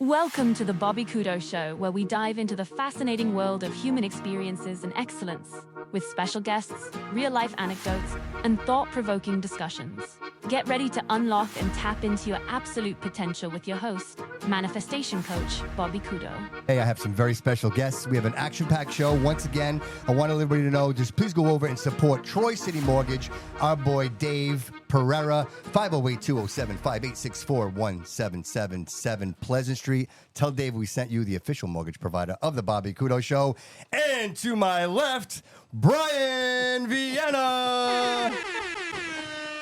Welcome to the Bobby Couto Show, where we dive into the fascinating world of human experiences and excellence, with special guests, real-life anecdotes, and thought-provoking discussions. Get ready to unlock and tap into your absolute potential with your host, manifestation coach, Bobby Couto. Hey, I have some very special guests. We have an action-packed show. Once again, I want everybody to know, just please go over and support Troy City Mortgage, our boy Dave Pereira, 508-207-5864-1777 Pleasant Street. Tell Dave we sent you, the official mortgage provider of the Bobby Couto Show. And to my left, Brian Vianna.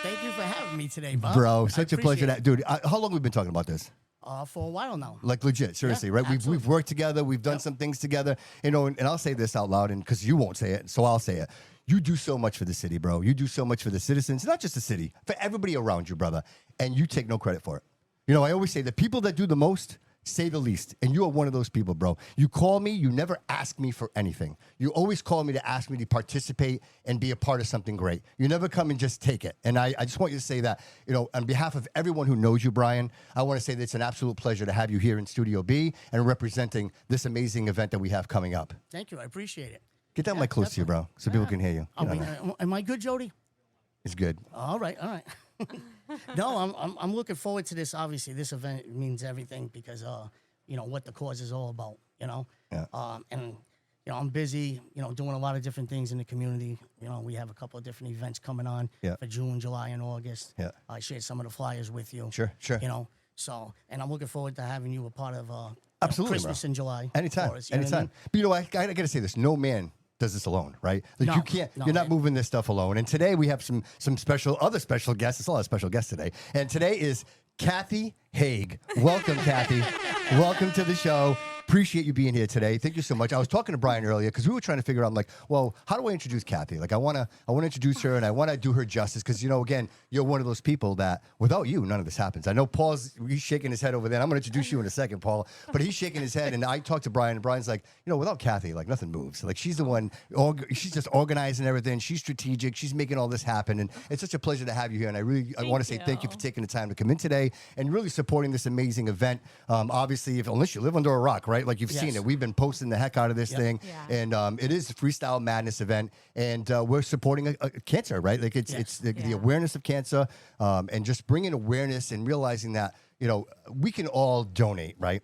Thank you for having me today, Bob. Bro, such a pleasure. It. Dude, how long have we been talking about this? For a while now. Like legit, seriously, right? We've worked together. We've done some things together. You know, and I'll say this out loud, and because you won't say it, so I'll say it. You do so much for the city, bro. You do so much for the citizens, not just the city, for everybody around you, brother. And you take no credit for it. You know, I always say the people that do the most say the least. And you are one of those people, bro. You call me, you never ask me for anything. You always call me to ask me to participate and be a part of something great. You never come and just take it. And I just want you to say that, you know, on behalf of everyone who knows you, Brian, I want to say that it's an absolute pleasure to have you here in Studio B and representing this amazing event that we have coming up. Thank you. I appreciate it. Get that mic close to you, bro, so people can hear you. Am I good, Jody? It's good. All right. No, I'm looking forward to this. Obviously, this event means everything because you know what the cause is all about. You know, Yeah. And you know I'm busy. You know, doing a lot of different things in the community. You know, we have a couple of different events coming on for June, July, and August. Yeah. I shared some of the flyers with you. Sure. You know, so and I'm looking forward to having you a part of Absolutely, Christmas bro. in July. Anytime. for us, you know what I mean? But you know, I got to say this. No man does this alone, right? Like No, you can't, no, you're not man. moving this stuff alone. And today we have some other special guests. It's a lot of special guests today. And today is Kathy Hague. Welcome, Kathy. Welcome to the show. Appreciate you being here today. Thank you so much. I was talking to Brian earlier because we were trying to figure out, I'm like, well, how do I introduce Kathy? Like, I want to introduce her and I want to do her justice because, you know, again, you're one of those people that without you, none of this happens. I know he's shaking his head over there. I'm going to introduce you in a second, Paul, but he's shaking his head. And I talked to Brian and Brian's like, you know, without Kathy, like nothing moves. Like she's the one, she's just organizing everything. She's strategic. She's making all this happen. And it's such a pleasure to have you here. And I want to say thank you for taking the time to come in today and really supporting this amazing event. Obviously, unless you live under a rock, right? Like you've seen it. We've been posting the heck out of this thing. Yeah. And it is a Freestyle Madness event. And we're supporting a cancer, right? Like it's the awareness of cancer and just bringing awareness and realizing that, you know, we can all donate, right?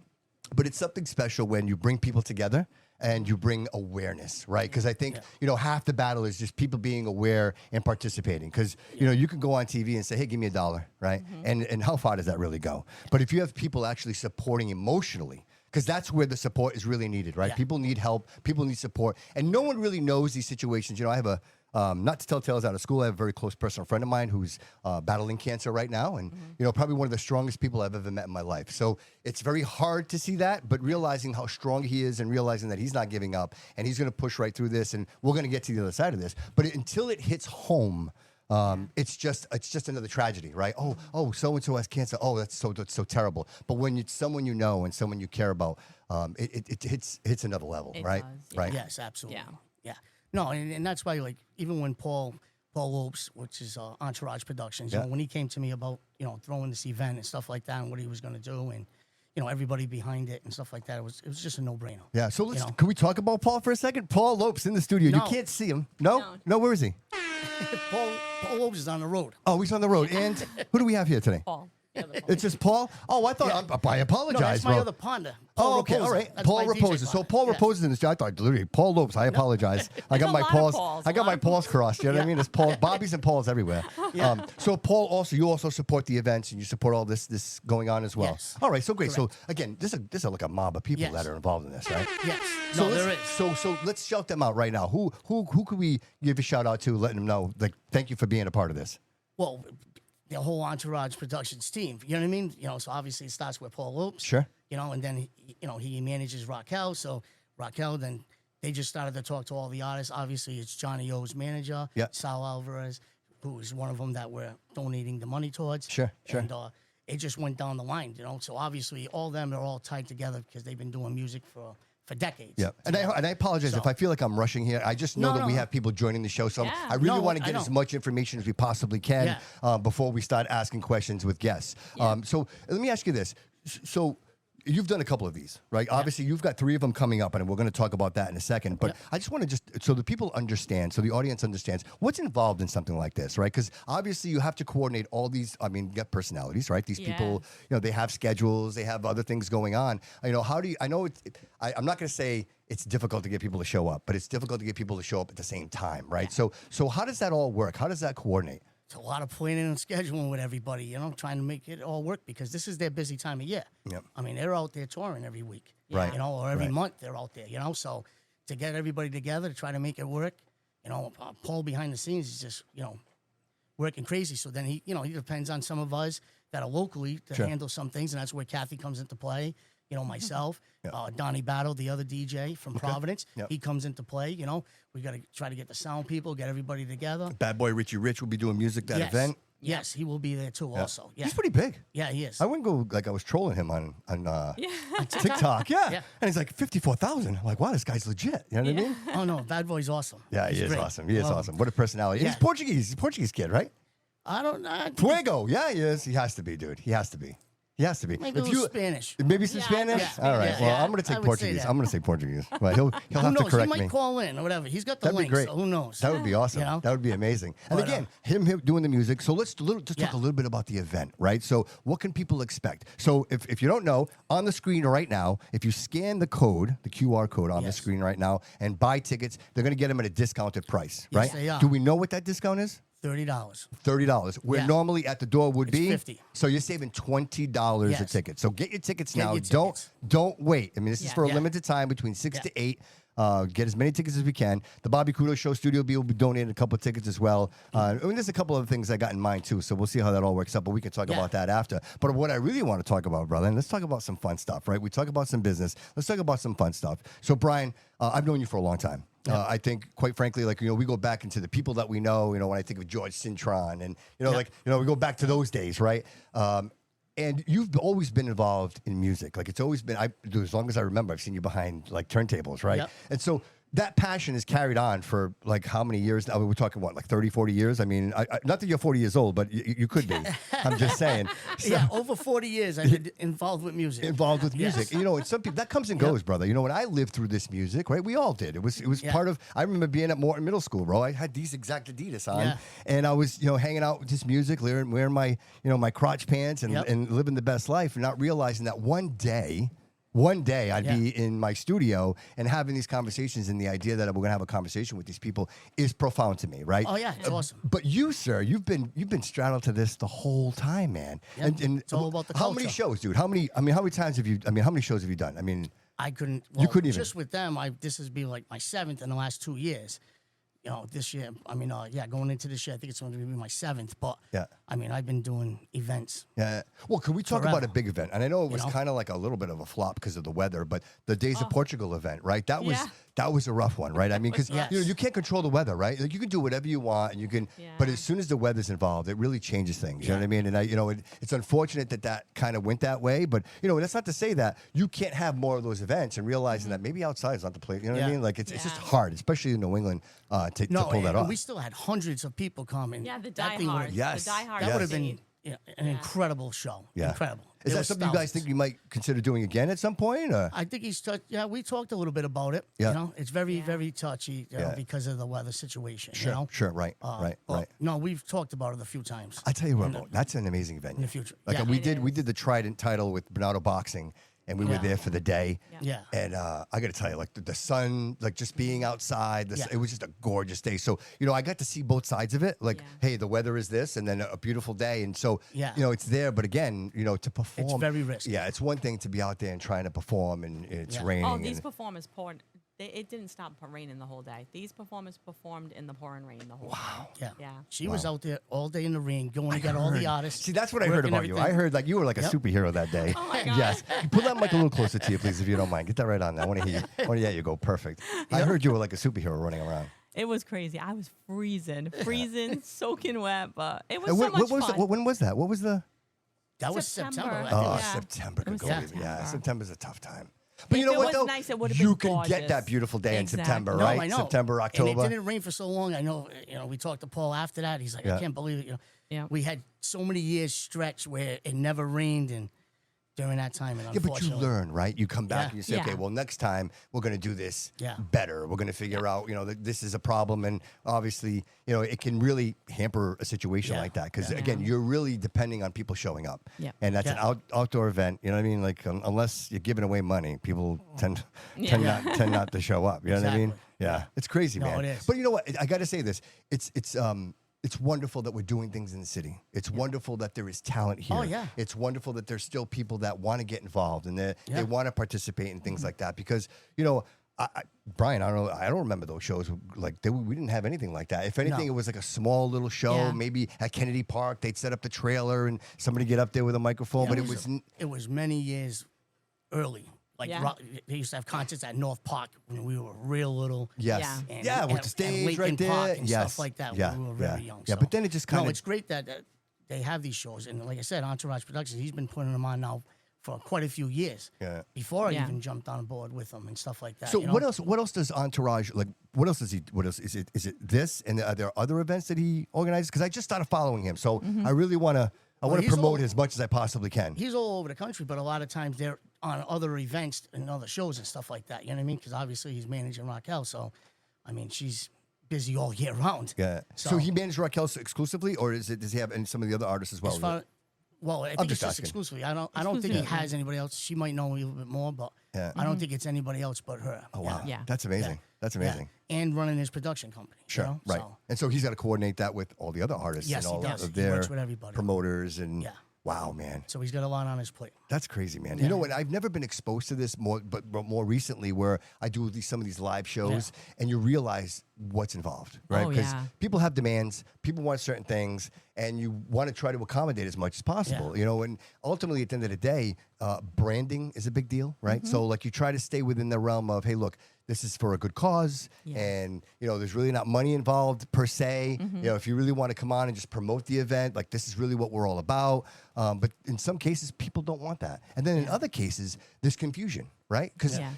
But it's something special when you bring people together and you bring awareness, right? Because I think, you know, half the battle is just people being aware and participating. Because, you know, you can go on TV and say, hey, give me $1, right? And how far does that really go? But if you have people actually supporting emotionally, because that's where the support is really needed, right? People need help. People need support. And no one really knows these situations. You know, I have a, not to tell tales out of school, I have a very close personal friend of mine who's battling cancer right now. And, you know, probably one of the strongest people I've ever met in my life. So it's very hard to see that, but realizing how strong he is and realizing that he's not giving up and he's going to push right through this. And we're going to get to the other side of this. But until it hits home, it's just another tragedy, right? Oh, so-and-so has cancer. Oh, that's so terrible. But when it's someone you know and someone you care about, it hits another level, right? Does, yeah. Right? Yes, absolutely. Yeah. No, and that's why, like, even when Paul Lopes, which is Entourage Productions, you know, when he came to me about, you know, throwing this event and stuff like that and what he was going to do and, you know, everybody behind it and stuff like that, it was just a no-brainer. Yeah, so can we talk about Paul for a second? Paul Lopes in the studio. No. You can't see him. No, where is he? Paul Lopes is on the road. Oh, he's on the road. And who do we have here today? Paul. It's just Paul? Oh, I thought, I apologize, No, that's bro. my other ponder. Oh, okay, all right. Paul Reposes. So Paul Reposes in this. I thought literally Paul Lopes. I apologize. I got my Pauls. I got my Pauls crossed. You know what I mean? There's Paul, Bobbies and Pauls everywhere. So Paul you also support the events and you support all this going on as well. Yes. All right. So great. Correct. So again, this is like a mob of people that are involved in this, right? Yes. So No, there is. So let's shout them out right now. Who could we give a shout out to, letting them know, like, thank you for being a part of this? Well, the whole Entourage Productions team. You know what I mean? You know, so obviously it starts with Paul Lopes. Sure. You know, and then, he manages Rockell. So Rockell, then they just started to talk to all the artists. Obviously, it's Johnny O's manager, Sal Alvarez, who is one of them that we're donating the money towards. Sure. And it just went down the line, you know. So obviously all of them are all tied together because they've been doing music for decades. Yeah, and I apologize if I feel like I'm rushing here. I just know that we have people joining the show, so I really want to get as much information as we possibly can before we start asking questions with guests. So let me ask you this: so you've done a couple of these, right? Obviously, you've got 3 of them coming up, and we're going to talk about that in a second. But I just want to so the people understand, so the audience understands what's involved in something like this, right? Because obviously, you have to coordinate all these. I mean, you got personalities, right? These people, they have schedules, they have other things going on. How do you? I know I'm not going to say it's difficult to get people to show up, but it's difficult to get people to show up at the same time, right? So how does that all work? How does that coordinate? It's a lot of planning and scheduling with everybody, trying to make it all work because this is their busy time of year. Yep. I mean, they're out there touring every week, right? Or every month they're out there, So to get everybody together to try to make it work, Paul behind the scenes is just, working crazy. So then he depends on some of us that are locally to handle some things, and that's where Kathy comes into play. Myself, Dani Battle, the other DJ from Providence, he comes into play. We got to try to get the sound people, get everybody together. Bad Boy Richie Rich will be doing music that event. Yes, he will be there too. Also, he's pretty big. Yeah, he is. I wouldn't go like I was trolling him on TikTok. Yeah, and he's like 54,000. I'm like, wow, this guy's legit. You know what I mean? Oh no, Bad Boy's awesome. Yeah, he is great. awesome. He is awesome. What a personality. He's Portuguese. He's a Portuguese kid, right? I don't know. Fuego. Yeah, he is. He has to be, dude. He has to be. He has to be. Maybe a little Spanish. Maybe some Spanish? Yeah. All right. Yeah. Well, I'm going to take Portuguese. I'm going to say Portuguese. Right. He'll have to correct me. He might call in or whatever. He's got the That'd link, be great. so who knows? That would be awesome. That would be amazing. And again, him doing the music. So let's just talk a little bit about the event, right? So what can people expect? So if you don't know, on the screen right now, if you scan the code, the QR code on the screen right now, and buy tickets, they're going to get them at a discounted price, right? Yes, they are. Do we know what that discount is? $30. $30. Where normally at the door would be $50. So you're saving $20 a ticket. So get your tickets now. Your tickets. Don't wait. I mean, this is for a limited time between 6 to 8. Get as many tickets as we can. The Bobby Couto Show Studio B will be donating a couple of tickets as well. I mean, there's a couple of things I got in mind too, so we'll see how that all works out, but we can talk about that after. But what I really want to talk about, brother, and let's talk about some fun stuff, right? We talk about some business. Let's talk about some fun stuff. So, Brian, I've known you for a long time. I think, quite frankly, we go back into the people that we know, when I think of George Cintron and, we go back to those days, right? And you've always been involved in music. Like, it's always been, as long as I remember, I've seen you behind, turntables, right? Yep. And so that passion is carried on for, how many years now? I mean, we're talking, 30, 40 years? I mean, not that you're 40 years old, but you could be. I'm just saying. So, Over 40 years I've been involved with music. Involved with music. And some people, that comes and goes, brother. When I lived through this music, right, we all did. It was part of, I remember being at Morton Middle School, bro. I had these exact Adidas on, and I was, hanging out with this music, wearing my, my crotch pants and living the best life, and not realizing that one day I'd be in my studio and having these conversations, and the idea that we're going to have a conversation with these people is profound to me, right? Oh yeah, it's awesome. But you, sir, you've been straddled to this the whole time, man. Yeah, and it's all about the How culture. many shows, dude? How many times have you? How many shows have you done? I mean, I couldn't. You couldn't even. Just with them, this has been like my 7th in the last 2 years. This year, going into this year, I think it's going to be my 7th. But I mean, I've been doing events. Yeah. Well, can we talk forever. about a big event? And I know it was kind of like a little bit of a flop because of the weather, but the Days of Portugal event, right? That was a rough one, right? I mean, because you can't control the weather, right? Like, you can do whatever you want, and you can. Yeah. But as soon as the weather's involved, it really changes things. You know what I mean? And it's unfortunate that kind of went that way. But that's not to say that you can't have more of those events and realizing that maybe outside is not the place. You know what I mean? Like, it's just hard, especially in New England, to pull that off. We still had hundreds of people coming. Yeah, the diehards. Yes. The diehards. That would have been an incredible show. Yeah. Incredible. Is that something you guys think you might consider doing again at some point? Or? I think we talked a little bit about it. Yeah. It's very, very touchy because of the weather situation. Sure, sure, right. No, we've talked about it a few times. I tell you what, that's an amazing venue. In the future. Like, we did the Trident title with Bernardo Boxing, and we were there for the day. Yeah. And I got to tell you, like, the sun, like, just being outside, it was just a gorgeous day. So, I got to see both sides of it. Like, hey, the weather is this, and then a beautiful day. And so, it's there. But again, to perform. It's very risky. Yeah, it's one thing to be out there and trying to perform, and it's raining. Oh, these performers poured. It didn't stop raining the whole day. These performers performed in the pouring rain the whole time. Yeah. She was out there all day in the rain, going to get all the artists. See, that's what I heard about you. I heard you were like a superhero that day. Oh my God. Yes. Pull that mic a little closer to you, please, if you don't mind. Get that right on there. I want to hear you. There you go. Perfect. I heard you were like a superhero running around. It was crazy. I was freezing, soaking wet, but it was so much fun. When was that? What was the? That was September. I think. Oh, September. Yeah, September's a tough time. But if you know it what, was though? Nice, it would have you been can gorgeous. get that beautiful day in September, No, right? I know. September, October. And it didn't rain for so long. I know, we talked to Paul after that. He's like, I can't believe it. We had so many years stretched where it never rained, and during that time. And Yeah, but you unfortunately, learn, right? You come back Yeah. and you say, Yeah. okay, well, next time we're going to do this Yeah. better. We're going to figure out, that this is a problem. And obviously, it can really hamper a situation Yeah. like that. Because, Yeah. again, you're really depending on people showing up. Yeah. And that's Yeah. an outdoor event. You know what I mean? Like, unless you're giving away money, people tend not to show up. You know what I mean? Exactly. Yeah. It's crazy, No, man. it is. But you know what? I got to say this. It's wonderful that we're doing things in the city. It's wonderful that there is talent here. Oh, yeah. It's wonderful that there's still people that want to get involved and they Yeah. want to participate in things like that. Because Brian, I don't remember those shows. Like we didn't have anything like that. If anything, No. it was like a small little show. Yeah. Maybe at Kennedy Park, they'd set up the trailer and somebody get up there with a microphone. Yeah, but it was many years early. Like Yeah. they used to have concerts at North Park when we were real little. yes, Yeah. And yeah, with at- the at stage Lincoln right there, Park and yes, stuff like that yeah, when we were yeah. very young. Yeah, so. but then it just kind No, of it's great that they have these shows, and like I said, Entourage Productions, he's been putting them on now for quite a few years. Yeah. Before I Yeah. even jumped on board with them and stuff like that. So you know? what else? What else does Entourage like? What else does he? What else is it? Is it this? And are there other events that he organizes? Because I just started following him, so I really want to. I want to he's promote all- as much as I possibly can. He's all over the country, but a lot of times they're on other events and other shows and stuff like that. You know what I mean? Because obviously he's managing Rockell, so I mean she's busy all year round. Yeah. So he managed Rockell exclusively, or does he have some of the other artists as well? As far, well, I think just it's just asking. exclusively. I don't think he has anybody else. She might know a little bit more, but Yeah. I don't think it's anybody else but her. Oh wow, Yeah. that's amazing. That's Yeah. amazing. And running his production company. Sure, You know? right. So, And so he's got to coordinate that with all the other artists Yes, and he all does. of He their works with everybody. promoters and Yeah. wow, man. so he's got a lot on his plate. That's crazy, man. You know what? I've never been exposed to this but more recently, where I do some of these live shows, and you realize what's involved, right? Oh, Because yeah. people have demands, people want certain things, and you want to try to accommodate as much as possible. Yeah. And ultimately, at the end of the day, branding is a big deal, right? So, like, you try to stay within the realm of, hey, look, this is for a good cause, Yeah. and there's really not money involved per se. If you really want to come on and just promote the event, like this is really what we're all about. But in some cases, people don't want that, and then in other cases, there's confusion, right? Because Yeah.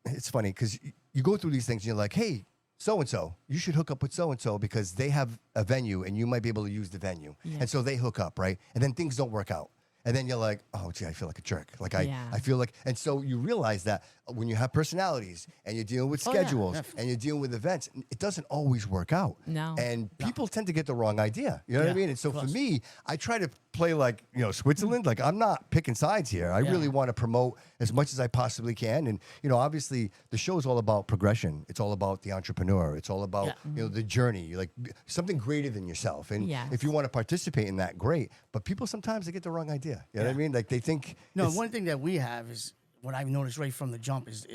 it's funny because you go through these things and you're like, hey, so and so, you should hook up with so and so because they have a venue and you might be able to use the venue, Yeah. and so they hook up, right? And then things don't work out. And then you're like, oh, gee, I feel like a jerk. Like I feel like, and so you realize that when you have personalities and you're dealing with Oh, yeah, schedules definitely. and you're dealing with events, it doesn't always work out. No. And people tend to get the wrong idea. You know what I Yeah, mean? And so of for course. me, I try to play like, Switzerland. Like I'm not picking sides here. I really want to promote as much as I possibly can. And, obviously the show is all about progression. It's all about the entrepreneur. It's all about, the journey, like something greater than yourself. And Yes. if you want to participate in that, great. But people sometimes they get the wrong idea. You know what I mean? Like they think. No, it's- one thing that we have is what I've noticed right from the jump is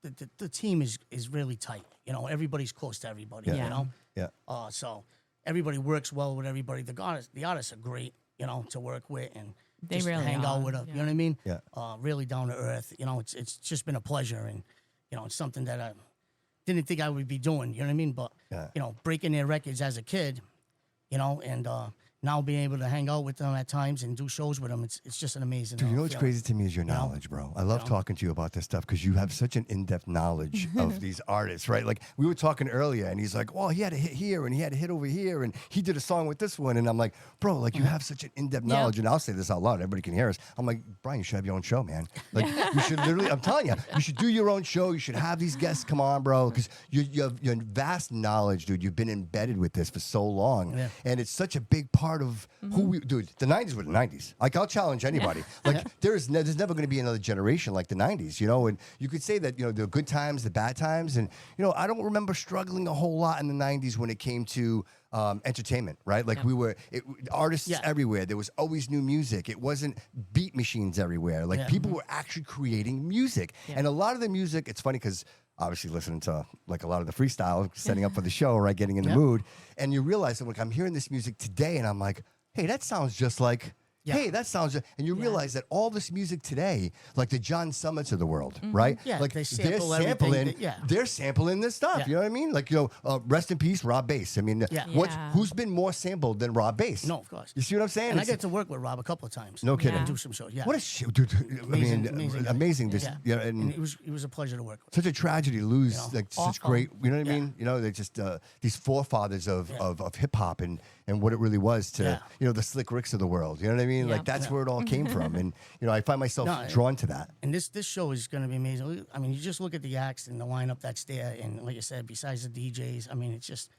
the team is really tight. Everybody's close to everybody. Yeah. Yeah. So everybody works well with everybody. The artists are great, to work with and They just to really hang out are, with them. yeah. You know what I mean? Yeah. Really down to earth. It's just been a pleasure, and it's something that I didn't think I would be doing. You know what I mean? But Yeah. breaking their records as a kid, and now being able to hang out with them at times and do shows with them, it's just an amazing. Dude, what's feeling. crazy to me is your knowledge, bro. I love talking to you about this stuff because you have such an in-depth knowledge of these artists, right? Like we were talking earlier, and he's like, "Oh, he had a hit here, and he had a hit over here, and he did a song with this one." And I'm like, "Bro, like you have such an in-depth Yeah. knowledge." And I'll say this out loud; everybody can hear us. I'm like, "Brian, you should have your own show, man. Like you should literally. I'm telling you, you should do your own show. You should have these guests come on, bro, because you have your vast knowledge, dude. You've been embedded with this for so long, Yeah. and it's such a big part of who we, dude. The '90s were the '90s. Like I'll challenge anybody. Like there's never going to be another generation like the '90s, And you could say that the good times, the bad times, and I don't remember struggling a whole lot in the '90s when it came to entertainment, right? Like we were artists everywhere. There was always new music. It wasn't beat machines everywhere. Like people were actually creating music, and a lot of the music. It's funny because obviously listening to like a lot of the freestyle, setting up for the show, right? Getting in the mood, and you realize that like I'm hearing this music today, and I'm like, hey, that sounds just like. Hey, that sounds, and you realize that all this music today, like the John Summits of the world, right? Yeah, like they they're sample everything sampling, that- they're sampling this stuff. Yeah. You know what I mean? Like rest in peace, Rob Bass. I mean, Yeah. who's been more sampled than Rob Bass? No, of course. You see what I'm saying? And I It's- get to work with Rob a couple of times. No kidding. And do some shows. Yeah. What a shit, dude! Amazing, I mean, amazing guy. amazing. This, Yeah. and And it was a pleasure to work with. such a tragedy to lose like such Awful. great. You know what I Yeah. mean? They're just these forefathers of hip hop and what it really was to Yeah. the Slick Ricks of the world. You know what I mean? Yeah. Like that's where it all came from. And, I find myself drawn to that. And this show is going to be amazing. I mean, you just look at the acts and the lineup that's there, and like I said, besides the DJs, I mean, it's just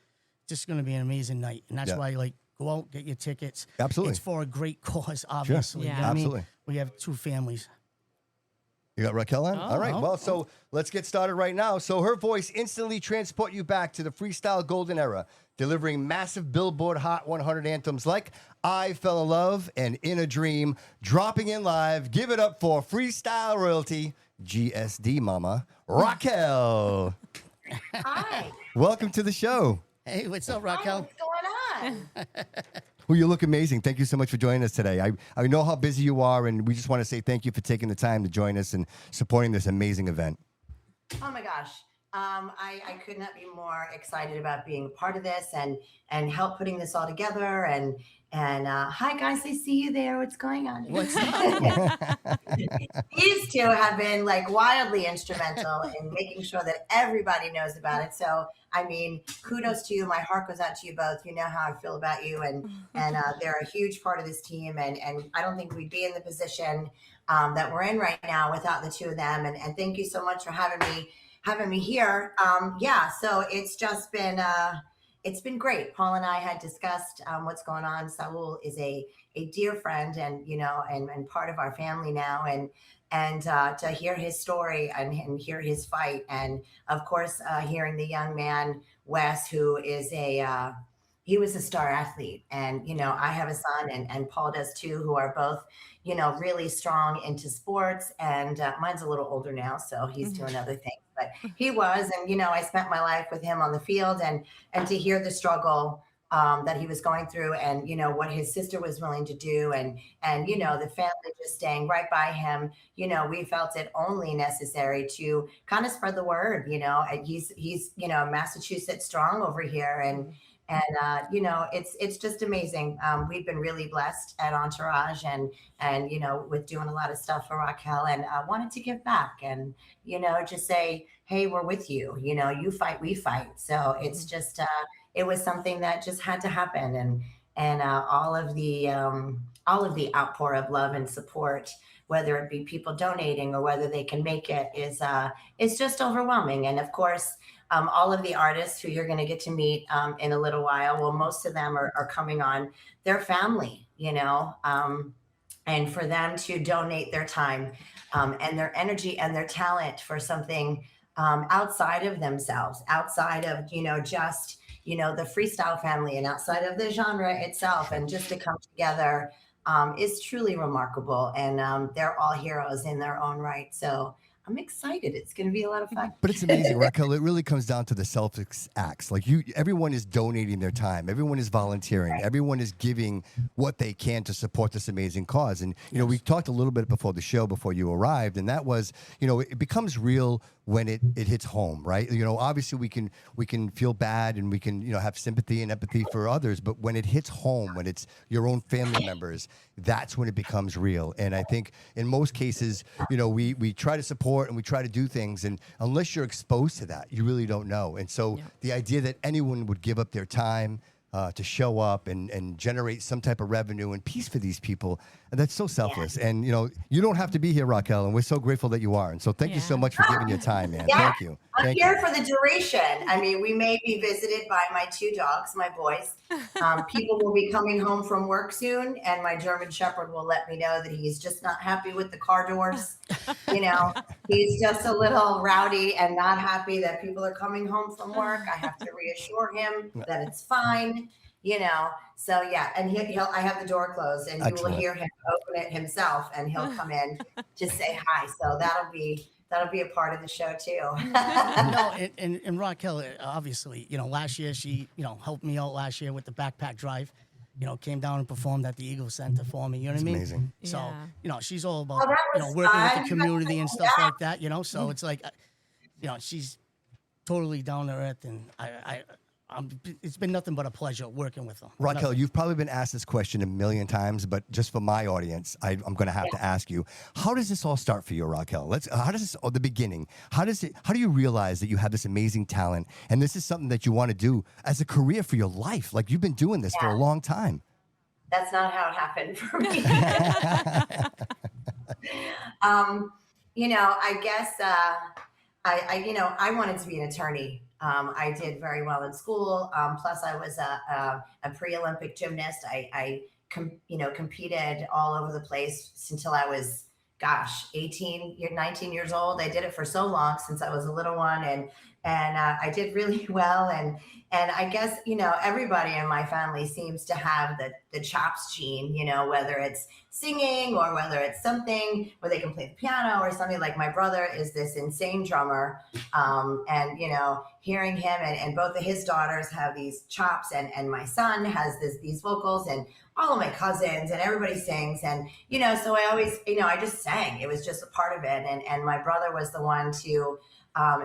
going to be an amazing night. And that's why, like, go out, get your tickets. Absolutely. It's for a great cause, obviously. Yeah. You know what I mean? Absolutely. We have 2 families. You got Rockell on? All right. Well, so let's get started right now. So her voice instantly transport you back to the freestyle golden era, delivering massive Billboard Hot 100 anthems like I Fell in Love and In a Dream, dropping in live. Give it up for freestyle royalty, GSD mama, Rockell. Hi. Welcome to the show. Hey, what's up, Hi, Rockell? what's going on? Well, you look amazing. Thank you so much for joining us today. I know how busy you are, and we just want to say thank you for taking the time to join us and supporting this amazing event. Oh my gosh. I could not be more excited about being a part of this and help putting this all together. And hi guys, I see you there. What's going on? What's up? These 2 have been like wildly instrumental in making sure that everybody knows about it. So I mean, kudos to you. My heart goes out to you both. You know how I feel about you, and they're a huge part of this team. And I don't think we'd be in the position that we're in right now without the 2 of them. And thank you so much for having me here. So it's just been it's been great. Paul and I had discussed what's going on. Saul is a dear friend and and part of our family now, and to hear his story and hear his fight, and of course hearing the young man Wes, who is he was a star athlete, and I have a son, and Paul does too, who are both really strong into sports, and mine's a little older now, so he's doing other things, but he was, and I spent my life with him on the field, and to hear the struggle that he was going through, and what his sister was willing to do, and the family just staying right by him. We felt it only necessary to kind of spread the word. And he's Massachusetts strong over here, and it's just amazing. We've been really blessed at Entourage, and with doing a lot of stuff for Rockell, and I wanted to give back, and just say, hey, we're with you. You fight, we fight. So it's just it was something that just had to happen, and all of the outpour of love and support, whether it be people donating or whether they can make it, is just overwhelming. And of course, all of the artists who you're going to get to meet in a little while, well, most of them are coming on their family, and for them to donate their time and their energy and their talent for something outside of themselves, outside of, just, the freestyle family, and outside of the genre itself, and just to come together is truly remarkable. And they're all heroes in their own right. So I'm excited. It's going to be a lot of fun. But it's amazing, Rockell. It really comes down to the selfless acts. Like everyone is donating their time. Everyone is volunteering. Right. Everyone is giving what they can to support this amazing cause. And, we talked a little bit before the show, before you arrived, and that was, it becomes real when it hits home, right? Obviously we can feel bad, and we can, have sympathy and empathy for others, but when it hits home, when it's your own family members, that's when it becomes real. And I think in most cases, we try to support and we try to do things, and unless you're exposed to that, you really don't know. And so the idea that anyone would give up their time to show up and generate some type of revenue and peace for these people, and that's so selfless. And you don't have to be here, Rockell, and we're so grateful that you are. And so thank you so much for giving your time, man. Thank you. I'm here for the duration. I mean, we may be visited by my 2 dogs, my boys. People will be coming home from work soon, and my German Shepherd will let me know that he's just not happy with the car doors. He's just a little rowdy and not happy that people are coming home from work. I have to reassure him that it's fine. So yeah, and he'll I have the door closed, and you will hear him open it himself, and he'll come in to say hi. So that'll be a part of the show too. No, and Rockell, obviously, last year she, helped me out last year with the backpack drive. Came down and performed at the Eagle Center for me. You know what I mean? Amazing. So, she's all about, working with the community and stuff like that, So it's like, she's totally down to earth, and it's been nothing but a pleasure working with her. Rockell, you've probably been asked this question a million times, but just for my audience, I'm going to have to ask you: how does this all start for you, Rockell? How does this? The beginning. How do you realize that you have this amazing talent, and this is something that you want to do as a career for your life? Like, you've been doing this for a long time. That's not how it happened for me. I guess I wanted to be an attorney. I did very well in school. Plus, I was a pre-Olympic gymnast. I competed all over the place until I was, 19 years old. I did it for so long, since I was a little one, and I did really well. And I guess, everybody in my family seems to have the chops gene, whether it's singing or whether it's something where they can play the piano or something. Like my brother is this insane drummer. And, hearing him and both of his daughters have these chops, and my son has these vocals, and all of my cousins and everybody sings. And, so I always, I just sang. It was just a part of it. And my brother was the one to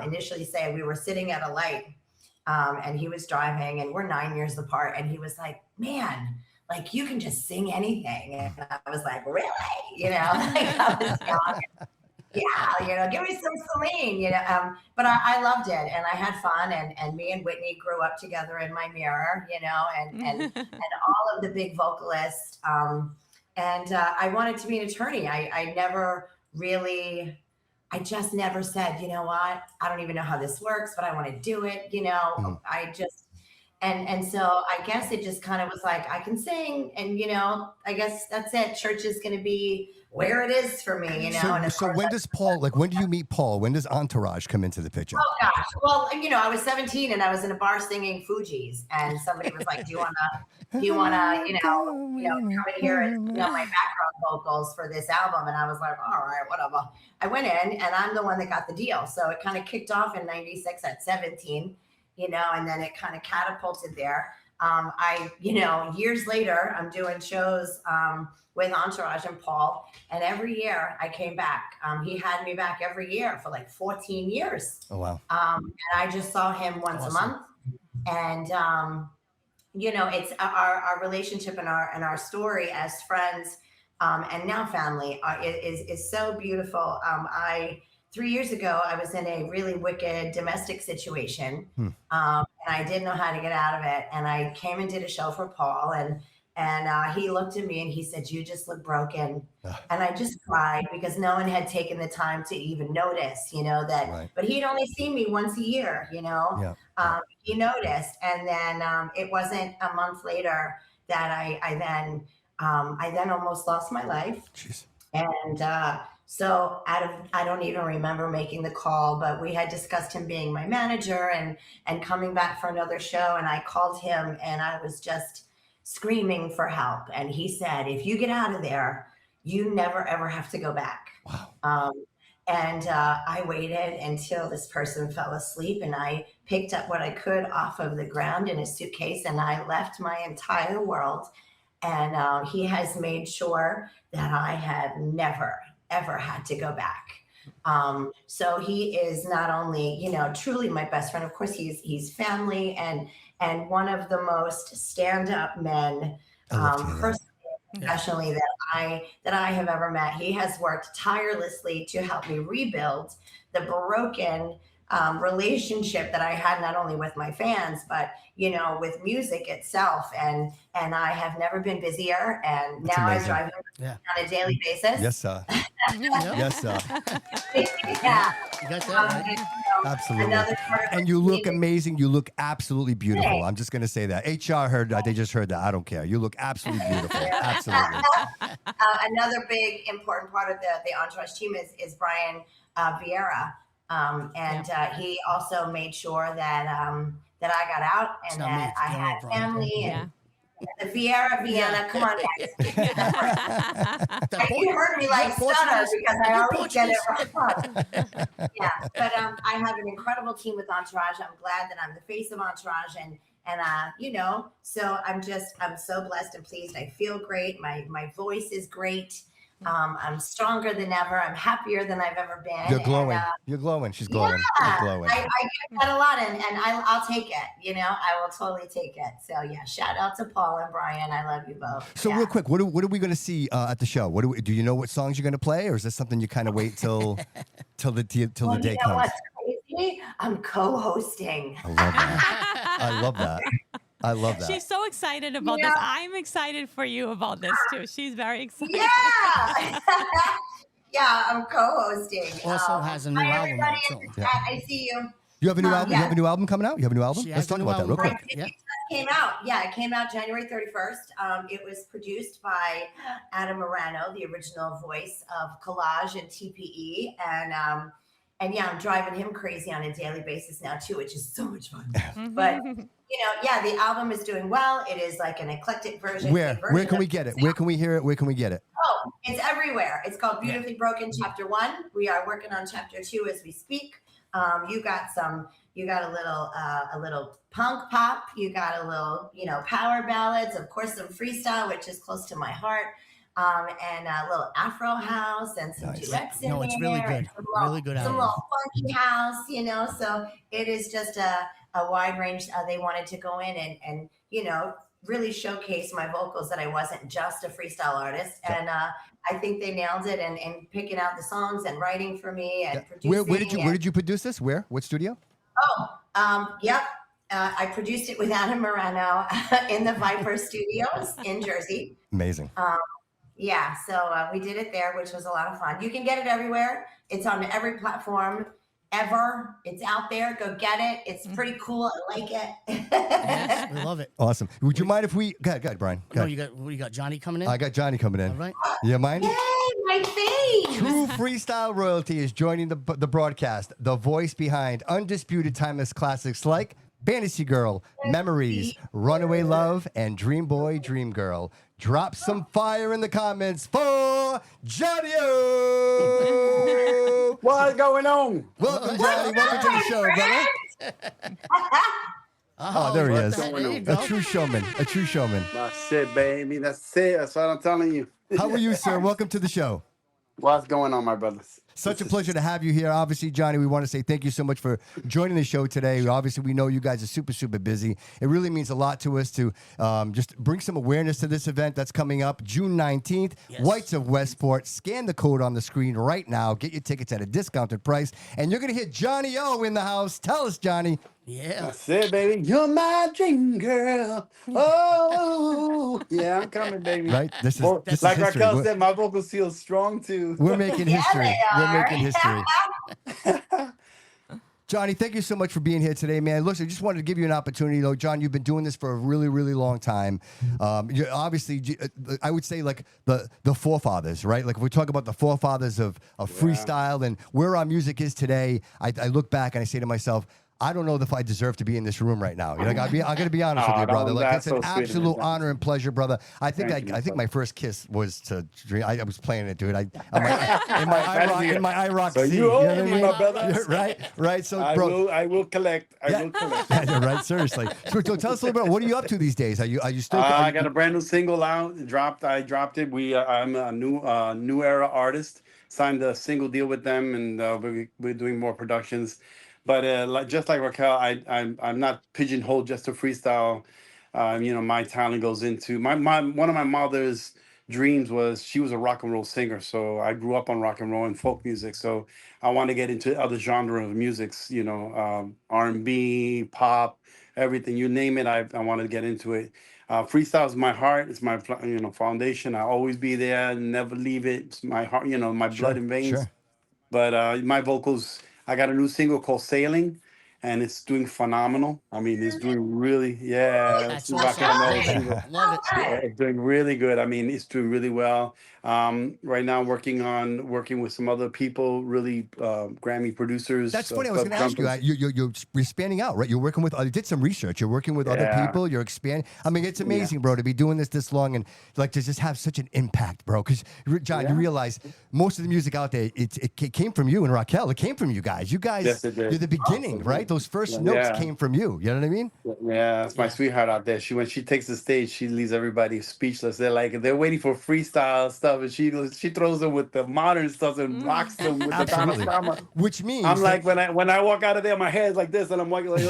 initially say, we were sitting at a light, and he was driving, and we're 9 years apart. And he was like, man, like you can just sing anything. And I was like, really? I was young. Yeah, give me some Celine, but I loved it, and I had fun, and me and Whitney grew up together in my mirror, and all of the big vocalists. And I wanted to be an attorney. I just never said, you know what, I don't even know how this works, but I want to do it. I just, and so I guess it just kind of was like, I can sing, and, I guess that's it. Church is going to be where it is for me, So when does Paul, when do you meet Paul? When does Entourage come into the picture? Oh gosh. Well, I was 17 and I was in a bar singing Fugees, and somebody was like, do you wanna, come in here and my background vocals for this album? And I was like, all right, whatever. I went in, and I'm the one that got the deal. So it kind of kicked off in 96 at 17, and then it kind of catapulted there. Years later, I'm doing shows with Entourage and Paul, and every year I came back. He had me back every year for like 14 years. Oh, wow. And I just saw him once a month. And, it's our relationship and our story as friends and now family is so beautiful. 3 years ago, I was in a really wicked domestic situation, and I didn't know how to get out of it. And I came and did a show for Paul, and he looked at me and he said, "You just look broken." And I just cried, because no one had taken the time to even notice, that. Right. But he'd only seen me once a year, Yeah. He noticed, and then it wasn't a month later that I then almost lost my life. Jeez. And so I don't even remember making the call, but we had discussed him being my manager and coming back for another show. And I called him, and I was just screaming for help. And he said, if you get out of there, you never, ever have to go back. Wow. And I waited until this person fell asleep, and I picked up what I could off of the ground in a suitcase, and I left my entire world. And he has made sure that I have never, ever had to go back. So he is not only, truly my best friend. Of course, he's family and one of the most stand-up men, personally, professionally, that I have ever met. He has worked tirelessly to help me rebuild the broken relationship that I had, not only with my fans, but with music itself. And I have never been busier. And That's now amazing. I drive on a daily basis. Yes, sir. Yes, sir. Yeah. You got that, right? Absolutely. And you look amazing. You look absolutely beautiful. I'm just going to say that. HR heard that. They just heard that. I don't care. You look absolutely beautiful. Absolutely. Another big important part of the Entourage team is Brian Vianna. He also made sure that I got out and that I had family and the Vianna. Come on, guys. You heard me like stutter because I always get it wrong. Yeah, but I have an incredible team with Entourage. I'm glad that I'm the face of Entourage, and so I'm so blessed and pleased. I feel great. My voice is great. I'm stronger than ever. I'm happier than I've ever been. You're glowing. You're glowing. She's glowing. Yeah, You're glowing. I get that a lot, and I'll take it. I will totally take it. So yeah, shout out to Paul and Brian. I love you both. So real quick, what are we going to see at the show? Do you know what songs you're going to play, or is this something you kind of wait till the day comes? What's crazy? I'm co-hosting. I love that. I love that. I love that. She's so excited about this. I'm excited for you about this too. She's very excited. Yeah. Yeah, I'm co-hosting. Also has a new hi, album everybody. out, too. Yeah. I see you. You have a new album? yeah. You have a new album coming out? You have a new album? She Let's has a talk new about that real album. quick. Yeah. It came out. Yeah, it came out January 31st. It was produced by Adam Morano, the original voice of Collage and TPE, and yeah, I'm driving him crazy on a daily basis now too, which is so much fun. But yeah, the album is doing well. It is like an eclectic version. Where can we get it? Where can we hear it? Where can we get it? Oh, it's everywhere. It's called Beautifully Broken Chapter 1. We are working on Chapter 2 as we speak. You got a little punk pop. You got a little, power ballads. Of course, some freestyle, which is close to my heart. And a little Afro house and some duets in there. No, it's really good. Really good Some album. little funky house, So it is just a wide range. They wanted to go in and really showcase my vocals, that I wasn't just a freestyle artist. And I think they nailed it and picking out the songs and writing for me and producing. Where did you produce this? Where? What studio? Yep. I produced it with Adam Morano in the Viper Studios in Jersey. Amazing. Yeah, so we did it there, which was a lot of fun. You can get it everywhere. It's on every platform ever. It's out there. Go get it. It's pretty cool. I like it. Yes, we love it. Awesome. Would you mind if we go ahead, Brian? Go No, ahead. you got Johnny coming in. I got Johnny coming in. All right. You mind? Yay, my face. True freestyle royalty is joining the broadcast. The voice behind undisputed timeless classics like Fantasy Girl, Memories, Runaway Love, and Dream Boy, Dream Girl. Drop some fire in the comments for Johnny. What's going on? Welcome, Johnny. Welcome to the show, brother. Oh, there he is. There you A go. true showman. A true showman. That's it, baby. That's it. That's what I'm telling you. How are you, sir? Welcome to the show. What's going on, my brothers? Such a pleasure to have you here. Obviously, Johnny, we want to say thank you so much for joining the show today. Obviously, we know you guys are super, super busy. It really means a lot to us to just bring some awareness to this event that's coming up June 19th. Yes. Whites of Westport. Scan the code on the screen right now. Get your tickets at a discounted price. And you're going to hear Johnny O in the house. Tell us, Johnny. Yeah. That's it, baby. You're my dream girl. Oh, yeah, I'm coming, baby. Right? This is Well, this like is history. Raquel said, my vocals feel strong too. We're making Yeah, history. they We're are. making history. Johnny, thank you so much for being here today, man. Listen, I just wanted to give you an opportunity. John, you've been doing this for a really, really long time. You're obviously, I would say, like the forefathers, right? Like if we talk about the forefathers of freestyle and where our music is today, I look back and I say to myself, I don't know if I deserve to be in this room right now. I got to be honest with you, brother. Like that's it's an so sweet, absolute man. honor and pleasure, brother. I think Thank you, I think brother. my first kiss was to dream. I was playing it, dude. In my IROC So C, you owe know what I me, mean? my brother. Right. So, I bro, will collect. I will collect. yeah, right. Seriously. So tell us a little bit. What are you up to these days? Are you still? I got a brand new single out. I dropped it. I'm a new era artist. Signed a single deal with them, and we're doing more productions. But just like Raquel, I'm not pigeonholed just to freestyle. My talent goes into one of my mother's dreams was she was a rock and roll singer. So I grew up on rock and roll and folk music. So I want to get into other genre of musics. R&B, pop, everything you name it. I want to get into it. Freestyle is my heart. It's my foundation. I always be there, never leave it. It's my heart. My blood and veins. Sure. But my vocals. I got a new single called Sailing, and it's doing phenomenal. I mean, it's doing really, That's it's rocking awesome. and rolling. Love it. Yeah, it's doing really good. I mean, it's doing really well. Right now, working with some other people, really Grammy producers. That's funny. I was going to ask drummers. you. You're expanding out, right? You're working with. You did some research. You're working with other Yeah. people. You're expanding. I mean, it's amazing, bro, to be doing this long and like to just have such an impact, bro. Because John, you realize most of the music out there, it came from you and Rockell. It came from you guys. You guys, Yes, it did. you're the beginning, right? Those first notes Yeah. came from you. You know what I mean? Yeah, that's my sweetheart out there. When she takes the stage, she leaves everybody speechless. They're waiting for freestyle stuff, and she throws them with the modern stuff and rocks them with the Absolutely. drama. Which means I'm like when I walk out of there, my head's like this, and I'm walking like,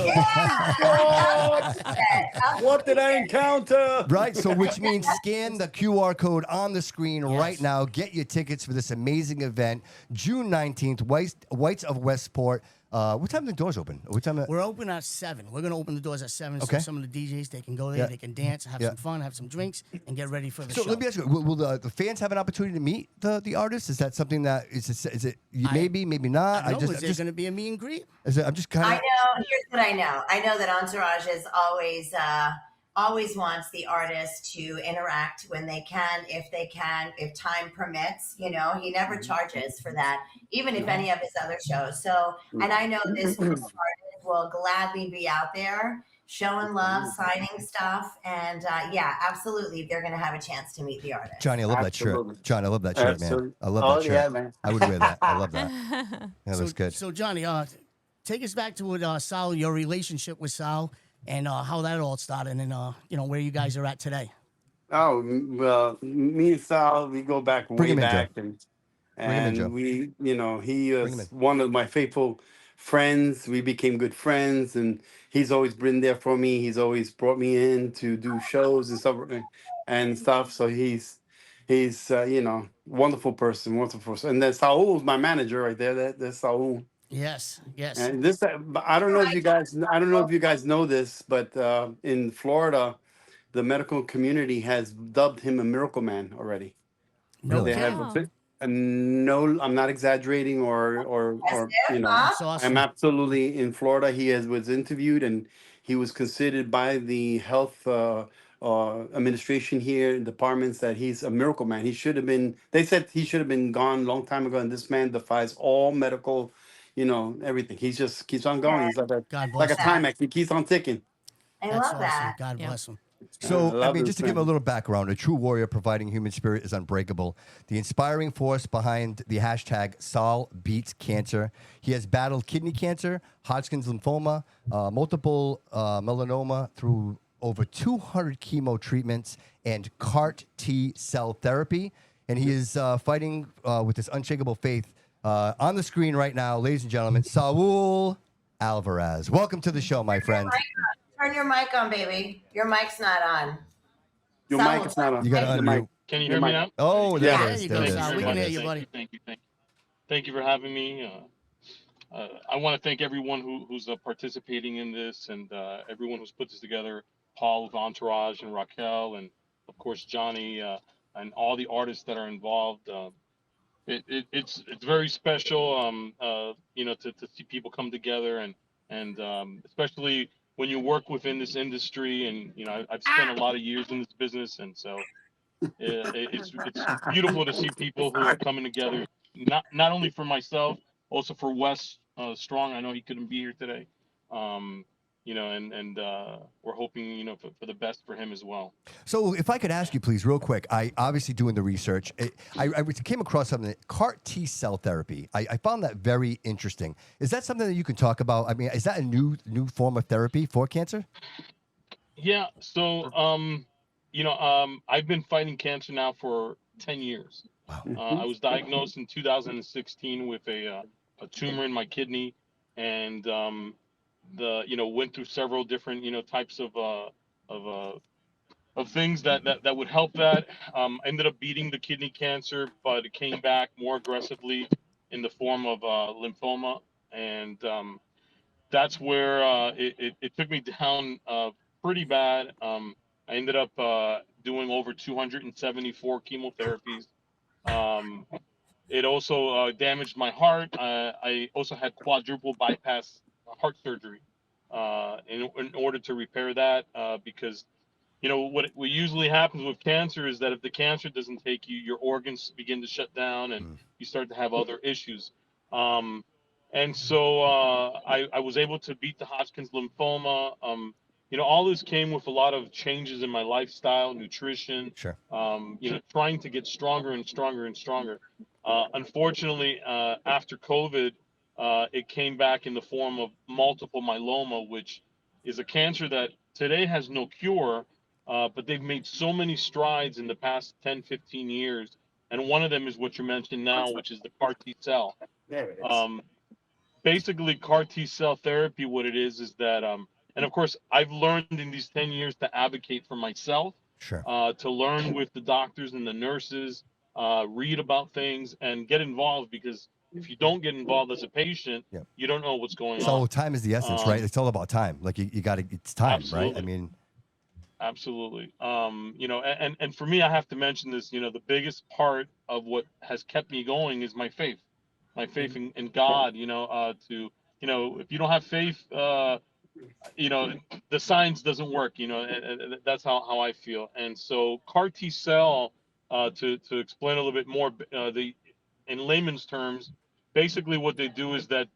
what did I encounter? Right, so which means scan the QR code on the screen right now. Get your tickets for this amazing event, June 19th, Whites of Westport. What time do the doors open? What time? We're open at 7. We're gonna open the doors at 7, Okay. so some of the DJs they can go there, Yeah. they can dance, have Yeah. some fun, have some drinks, and get ready for the So show. let me ask you: Will the fans have an opportunity to meet the artists? Is that something that is it maybe not? I know, is there gonna be a meet and greet? I'm just kind I of. know. Here's what I know. I know that Entourage is always wants the artist to interact when they can, if time permits. You know, he never charges for that, even if any of his other shows. So, and I know this artist will gladly be out there showing love, signing stuff, and yeah, absolutely, they're going to have a chance to meet the artist. Johnny, I love Absolutely. that shirt. John, I love that shirt, man. Absolutely. I love Oh, that shirt. yeah, man. I would wear that. I love that. That looks good. So Johnny, take us back to what Sal, your relationship with Sal, and how that all started, and you know, where you guys are at today. Oh, well, me and Sal, we go back Bring way him in, Joe. back, Bring him in, Joe. and we, you know, he Bring him is in. one of my faithful friends. We became good friends, and he's always been there for me. He's always brought me in to do shows and stuff. So he's you know, wonderful person, wonderful person. And then Saul's my manager right there. That's Saul. Yes. And this, I don't know if you guys, I don't know if you guys know this, but in Florida, the medical community has dubbed him a miracle man already. No They kidding. have no, I'm not exaggerating or you know, That's I'm awesome. absolutely in Florida. He was interviewed and he was considered by the health administration here in departments that he's a miracle man. He should have been. They said he should have been gone a long time ago. And this man defies all medical, you know, everything. He just keeps on going. He's God like a bless him. Timex. He keeps on ticking. I That's love awesome. that. God bless him. So, I love mean, this just to give a man. little background, a true warrior providing human spirit is unbreakable. The inspiring force behind the hashtag Sal Beats Cancer. He has battled kidney cancer, Hodgkin's lymphoma, multiple melanoma through over 200 chemo treatments and CAR T cell therapy. And he is fighting with this unshakable faith. On the screen right now, ladies and gentlemen, Saul Alvarez. Welcome to the show, my friend. Turn your mic on, baby. Your mic's not on. Your Saul, mic is not on. You got to Your unmute. mic. Can you Your hear me mic. now? Oh, there Yeah. it There is. you There go, it is. Sal. We There can it hear is. you, buddy. Thank you. Thank you for having me. I want to thank everyone who's participating in this and everyone who's put this together. Paul of Entourage and Rockell and of course Johnny and all the artists that are involved. It's very special, you know, to see people come together and especially when you work within this industry and you know I've spent a lot of years in this business and so it's beautiful to see people who are coming together not only for myself also for Wes Strong. I know he couldn't be here today, you know, and we're hoping, you know, for the best for him as well. So, if I could ask you, please, real quick, I obviously doing the research. I came across something, CAR T cell therapy. I found that very interesting. Is that something that you can talk about? I mean, is that a new form of therapy for cancer? Yeah. So, you know, I've been fighting cancer now for 10 years. I was diagnosed in 2016 with a tumor in my kidney, and you know, went through several different, you know, types of things that would help that. Ended up beating the kidney cancer, but it came back more aggressively in the form of lymphoma, and that's where it took me down pretty bad. I ended up doing over 274 chemotherapies. It also damaged my heart. I also had quadruple bypass heart surgery in order to repair that because, you know, what usually happens with cancer is that if the cancer doesn't take you, your organs begin to shut down and you start to have other issues. And so I was able to beat the Hodgkin's lymphoma. You know, all this came with a lot of changes in my lifestyle, nutrition, Sure. you know, trying to get stronger and stronger and stronger. Unfortunately, after COVID, it came back in the form of multiple myeloma, which is a cancer that today has no cure, but they've made so many strides in the past 10, 15 years. And one of them is what you mentioned now, which is the CAR T cell. There it is. Basically, CAR T cell therapy, what it is that, and of course, I've learned in these 10 years to advocate for myself, Sure. to learn with the doctors and the nurses, read about things and get involved because if you don't get involved as a patient, Yep. you don't know what's going So on. time is the essence, right? It's all about time. Like you got to, it's time, right? I Absolutely. mean, Absolutely. You know, and for me, I have to mention this, you know, the biggest part of what has kept me going is my faith in God, you know, you know, if you don't have faith, you know, the science doesn't work, you know, and that's how I feel. And so CAR T cell, to explain a little bit more, in layman's terms, basically what they do is that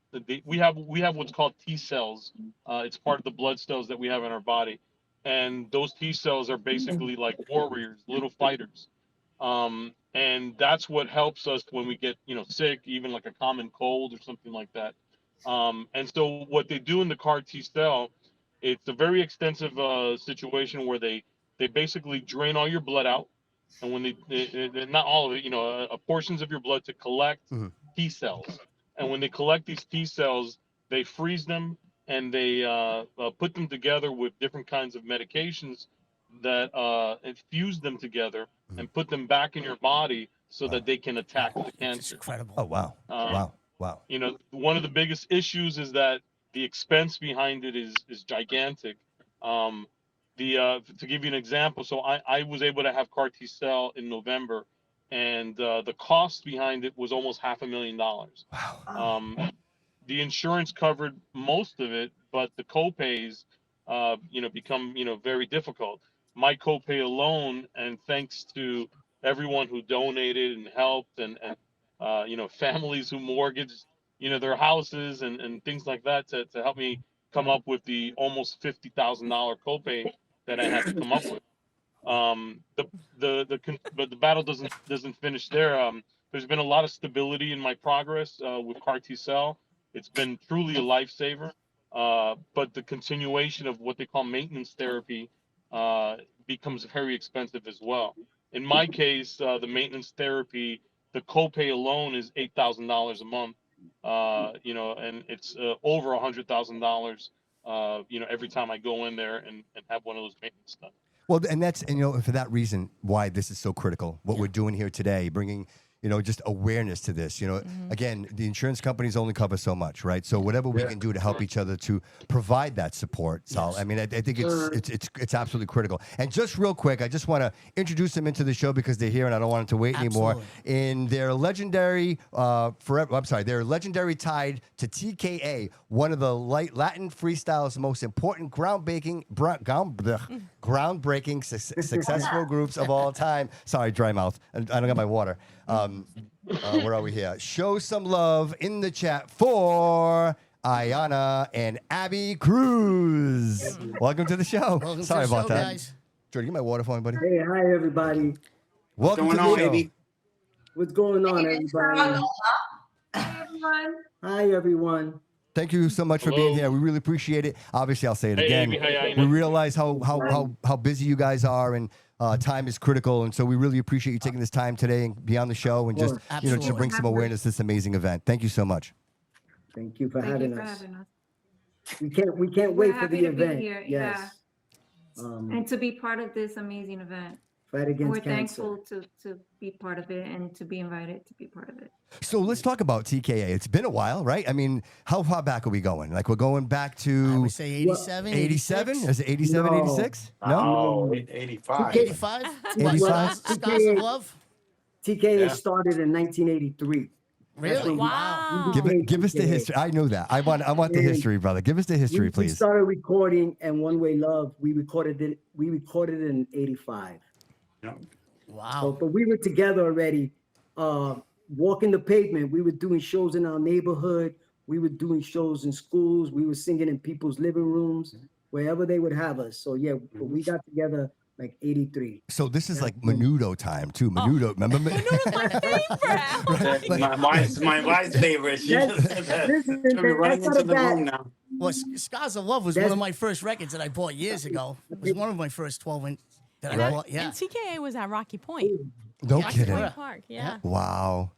we have what's called T cells. It's part of the blood cells that we have in our body, and those T cells are basically like warriors, little fighters. And that's what helps us when we get, you know, sick, even like a common cold or something like that. And so what they do in the CAR T cell, it's a very extensive situation where they basically drain all your blood out, and when they not all of it, you know, portions of your blood to collect T cells, and when they collect these T cells, they freeze them and they put them together with different kinds of medications that infuse them together and put them back in your body so that they can attack the It's cancer. incredible. oh wow, wow. You know, one of the biggest issues is that the expense behind it is gigantic. To give you an example, so I was able to have CAR T cell in November, and the cost behind it was almost $500,000. Wow. The insurance covered most of it, but the copays, you know, become, you know, very difficult. My copay alone, and thanks to everyone who donated and helped, and you know, families who mortgaged, you know, their houses and things like that to help me come up with the almost $50,000 copay that I had to come up with. But the battle doesn't finish there. There's been a lot of stability in my progress with CAR T cell. It's been truly a lifesaver. But the continuation of what they call maintenance therapy becomes very expensive as well. In my case, the maintenance therapy, the copay alone is $8,000 a month. You know, and it's over $100,000. You know, every time I go in there and have one of those maintenance done. Well, and you know, for that reason, why this is so critical. What we're doing here today, bringing, you know, just awareness to this. You know, again, the insurance companies only cover so much, right? So whatever we can do to help each other to provide that support. So I mean, I think it's absolutely critical. And just real quick, I just want to introduce them into the show because they're here, and I don't want them to wait anymore. In their legendary, their legendary tied to TKA, one of the Latin freestyle's most important groundbreaking successful groups of all time. Sorry, dry mouth. I don't got my water. Where are we here? Show some love in the chat for Ayna and Abby Cruz. Welcome to the show. Sorry about that. Guys. Jordan, get my water for me, buddy. Hey, hi everybody. Welcome to the show. Baby? What's going on, everybody? Hi, everyone. Hi, everyone. Thank you so much for being here. We really appreciate it. Obviously, I'll say it again. Hey, we realize how busy you guys are, and time is critical. And so we really appreciate you taking this time today and be on the show and just to bring some awareness to this amazing event. Thank you so much. Thank you for Thank having you for us. having us. We can't wait for happy the to be event. here, Yes. And to be part of this amazing event. Fight against We're cancer. thankful to be part of it and to be invited to be part of it. So let's talk about TKA. It's been a while, right? I mean, how far back are we going? Like we're going back I to would say 87. 87? Is it 87, No. 86? No? Oh, 85. 85? 85? Scars of Love? TKA started in 1983. Really? Wow. Give us the history. I know that. I want the history, brother. Give us the history, We please. started recording, and One Way Love, we recorded it in 85. Wow. But we were together already, walking the pavement. We were doing shows in our neighborhood. We were doing shows in schools. We were singing in people's living rooms, wherever they would have us. So yeah, we got together like 83. So this is like Menudo time too. Menudo, remember? Menudo's my favorite. My wife's favorite. She just said that. Listen, She'll be right that's not into the a bad- room now. Well, Scars of Love was one of my first records that I bought years ago. It was one of my first 12-inch that I bought. Yeah. And TKA was at Rocky Point. No Rocky kidding. Point Park. Yeah. Wow.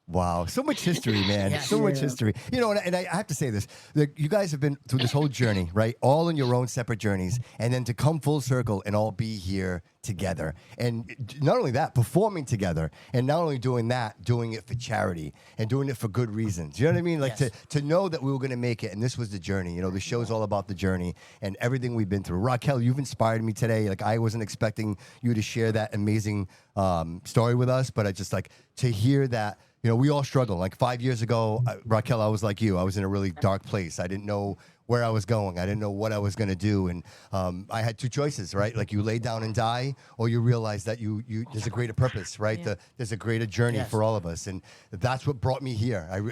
Wow, so much history, man. Yeah. So much Yeah. history. You know, and I have to say this: that you guys have been through this whole journey, right? All in your own separate journeys, and then to come full circle and all be here together. And not only that, performing together, and not only doing that, doing it for charity and doing it for good reasons. You know what I mean? Like Yes. to know that we were going to make it, and this was the journey. You know, the show's all about the journey and everything we've been through. Rockell, you've inspired me today. Like I wasn't expecting you to share that amazing story with us, but I just like to hear that. You know, we all struggle. Like 5 years ago, Rockell, I was like you. I was in a really dark place. I didn't know where I was going. I didn't know what I was going to do. And I had two choices, right? Like you lay down and die, or you realize that you there's a greater purpose, right? Yeah. There's a greater journey Yes. for all of us. And that's what brought me here. I've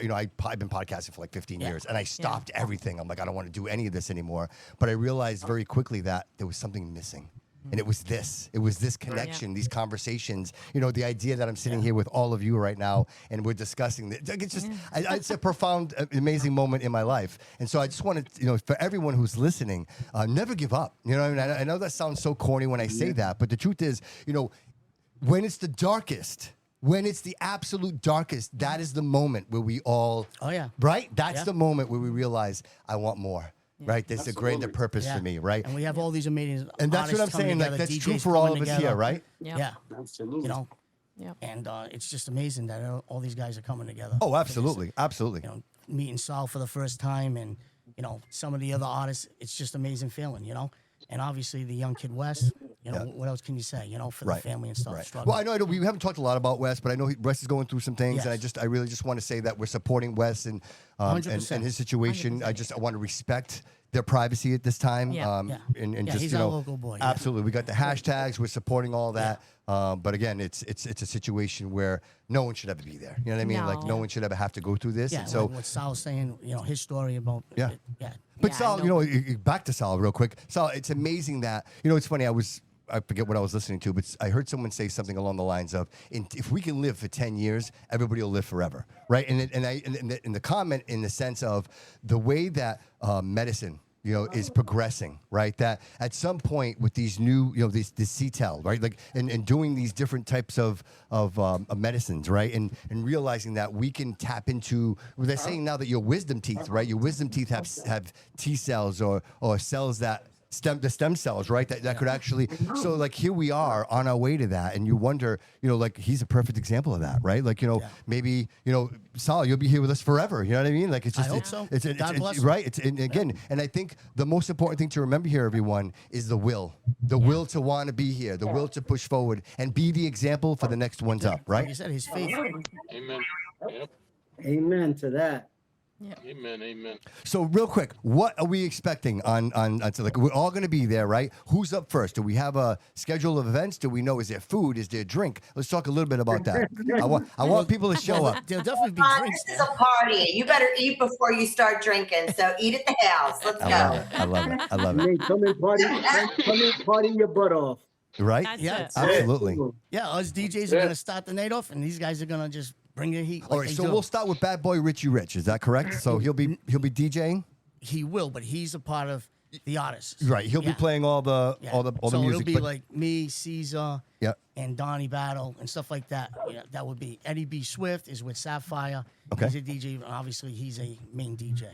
been podcasting for like 15 Yeah. years, and I stopped everything. I'm like, I don't want to do any of this anymore. But I realized very quickly that there was something missing. And it was this connection, these conversations, you know, the idea that I'm sitting here with all of you right now and we're discussing this. It's just, it's a profound, amazing moment in my life. And so I just wanted, you know, for everyone who's listening, never give up. You know what I mean? I know that sounds so corny when I say that, but the truth is, you know, when it's the darkest, when it's the absolute darkest, that is the moment where we all, Oh, yeah. right? That's Yeah. the moment where we realize I want more. Right, there's a greater purpose for me, right? And we have all these amazing And that's what I'm artists coming saying. Like together, that's true DJs for all coming of us together. here, right? Yep. Yeah, Absolutely. you know, Yep. and it's just amazing that all these guys are coming together. Oh, absolutely, absolutely. You know, meeting Sal for the first time, and you know some of the other artists. It's just amazing feeling, you know. And obviously the young kid West. You know, what else can you say? You know, for Right. the family and stuff. Right. struggling. Well, I know we haven't talked a lot about Wes, but I know Wes is going through some things, Yes. and I really just want to say that we're supporting Wes and 100%. his situation. I want to respect their privacy at this time. Yeah. Yeah. And Yeah, just he's you our know, local boy, yeah. absolutely. We got the hashtags. We're supporting all that. But again, it's a situation where no one should ever be there. You know what I mean? Like no No. one should ever have to go through this. Yeah, And so like what Sal's saying, you know, his story about Yeah. yeah. But Yeah, I Sal, know. you know, back to Sal real quick. Sal, it's amazing that, you know, it's funny. I forget what I was listening to, but I heard someone say something along the lines of, if we can live for 10 years, everybody will live forever, right? And the comment in the sense of the way that medicine, you know, is progressing, right? That at some point with these new, you know, this CTEL, right? Like, and doing these different types of medicines, right? And realizing that we can tap into, well, they're saying now that your wisdom teeth, right? Your wisdom teeth have T cells or cells that the stem cells, right? That could actually, so like here we are on our way to that. And you wonder, you know, like he's a perfect example of that, right? Like, you know, maybe, you know, Sal, you'll be here with us forever. You know what I mean? Like it's just, I hope it's, so. it's, God bless him. right. It's, and again, and I think the most important thing to remember here, everyone, is the will to want to be here, the will to push forward and be the example for the next ones up, Like right? you said, his faith. Amen. Yep. Amen to that. Amen. Amen. So real quick, what are we expecting on so like we're all going to be there, right? Who's up first? Do we have a schedule of events? Do we know, is there food? Is there drink? Let's talk a little bit about that. I want people to show up. There'll definitely be drinks. This is a party. You better eat before you start drinking. So eat at the house. Let's I go. love it. I love it. I love I it. mean, come and party your butt off. Right? That's Yeah, it. Absolutely. Yeah, us DJs are gonna start the night off, and these guys are gonna just bring the heat. All like right, they so do. we'll start with Bad Boy Richie Rich. Is that correct? So he'll be DJing. He will, but he's a part of the artists. Right. He'll be Yeah. playing all the Yeah. all the so music. it'll be but- like me, Caesar, Yeah. and Dani Battle and stuff like that. Yeah, that would be Eddie B. Swift is with Safire. Okay. He's a DJ. And obviously, he's a main DJ.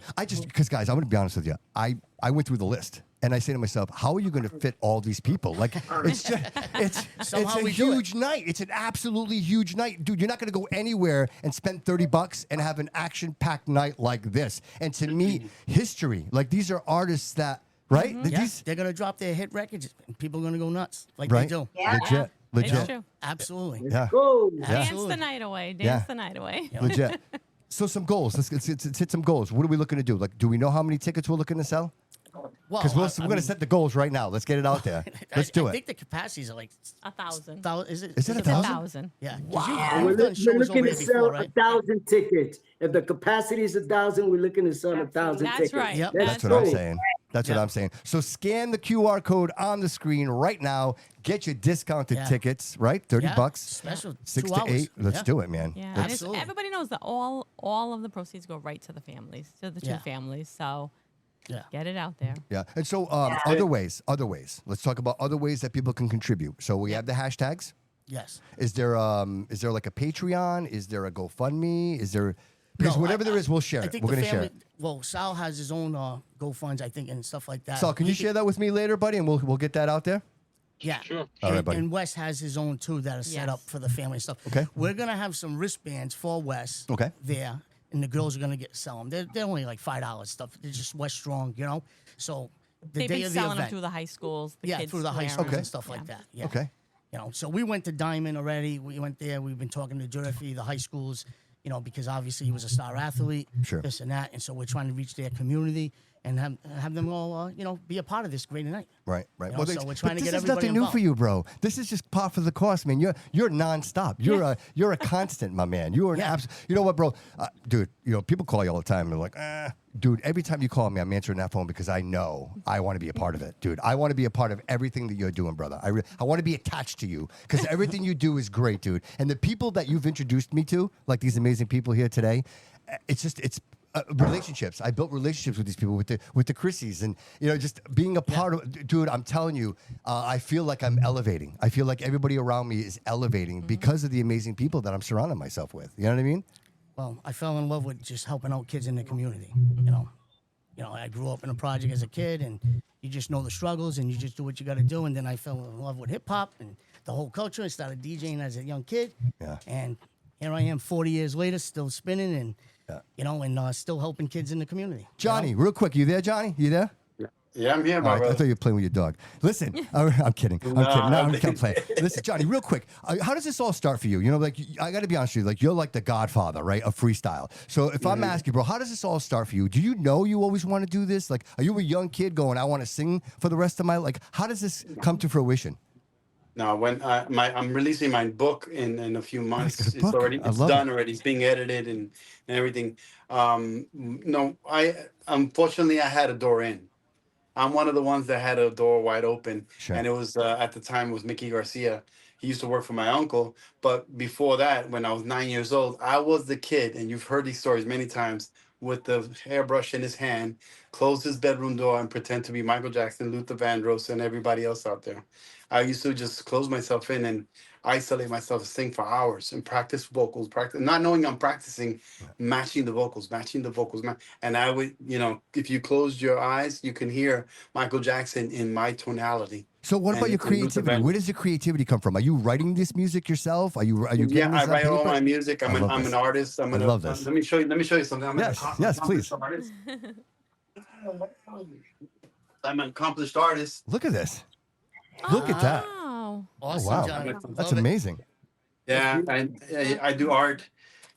because guys, I'm going to be honest with you. I went through the list and I say to myself, how are you going to fit all these people? Like it's just, it's Somehow a we do it. huge night. It's an absolutely huge night, dude. You're not going to go anywhere and spend $30 and have an action-packed night like this. And to me, history. Like these are artists that right. That Yeah, these- they're gonna drop their hit records, and people are gonna go nuts like right. they do. Yeah. Legit. Legit. It's true. Absolutely. Yeah. Go. Dance Absolutely. the night away. Dance Yeah. the night away. Legit. So some goals. Let's hit some goals. What are we looking to do? Like, do we know how many tickets we're looking to sell? Well, Because we're I going to mean, set the goals right now. Let's get it out there. Let's do I it. think the capacities are like 1,000. Is it? Is it It's 1,000? Yeah. 'cause Wow. We're, You've done we're shows looking over to there sell before, right? 1,000 tickets. If the capacity is 1,000, we're looking to sell 1,000 That's tickets. right. Yep. That's That's what I'm right. saying. That's what I'm saying. So scan the QR code on the screen right now. Get your discounted Yeah. tickets, right? 30 Yeah. bucks. Special 6 2 to hours. 8. Let's Yeah. do it, man. Yeah, Let's- and it's, Absolutely. everybody knows that all of the proceeds go right to the families, to the two Yeah. families. So Yeah. get it out there. yeah. And so other ways. Let's talk about other ways that people can contribute. So we have the hashtags. Yes. Is there like a Patreon? Is there a GoFundMe? Is there because No, whatever there is, we'll share I it. think We're the going to share family. it. Well, Sal has his own GoFunds, I think, and stuff like that. Sal, can you share that with me later, buddy, and we'll get that out there? Yeah. Sure. All right, buddy. And Wes has his own too that are set up for the family and stuff. Okay. We're gonna have some wristbands for Wes. Okay. There, and the girls are gonna sell them. They're only like $5 stuff. They're just Wes Strong, you know. So the They've day been of the selling them event, through the high schools. The yeah, kids through the high wear 'em. schools Okay. and stuff like that. Yeah. Okay. You know, so we went to Diamond already. We went there. We've been talking to Durfee, the high schools, you know, because obviously he was a star athlete, Sure. this and that. And so we're trying to reach their community and have them all, you know, be a part of this great night. Right. You know, so we're trying to this get is everybody nothing new involved. for you, bro. This is just par for the course, man. You're nonstop. You're a constant, my man. You are an absolute. You know what, bro? Dude, you know people call you all the time. They're like, dude. Every time you call me, I'm answering that phone because I know I want to be a part of it, dude. I want to be a part of everything that you're doing, brother. I want to be attached to you because everything you do is great, dude. And the people that you've introduced me to, like these amazing people here today, it's. Relationships. I built relationships with these people, with the Chrissies, and you know, just being a part of. Dude, I'm telling you, I feel like I'm elevating. I feel like everybody around me is elevating because of the amazing people that I'm surrounding myself with. You know what I mean? Well, I fell in love with just helping out kids in the community. You know, I grew up in a project as a kid, and you just know the struggles, and you just do what you got to do. And then I fell in love with hip hop and the whole culture. I started DJing as a young kid, and here I am, 40 years later, still spinning and. You know, and still helping kids in the community. Johnny, real quick, you there, Johnny? You there? Yeah, I'm here, All my right, I brother. thought you were playing with your dog. Listen, I'm kidding. I'm kidding. No, I'm not playing. Listen, Johnny, real quick. How does this all start for you? You know, like I got to be honest with you. Like you're like the godfather, right, of freestyle. So if I'm asking, bro, how does this all start for you? Do you know you always want to do this? Like, are you a young kid going, I want to sing for the rest of my life? Like, how does this come to fruition? No, when I'm releasing my book in a few months. It's got a book. It's done already. It's being edited and everything. No, unfortunately I had a door in. I'm one of the ones that had a door wide open, and it was at the time it was Mickey Garcia. He used to work for my uncle, but before that, when I was 9 years old, I was the kid, and you've heard these stories many times, with the hairbrush in his hand, close his bedroom door, and pretend to be Michael Jackson, Luther Vandross, and everybody else out there. I used to just close myself in and isolate myself, sing for hours, and practice vocals, not knowing I'm practicing, matching the vocals. And I would, you know, if you closed your eyes, you can hear Michael Jackson in my tonality. So what about your creativity? Where does your creativity come from? Are you writing this music yourself? Are you? Yeah, I write all my music. I'm an artist. I love this. Let me show you something. Yes, please. I'm an accomplished artist. Look at this. Look at that. Wow. Awesome, Wow, Johnny. that's Love it. amazing. Yeah, I do art,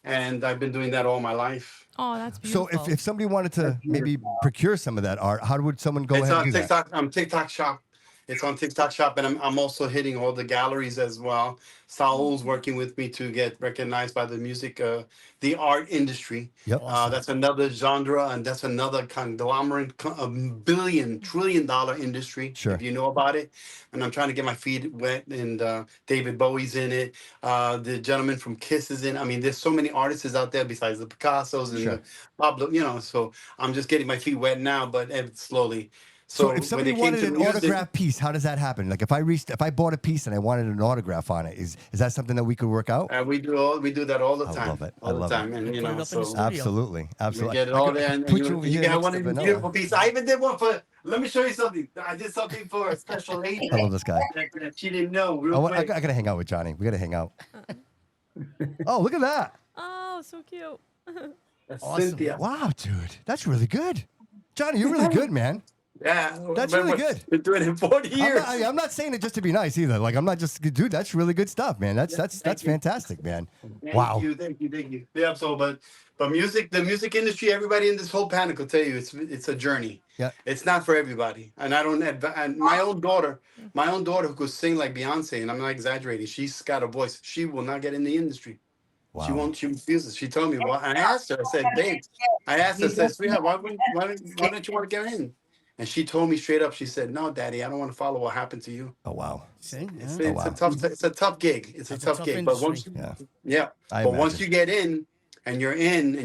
and I've been doing that all my life. Oh, that's So beautiful. if somebody wanted to maybe procure some of that art, how would someone go It's ahead on and do TikTok. I'm TikTok Shop. It's on TikTok Shop, and I'm also hitting all the galleries as well. Saul's working with me to get recognized by the music, the art industry. Yep. That's another genre, and that's another conglomerate, $1 trillion industry, Sure. if you know about it. And I'm trying to get my feet wet, and David Bowie's in it. The gentleman from Kiss is in. I mean, there's so many artists out there besides the Picassos and Sure. the Pablo, you know. So I'm just getting my feet wet now, but slowly. So if when somebody it came wanted to an music- autograph piece, how does that happen? Like if I bought a piece and I wanted an autograph on it, is that something that we could work out? We do that all the I time. love it. All I the love time. it. And Put you it know, up in the so studio. Absolutely, we absolutely. get it all there, and put you here get next one to of these Vanilla. beautiful pieces. I even did one for. Let me show you something. I did something for a special lady. I love this guy. that she didn't know. Real I quick. gotta hang out with Johnny. We gotta hang out. Oh, look at that! Oh, so cute. That's Awesome. Cynthia. Wow, dude, that's really good. Johnny, you're really good, man. Yeah, That's really good. Been doing it 40 years. I'm not saying it just to be nice either. Like I'm not just, dude. That's really good stuff, man. That's Thank you. fantastic, man. Thank you. Yeah, so but music, the music industry, everybody in this whole panic will tell you it's a journey. Yeah. It's not for everybody. And and my own daughter who could sing like Beyonce, and I'm not exaggerating, she's got a voice. She will not get in the industry. Wow. She refuses. She told me, well, I asked her, I said, babe, I said, sweetheart, why don't you want to get in? And she told me straight up, she said, no, Daddy, I don't want to follow what happened to you. Oh wow. See? It's, Yeah. it's a tough gig. It's a tough gig. But once, industry. Yeah. I but once imagine. you get in and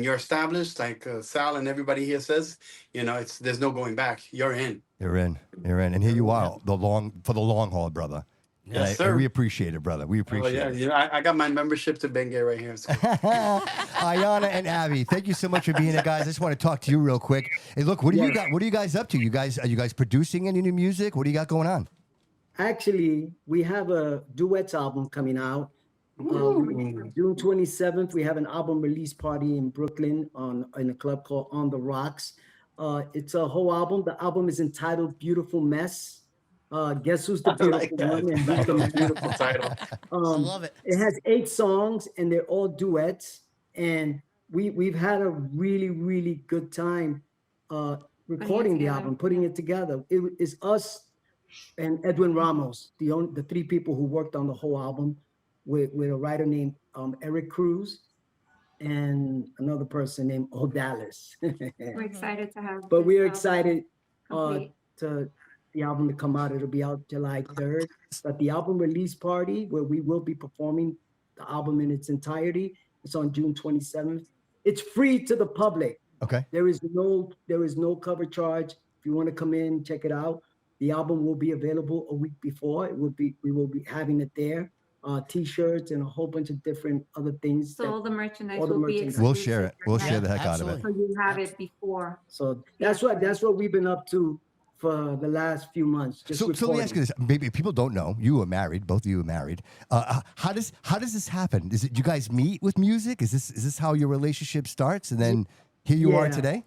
you're established, like Sal and everybody here says, you know, there's no going back. You're in. You're in, and here you are, for the long haul, brother. Yes, And sir. we appreciate it, brother. We Oh, appreciate yeah. it. You know, I got my membership to Bengay right here. So. Ayana and Abby, thank you so much for being here, guys. I just want to talk to you real quick. Hey, look, what do you got? What are you guys up to? Are you guys producing any new music? What do you got going on? Actually, we have a duets album coming out. June 27th, we have an album release party in Brooklyn in a club called On the Rocks. It's a whole album. The album is entitled Beautiful Mess. Guess who's the beautiful one? And who's the beautiful title. I love it. It has 8 songs and they're all duets. And we've had a really, really good time recording the album, putting it together. It is us and Edwin Ramos, the 3 people who worked on the whole album, with a writer named Eric Cruz and another person named Odalis. We're excited to have. But this we're album excited complete. to the album to come out. It'll be out July 3rd. But the album release party, where we will be performing the album in its entirety, it's on June 27th. It's free to the public. Okay. There is no cover charge. If you want to come in, check it out. The album will be available a week before. We will be having it there. T-shirts and a whole bunch of different other things. So all the merchandise all the will be merchandise. We'll exclusive share it. for We'll now. share the heck out of it. absolutely. So you have it before. So that's what we've been up to for the last few months. Just So let me ask you this: maybe people don't know. You are married. Both of you are married. How does this happen? Is it you guys meet with music? Is this how your relationship starts? And then here you are today.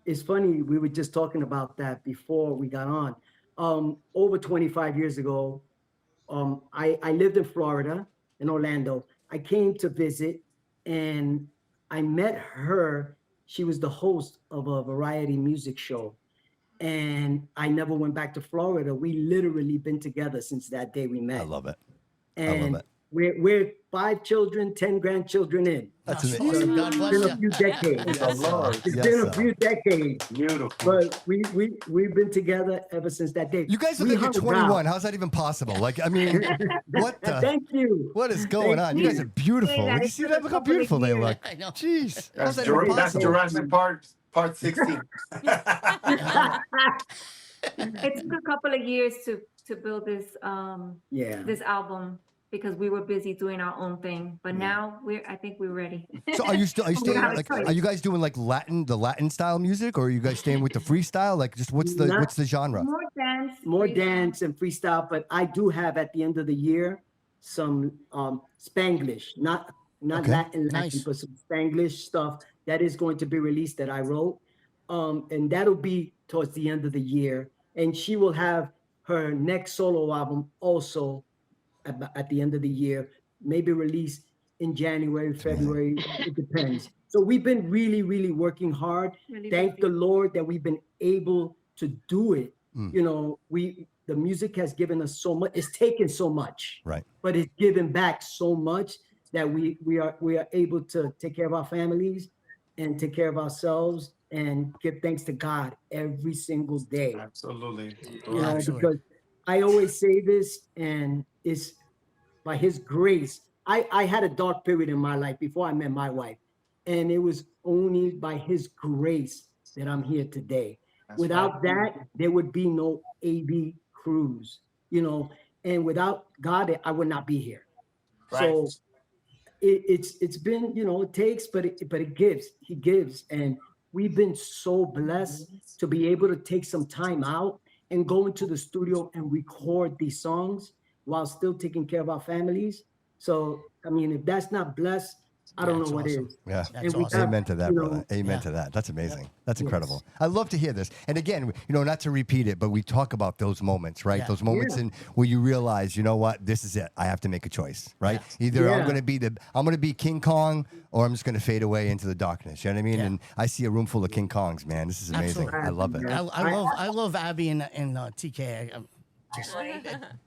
It's funny. We were just talking about that before we got on. Over 25 years ago, I lived in Florida, in Orlando. I came to visit, and I met her. She was the host of a variety music show. And I never went back to Florida. We literally been together since that day we met. I love it. And we're 5 children, 10 grandchildren in. That's That's amazing. awesome. God It's bless been you. a few decades. It's Yes, been sir. a few decades. Beautiful. But we've been together ever since that day. You guys look We like you're hung 21. around. How's that even possible? Like, I mean, what the? Thank you. What is going on? You guys are beautiful. that Did you it's see been that? a Look how couple of beautiful they years. look. I know. Jeez. How's That's, that even that's possible? Jurassic Park Part 16. It took a couple of years to build this Yeah. this album because we were busy doing our own thing. But now I think we're ready. So are you We staying have a like choice. are you guys doing like the Latin style music, or are you guys staying with the freestyle? Like, just what's the genre? More dance. More freestyle. dance and freestyle, but I do have at the end of the year some Spanglish, not Okay. Latin, Nice. but some Spanglish stuff that is going to be released that I wrote. And that'll be towards the end of the year. And she will have her next solo album also at the end of the year, maybe released in January, February, it depends. So we've been really, really working hard. Really Thank busy. the Lord that we've been able to do it. Mm. You know, the music has given us so much. It's taken so much, Right. but it's given back so much that we are able to take care of our families and take care of ourselves and give thanks to God every single day. Absolutely. You know, Absolutely. because I always say this, and it's by His grace. I had a dark period in my life before I met my wife, and it was only by His grace that I'm here today. That's Without right. that, there would be no AV Cruise, you know, and without God, I would not be here. So Right. it's been, you know, it takes, but it gives. He gives, and we've been so blessed to be able to take some time out and go into the studio and record these songs while still taking care of our families. So, I mean, if that's not blessed, I don't That's know what awesome. is. Yeah. That's we awesome. have- Amen to that, you know, brother. Amen yeah. to that. That's amazing. That's Yes. incredible. I love to hear this. And again, you know, not to repeat it, but we talk about those moments, right? Yeah. Those moments Yeah. in where you realize, you know what, this is it. I have to make a choice, right? Either I'm Yeah. going to be King Kong, or I'm just going to fade away into the darkness. You know what I mean? Yeah. And I see a room full of King Kongs, man. This is amazing. Absolutely. I love it. Yeah. I love Abby and TK. Just,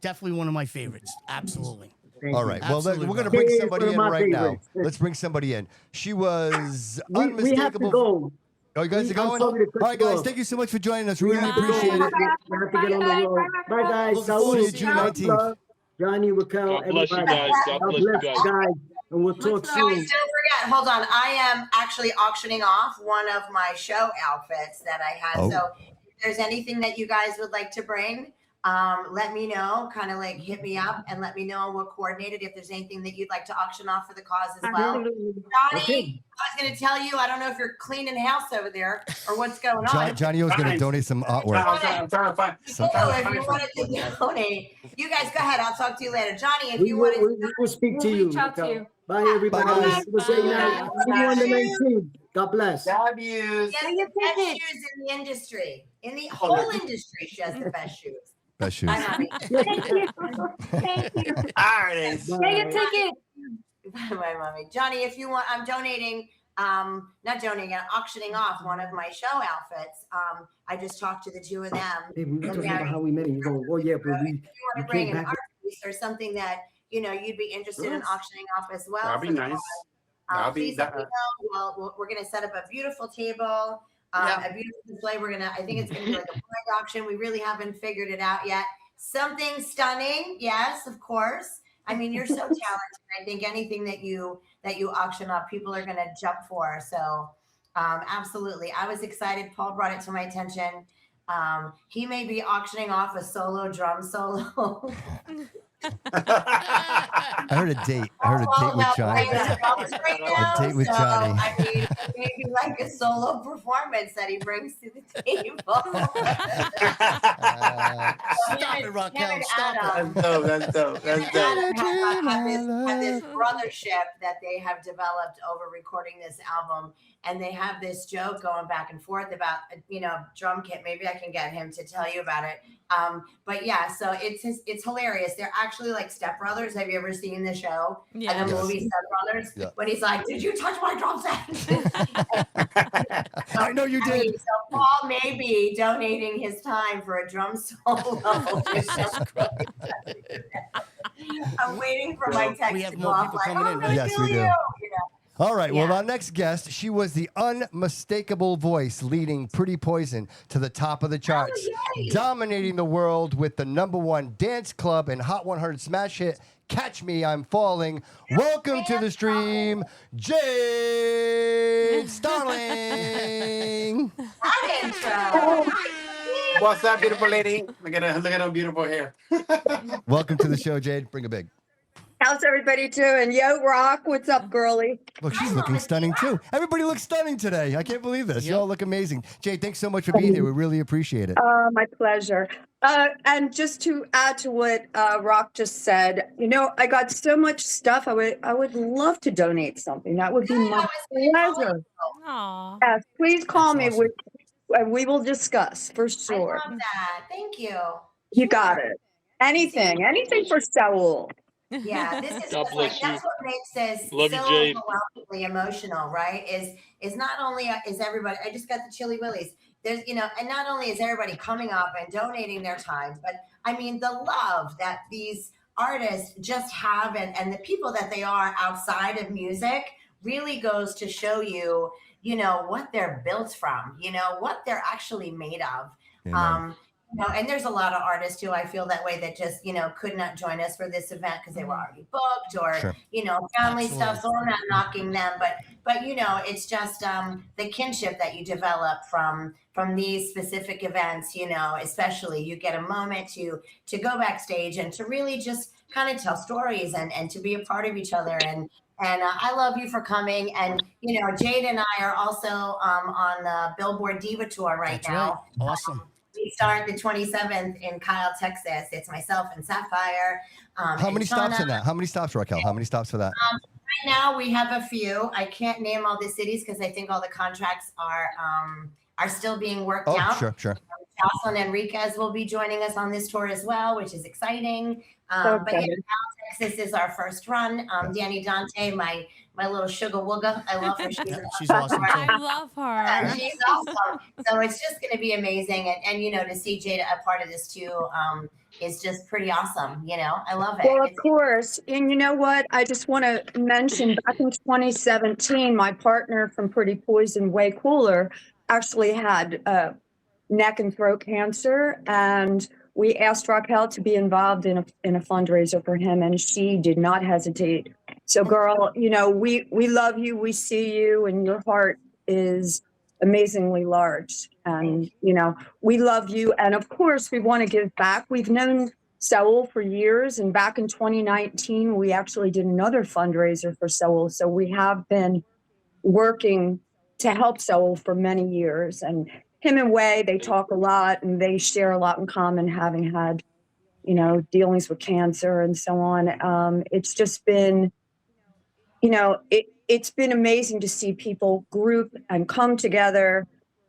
definitely one of my favorites. Absolutely. Thank All you. right. Well, Absolutely, we're going to brother. bring Hey, somebody one of in my right now. favorites. Let's bring somebody in. She was We have to unmistakable. go. Oh, you guys are I'm going? sorry to cut All right, you guys. off. Thank you so much for joining us. We Really have to go. appreciate it. We have to get on the road. Bye, guys. Looking forward to Salud. June 19th. Johnny, Raquel, God bless you everybody. guys. God bless you guys. And we'll talk Guys, soon. don't forget. Hold on. I am actually auctioning off one of my show outfits that I had. Oh. So if there's anything that you guys would like to bring, let me know, kind of like hit me up and let me know, and we'll coordinate it if there's anything that you'd like to auction off for the cause as well. Absolutely. Johnny, Okay. I was going to tell you, I don't know if you're cleaning house over there or what's going on. Johnny was going to Nice. donate some artwork. I'm trying to find. Oh, if you wanted to donate, you guys go ahead. I'll talk to you later. Johnny, if We you will, wanted we will speak to We'll you. reach out to you. Bye, everybody. Bye, guys. Have a great night. See you on the 19th. God bless. W's. She has the best shoes in the industry. In the whole industry, she has the best shoes. Best shoes. Bye, mommy. Thank you. Thank you. Artist. Take a ticket. Bye, mommy. Johnny, if you want, I'm donating, not donating, I'm auctioning off one of my show outfits. I just talked to the two of them. Hey, we were talking about how we met and you go, oh yeah, but If we you want you to bring came an back. art piece or something that, you know, you'd be interested in auctioning off as well. That'd be for the nice. cause, That'd be please let me know. Well, we're going to set up a beautiful table, a beautiful display. I think it's going to be like a blind auction. We really haven't figured it out yet. Something stunning. Yes, of course. I mean, you're so talented. I think anything that you auction off, people are going to jump for. So absolutely. I was excited. Paul brought it to my attention. He may be auctioning off a solo drum solo. I heard a date. I heard a date with Johnny. A date with Johnny. I mean, maybe like a solo performance that he brings to the table. Stop it, Rockell. Stop it. That's dope. That's dope. That's dope. Have this brothership that they have developed over recording this album, and they have this joke going back and forth about, you know, drum kit. Maybe I can get him to tell you about it. But yeah, so it's hilarious. They're actually like stepbrothers. Have you ever seen the show? Yeah. And the movie Step Brothers? Yeah. When he's like, "Did you touch my drum set?" I know you did. So Paul may be donating his time for a drum solo. I'm waiting for my text We have to go more off people like, coming "Oh, in, I'm right?" gonna Yes, kill we do. you," you know? All right. Well, Yeah. our next guest, she was the unmistakable voice leading Pretty Poison to the top of the charts, yay. dominating the world with the #1 dance club and Hot 100 smash hit, Catch Me, I'm Falling. Welcome to the stream, Jade Starling. That intro. What's up, beautiful lady? Look at her beautiful hair. Welcome to the show, Jade. Bring a big. How's everybody doing? Yo, Rock, what's up, girly? Look, she's looking stunning too. Everybody looks stunning today. I can't believe this. You all look amazing. Jade, thanks so much for being here. We really appreciate it. My pleasure. And just to add to what Rock just said, you know, I got so much stuff. I would love to donate something. That would be my pleasure. Aw. Yes, please call me. awesome. And we will discuss for I sure. love that. Thank you. You got it. Anything for Saul. Yeah, this is God just bless like, you. that's what makes this Love you, so Jade. overwhelmingly emotional, right? Is not only is everybody, I just got the chilly willies. There's, you know, and not only is everybody coming up and donating their time, but I mean the love that these artists just have and the people that they are outside of music really goes to show you, you know, what they're built from, you know, what they're actually made of. Amen. You know, and there's a lot of artists who I feel that way that just, you know, could not join us for this event because they were already booked or, Sure. you know, family Absolutely. stuff. So I'm not knocking them, but you know, it's just the kinship that you develop from these specific events. You know, especially you get a moment to go backstage and to really just kind of tell stories and to be a part of each other. And I love you for coming. And you know, Jade and I are also on the Billboard Diva Tour right That's now. right. Awesome. We start the 27th in Kyle, Texas. It's myself and Safire. How many stops in that? How many stops, Rockell? How many stops for that? Right now we have a few. I can't name all the cities because I think all the contracts are still being worked Oh, out. sure. Jocelyn Enriquez will be joining us on this tour as well, which is exciting. But yeah, Okay. Kyle, Texas is our first run. Dani Dante, my little sugar wooga. I love her. She's awesome too. I love her. She's awesome. So it's just going to be amazing. And, you know, to see Jada a part of this too is just pretty awesome. You know, I love it. Well, of course. And you know what? I just want to mention back in 2017, my partner from Pretty Poison, Way Cooler, actually had neck and throat cancer. And we asked Rockell to be involved in a fundraiser for him, and she did not hesitate. So, girl, you know, we love you. We see you, and your heart is amazingly large. And, you know, we love you. And of course, we want to give back. We've known Seoul for years. And back in 2019, we actually did another fundraiser for Seoul. So we have been working to help Seoul for many years. And him and Wei, they talk a lot and they share a lot in common, having had, you know, dealings with cancer and so on. It's just been, you know, it's been amazing to see people group and come together,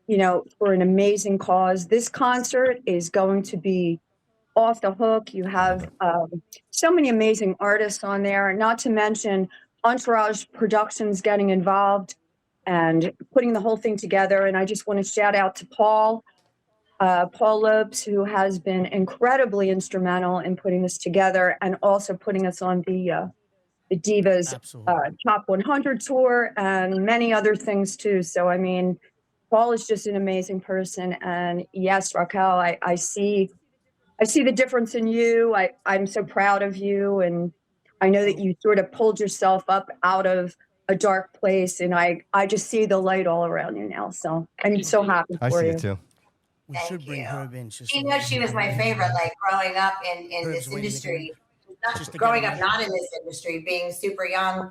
you know, for an amazing cause. This concert is going to be off the hook. You have so many amazing artists on there, not to mention Entourage Productions getting involved and putting the whole thing together. And I just want to shout out to Paul Lopes, who has been incredibly instrumental in putting this together and also putting us on the Divas Top 100 tour and many other things too. So, I mean, Paul is just an amazing person. And yes, Rockell, I see the difference in you. I'm so proud of you. And I know that you sort of pulled yourself up out of a dark place. And I just see the light all around you now. So I'm so happy for you. I see it too. We should bring Herb in. You know, she was my favorite, like growing up in this industry. Not growing up not in this industry, being super young.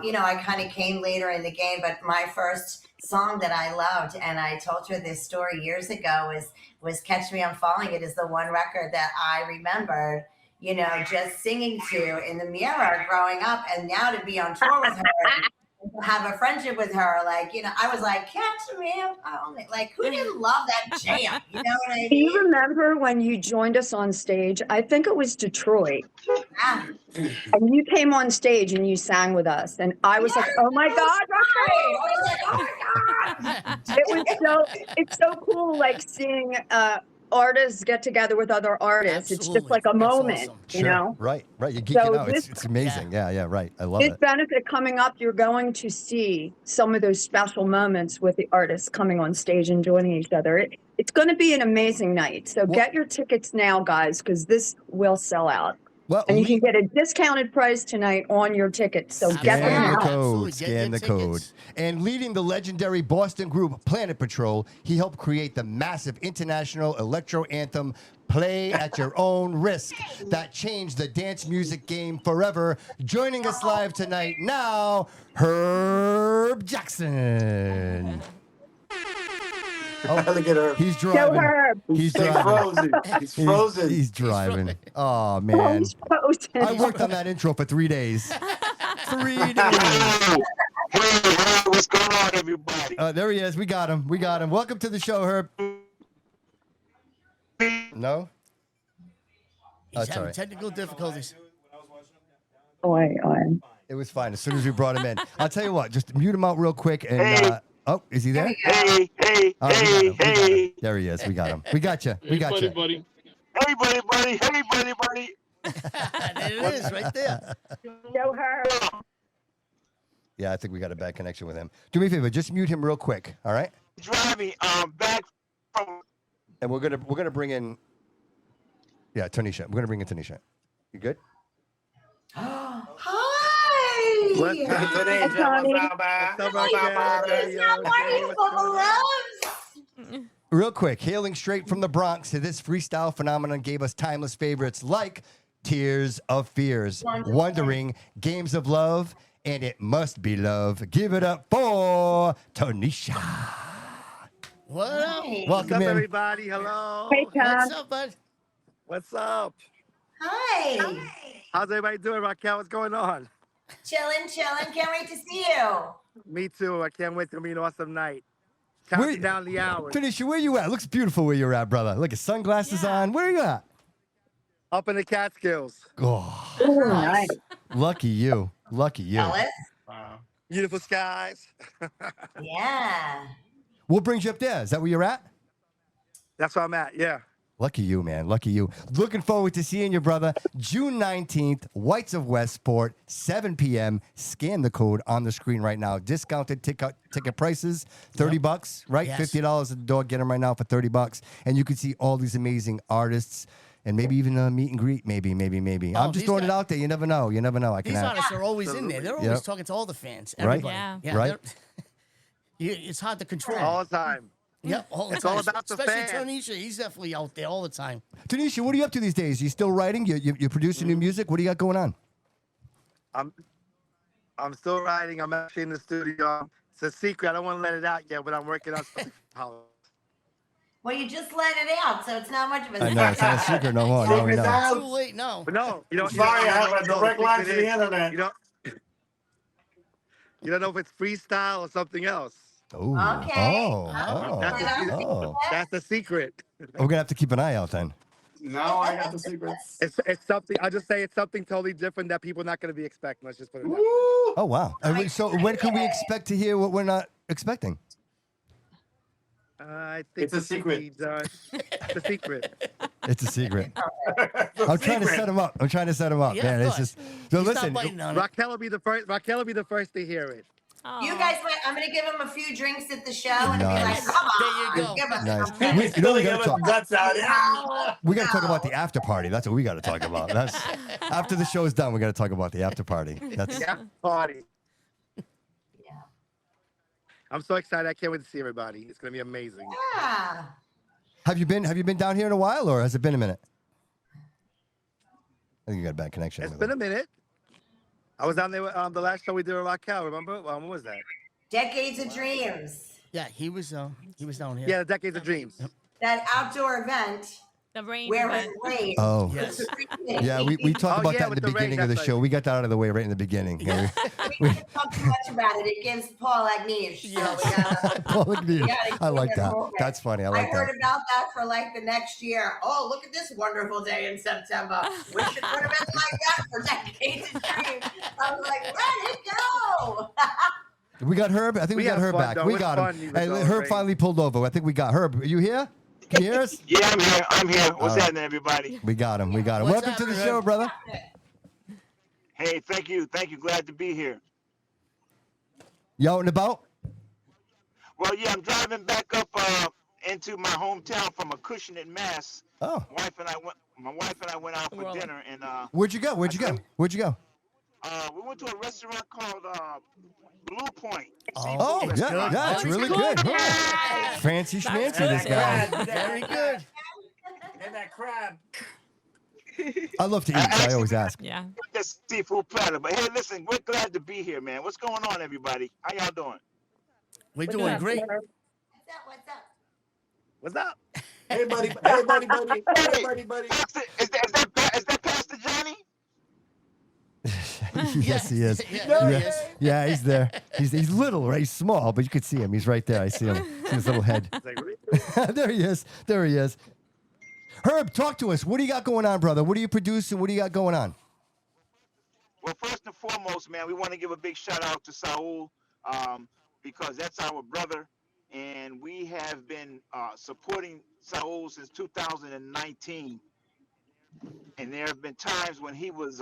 You know, I kind of came later in the game, but my first song that I loved, and I told her this story years ago, was "Catch Me I'm Falling." It is the one record that I remembered, you know, just singing to in the mirror growing up, and now to be on tour with her, to have a friendship with her, like, you know, I was like, "Catch Me I'm Falling." Like, who didn't love that jam? You know what I mean? Do you remember when you joined us on stage? I think it was Detroit. Yeah. And you came on stage and you sang with us. And I was like, oh my God, I was like, oh my God. it's so cool, like seeing artists get together with other artists. It's just like a That's moment, awesome. you know? Right. You're geeking So out. this- It's amazing. Yeah, right. I love This it. benefit coming up, you're going to see some of those special moments with the artists coming on stage and joining each other. It's going to be an amazing night. So get your tickets now, guys, because this will sell out. Well, And you can get a discounted price tonight on your tickets. So get them Scan the now. code. Absolutely. Get Scan your the code. tickets. And leading the legendary Boston group Planet Patrol, he helped create the massive international electro anthem "Play at Your Own Risk" that changed the dance music game forever. Joining us live tonight now, Herb Jackson. Look at her. He's Go driving. Herb. He's He's driving. frozen. He's frozen. He's driving. Oh man. He's frozen. I worked on that intro for 3 days. 3 days. Hey, what's going on, everybody? There he is. We got him. Welcome to the show, Herb. No? He's That's all having right. technical difficulties. Oi. It was fine as soon as we brought him in. I'll tell you what, just mute him out real quick. And Hey. oh, is he there? Hey, Oh, we got him. We got him. hey. There he is. We got him. We got you. Hey, buddy. Hey, buddy. Hey, buddy. There it is, right there. Go Herb. Yeah, I think we got a bad connection with him. Do me a favor, just mute him real quick. All right? Driving back from. And we're gonna bring in. Yeah, Tonasia. We're gonna bring in Tonasia. You good? Hi. What's up, today? Hi, Tony. How are you, Bubba Loves? Real quick, hailing straight from the Bronx, this freestyle phenomenon gave us timeless favorites like Tears of Fears, Wondering, Games of Love, and It Must Be Love. Give it up for Tonasia. What up? Hey. Welcome in. everybody? Hello. Hey, Tom. What's up, bud? What's up? Hi. How's everybody doing, Rockell? What's going on? Chilling. Can't wait to see you. Me too. I can't wait. It's gonna be an awesome night. Where- Counting down the hours. Tonasia, where you at? Looks beautiful where you're at, brother. Look at sunglasses on. Where are you at? Up in the Catskills. Oh, Oh, nice. lucky you. Jealous? Beautiful skies. Yeah. What brings you up there? Is that where you're at? That's where I'm at. Yeah. Lucky you, man. Lucky you. Looking forward to seeing you, brother. June 19th, Whites of Westport, 7 p.m. Scan the code on the screen right now. Discounted ticket prices, $30, right? Yes. $50 at the door. Get them right now for $30. And you can see all these amazing artists and maybe even a meet and greet. Maybe. Oh, I'm just these throwing it guys- out there. You never know. I These can artists are always in there. They're always Yep. talking to all the fans. Right? Everybody. Yeah. Right? they're- It's hard to control. All the time. Yep, all the It's time. all about the Especially fans. Tonasia, he's definitely out there all the time. Tonasia, what are you up to these days? You still writing? You producing new music? What do you got going on? I'm still writing. I'm actually in the studio. It's a secret. I don't want to let it out yet, but I'm working on something. Well, you just let it out, so it's not much of a I know, it's not a secret no more. Now we Secret's know. out. Too late now. But no, you don't. Sorry, I have a you don't know direct the line to secret the is. internet. You don't know if it's freestyle or something else. Ooh. Okay. That's the secret. We're going to have to keep an eye out then. Now I got the secrets. It's something. I'll just say it's something totally different that people are not going to be expecting. Let's just put it that way. Oh, wow. So when can we expect to hear what we're not expecting? I think It's a secret. It's a secret. It's a secret. I'm trying to set him up. Yeah, man. of It's course. just so He's not listen. biting on it. Raquel will be the first. Raquel will be the first to hear it. You guys, I'm going to give him a few drinks at the show and be like, Nice. come There on. you go. Give us Nice. something. We gotta talk. Guts out. Yeah. We got to talk about the after party. That's what we got to talk about. That's after the show's done. We got to talk about the after party. That's Yeah, party. Yeah. I'm so excited. I can't wait to see everybody. It's going to be amazing. Yeah. Have you been down here in a while, or has it been a minute? I think you got a bad connection. It's been a minute. I was down there the last show we did with Rockell. Remember? When was that? Decades of Dreams. Yeah, he was down here. Yeah, the Decades of Dreams. That outdoor event The rain. where event. it rained. Oh. Yes. Yeah, we talked Oh, about yeah, that in with the the rain, beginning of the that's show. right. We got that out of the way right in the beginning. Yeah. We can't talk too much about it. It gives Paul Agnish. Paul McNeil. gotta I like keep it that. moving. That's funny. I I like heard that. about that for like the next year. Oh, look at this wonderful day in September. We should put events like that for Decades of Dreams. I was like, let it go. We got Herb. I think we got had Herb fun, back. though. We It was got fun. him. He was Hey, all Herb great. finally pulled over. I think we got Herb. Are you here? Can you hear us? Yeah, I'm here. I'm here. What's All right. happening, everybody? We got him. What's Welcome to the happening, show, Herb? brother. Hey, thank you. Thank you. Glad to be here. You out and about? Well, yeah, I'm driving back up into my hometown from Acushnet, Mass. Oh. My wife and I went out for dinner, and Where'd you go? we went to a restaurant called Blue Point. Oh, Seafood yeah, restaurant. yeah, it's really good. Oh. Fancy schmancy, this guy. Very good. And that crab. I love to eat, so I always ask. Yeah. That seafood platter. But hey, listen, we're glad to be here, man. What's going on, everybody? How y'all doing? We're doing great. What's up? What's up? Hey, buddy. Hey, buddy. Hey, buddy. Is that Pastor Johnny? Yes, he is. Yeah, Yeah, he's there. He's little, right? He's small, but you could see him. He's right there. I see him. See his little head. It's like, really? There he is. There he is. Herb, talk to us. What do you got going on, brother? What are you producing? What do you got going on? Well, first and foremost, man, we want to give a big shout out to Saul because that's our brother, and we have been supporting Saul since 2019. And there have been times when he was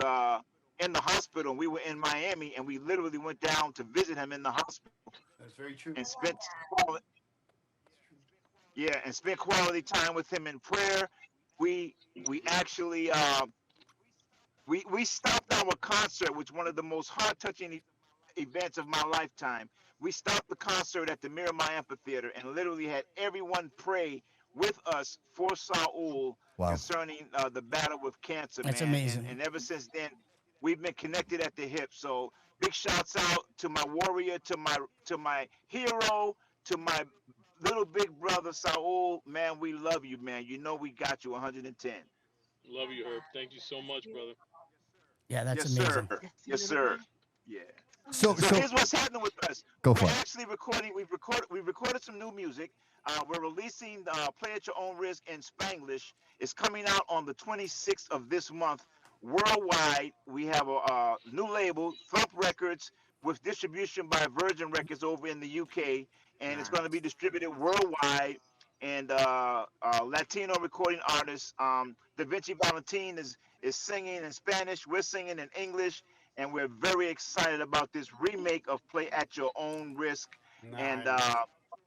in the hospital, and we were in Miami, and we literally went down to visit him in the hospital. That's very true. And spent quality time with him in prayer. We actually we stopped our concert, which was one of the most heart-touching events of my lifetime. We stopped the concert at the Miramar Amphitheater and literally had everyone pray with us for Saul concerning the battle with cancer. That's man. amazing. And ever since then, we've been connected at the hip. So big shouts out to my warrior, to my hero, to my little big brother Saul. Man, we love you, man. You know we got you 110. Love you, Herb. Thank you so much, brother. Yeah, that's Yes, amazing. sir. Yes, sir. Yeah. So Here's what's happening with us. Go for We're it. actually recording. We've recorded some new music. We're releasing "Play at Your Own Risk" in Spanglish. It's coming out on the 26th of this month worldwide. We have a new label, Thump Records, with distribution by Virgin Records over in the UK, and it's going to be distributed worldwide. And Latino recording artist Da Vinci Valentin is singing in Spanish. We're singing in English, and we're very excited about this remake of "Play at Your Own Risk." And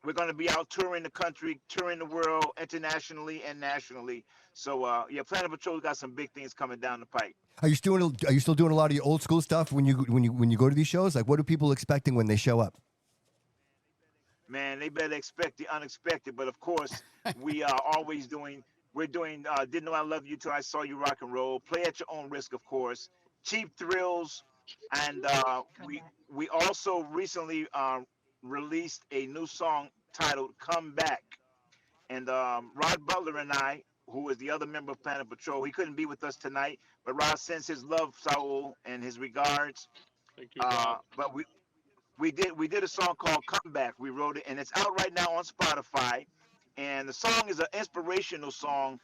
we're going to be out touring the country, touring the world, internationally and nationally. So Planet Patrol's got some big things coming down the pipe. Are you still doing a lot of your old school stuff when you go to these shows? Like, what are people expecting when they show up? man, they better expect the unexpected. But of course, we are always doing. We're doing. Didn't know I love you till I saw you rock and roll. Play at your own risk, of course. Cheap thrills, and we also recently released a new song titled "Come Back." And Rod Butler and I, who is the other member of Planet Patrol, he couldn't be with us tonight, but Rod sends his love, Saul, and his regards. Thank you, Rod. But we did a song called Comeback. We wrote it, and it's out right now on Spotify. And the song is an inspirational song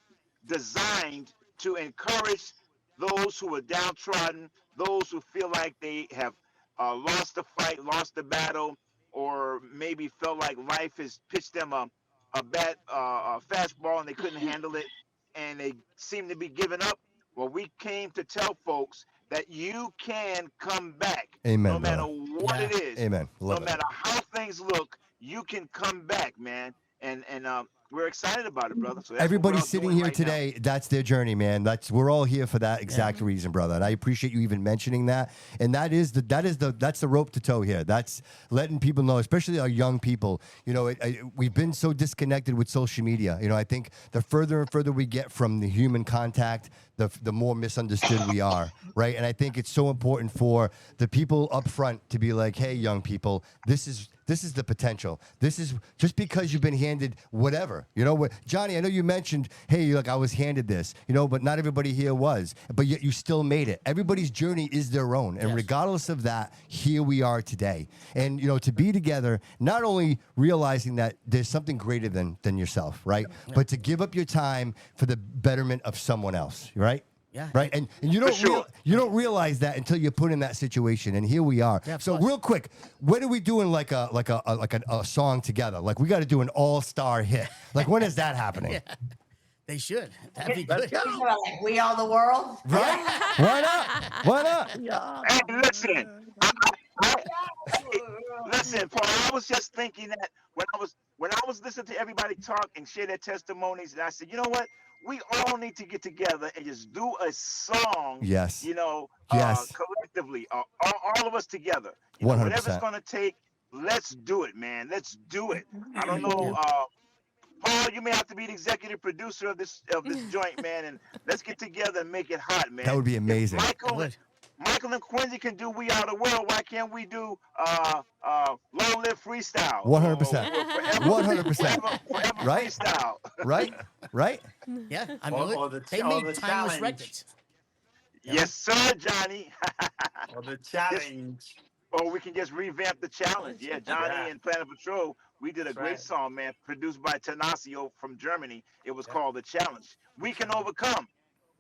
designed to encourage those who are downtrodden, those who feel like they have lost the fight, lost the battle, or maybe felt like life has pitched them a bad fastball and they couldn't handle it, and they seem to be giving up. Well, we came to tell folks that you can come back. Amen, no matter brother. what it is. Amen. Love no it. matter how things look, you can come back, man. And we're excited about it, brother. So that's Everybody what we're all sitting doing here right today, that's their journey, man. We're all here for that exact reason, brother. And I appreciate you even mentioning that. And that's the rope to toe here. That's letting people know, especially our young people. You know, we've been so disconnected with social media. You know, I think the further and further we get from the human contact, the more misunderstood we are, right? And I think it's so important for the people up front to be like, hey, young people, this is the potential. This is just because you've been handed whatever, you know. Johnny, I know you mentioned, hey, like I was handed this, you know, but not everybody here was. But yet you still made it. Everybody's journey is their own, and regardless of that, here we are today. And you know, to be together, not only realizing that there's something greater than yourself, right? But to give up your time for the betterment of someone else, right? Yeah. Right. And you don't realize that until you're put in that situation. And here we are. Yeah, so real quick, when are we doing like a song together? Like we got to do an all-star hit. Like when is that happening? They should. That'd be good. Like, we are the world. Right? Why not? Why not? Hey, listen. Listen, Paul. I was just thinking that when I was listening to everybody talk and share their testimonies, and I said, you know what? We all need to get together and just do a song. Yes. You know, collectively, all of us together. You know, 100%. whatever it's gonna take, let's do it, man. Let's do it. I don't know. Paul, you may have to be the executive producer of this joint, man, and let's get together and make it hot, man. That would be amazing. Michael and Quincy can do "We Are the World." Why can't we do "Long Live Freestyle"? 100%. 100%. Right? Freestyle. Right? Yeah. I mean, they made timeless records. Yes, sir, Johnny. Or the challenge. Or we can just revamp the challenge. Yeah, Johnny and Planet Patrol. We did a great song, man, produced by Tonasia from Germany. It was called "The Challenge." We can overcome.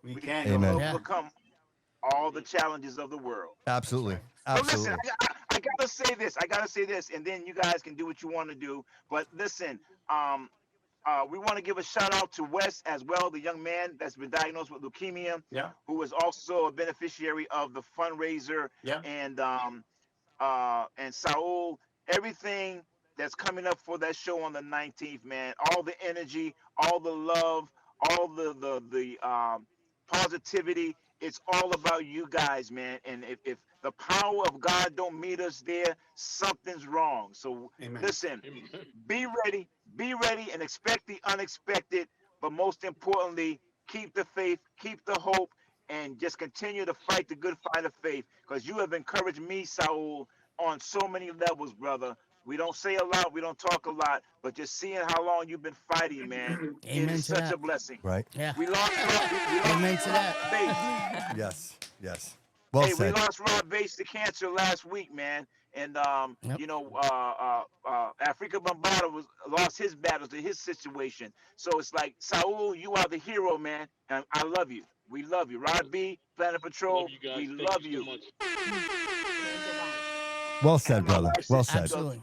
We can overcome all the challenges of the world. Absolutely. But listen, I gotta say this, and then you guys can do what you want to do. But listen, we want to give a shout out to Wes as well, the young man that's been diagnosed with leukemia, who is also a beneficiary of the fundraiser, and Saul, everything that's coming up for that show on the 19th, man. All the energy, all the love, all the positivity. It's all about you guys, man. And if the power of God don't meet us there, something's wrong. So listen, be ready, and expect the unexpected. But most importantly, keep the faith, keep the hope, and just continue to fight the good fight of faith. Because you have encouraged me, Saul, on so many levels, brother. We don't say a lot, we don't talk a lot, but just seeing how long you've been fighting, man, it is such a blessing. Right. Yeah. We lost Amen to that. Yes. Well said. We lost Rob Bates to cancer last week, man. And you know, Africa Bambaataa lost his battles to his situation. So it's like, Saul, you are the hero, man. And I love you. We love you. Rod B, Planet Patrol, we love you. Well said, brother. Well said. Absolutely.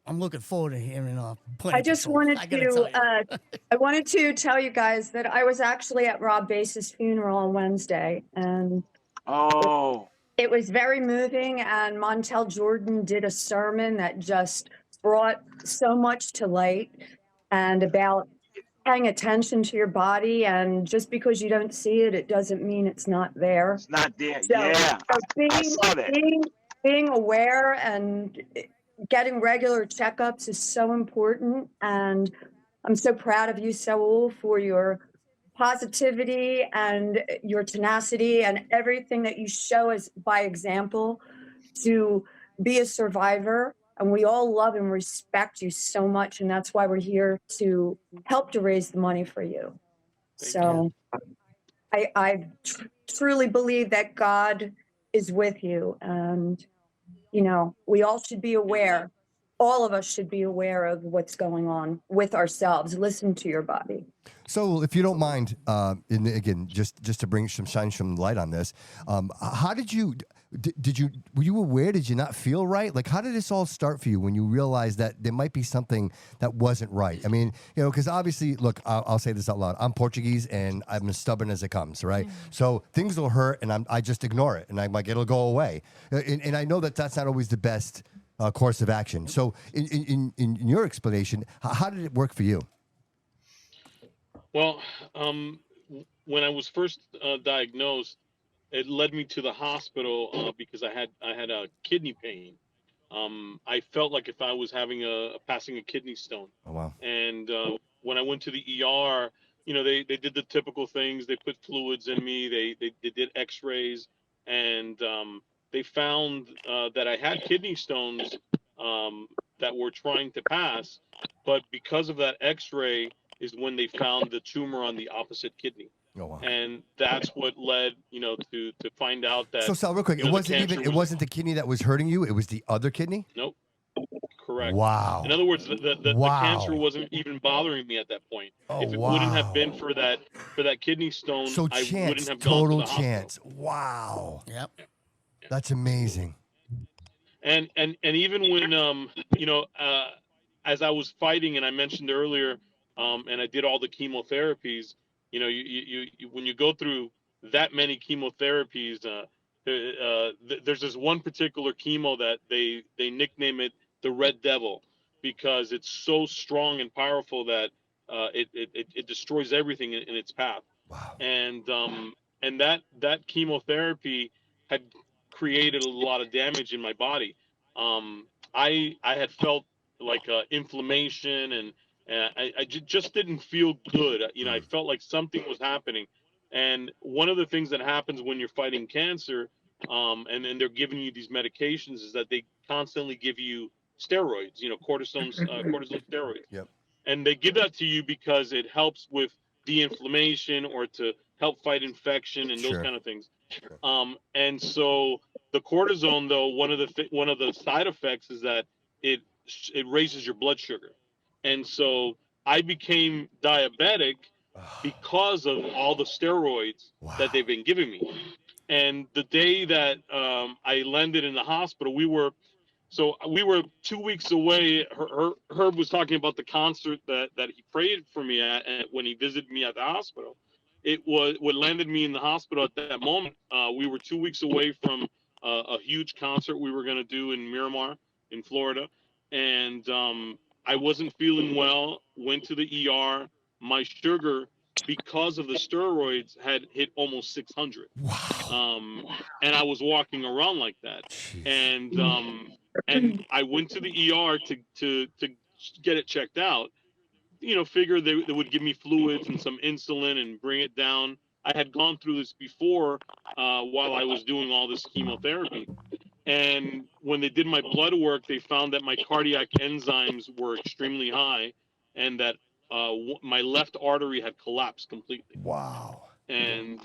I'm looking forward to hearing I just wanted I wanted to tell you guys that I was actually at Rob Bass's funeral on Wednesday, and it was very moving. And Montel Jordan did a sermon that just brought so much to light, and about paying attention to your body, and just because you don't see it, it doesn't mean it's not there. It's not there. So, I saw that. being aware and getting regular checkups is so important. And I'm so proud of you, Saul, for your positivity and your tenacity and everything that you show us by example to be a survivor. And we all love and respect you so much. And that's why we're here to help to raise the money for you. So I truly believe that God is with you. And, you know, we all should be aware. All of us should be aware of what's going on with ourselves. Listen to your body. So, if you don't mind, and again, just to bring shine some light on this, how did you? Did you? Were you aware? Did you not feel right? Like, how did this all start for you when you realized that there might be something that wasn't right? I mean, you know, because obviously, look, I'll say this out loud. I'm Portuguese, and I'm as stubborn as it comes, right? So things will hurt, and I just ignore it, and I'm like, it'll go away. And I know that that's not always the best course of action. So, in your explanation, how did it work for you? Well, when I was first diagnosed, it led me to the hospital because I had a kidney pain. I felt like if I was having passing a kidney stone. Oh wow! And when I went to the ER, you know, they did the typical things. They put fluids in me. They did X-rays, and they found that I had kidney stones that were trying to pass, but because of that X-ray is when they found the tumor on the opposite kidney. Oh, wow. And that's what led, you know, to find out that. So Sal, real quick, it wasn't the kidney that was hurting you. It was the other kidney. Nope. Correct. Wow. In other words, the cancer wasn't even bothering me at that point. Oh, if it wouldn't have been for that kidney stone, so I chance, wouldn't have total gone to the chance. hospital. Wow. Yep. That's amazing. And even when you know, as I was fighting, and I mentioned earlier, and I did all the chemotherapies. You know, you when you go through that many chemotherapies, there's this one particular chemo that they nickname it the Red Devil because it's so strong and powerful that it destroys everything in its path. Wow. And that chemotherapy had created a lot of damage in my body. I had felt like inflammation and I just didn't feel good. You know, I felt like something was happening. And one of the things that happens when you're fighting cancer, and then they're giving you these medications, is that they constantly give you steroids, you know, cortisone steroids. Yep. And they give that to you because it helps with de-inflammation or to help fight infection and those kind of things. And so the cortisone, though, one of the side effects is that it raises your blood sugar. And so I became diabetic because of all the steroids that they've been giving me. And the day that I landed in the hospital, we were 2 weeks away. Herb was talking about the concert that he prayed for me at when he visited me at the hospital. It was what landed me in the hospital at that moment. We were 2 weeks away from a huge concert we were going to do in Miramar in Florida. And I wasn't feeling well, went to the ER. My sugar, because of the steroids, had hit almost 600. Wow. And I was walking around like that. Jeez. And I went to the ER to get it checked out. You know, figure they would give me fluids and some insulin and bring it down. I had gone through this before while I was doing all this chemotherapy. And when they did my blood work, they found that my cardiac enzymes were extremely high and that my left artery had collapsed completely. Wow. And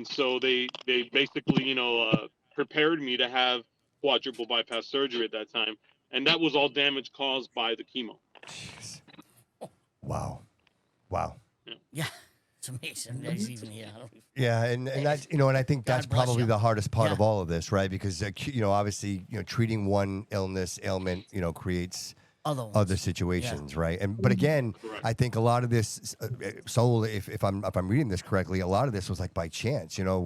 so they basically, you know, prepared me to have quadruple bypass surgery at that time. And that was all damage caused by the chemo. Jeez. Wow. Wow. Yeah. It's amazing that he's even here. Yeah, and that's, you know, and I think that's probably the hardest part of all of this, right? Because you know, obviously, you know, treating one ailment, you know, creates other situations, right? And but again, I think a lot of this, Soul, if I'm reading this correctly, a lot of this was like by chance, you know,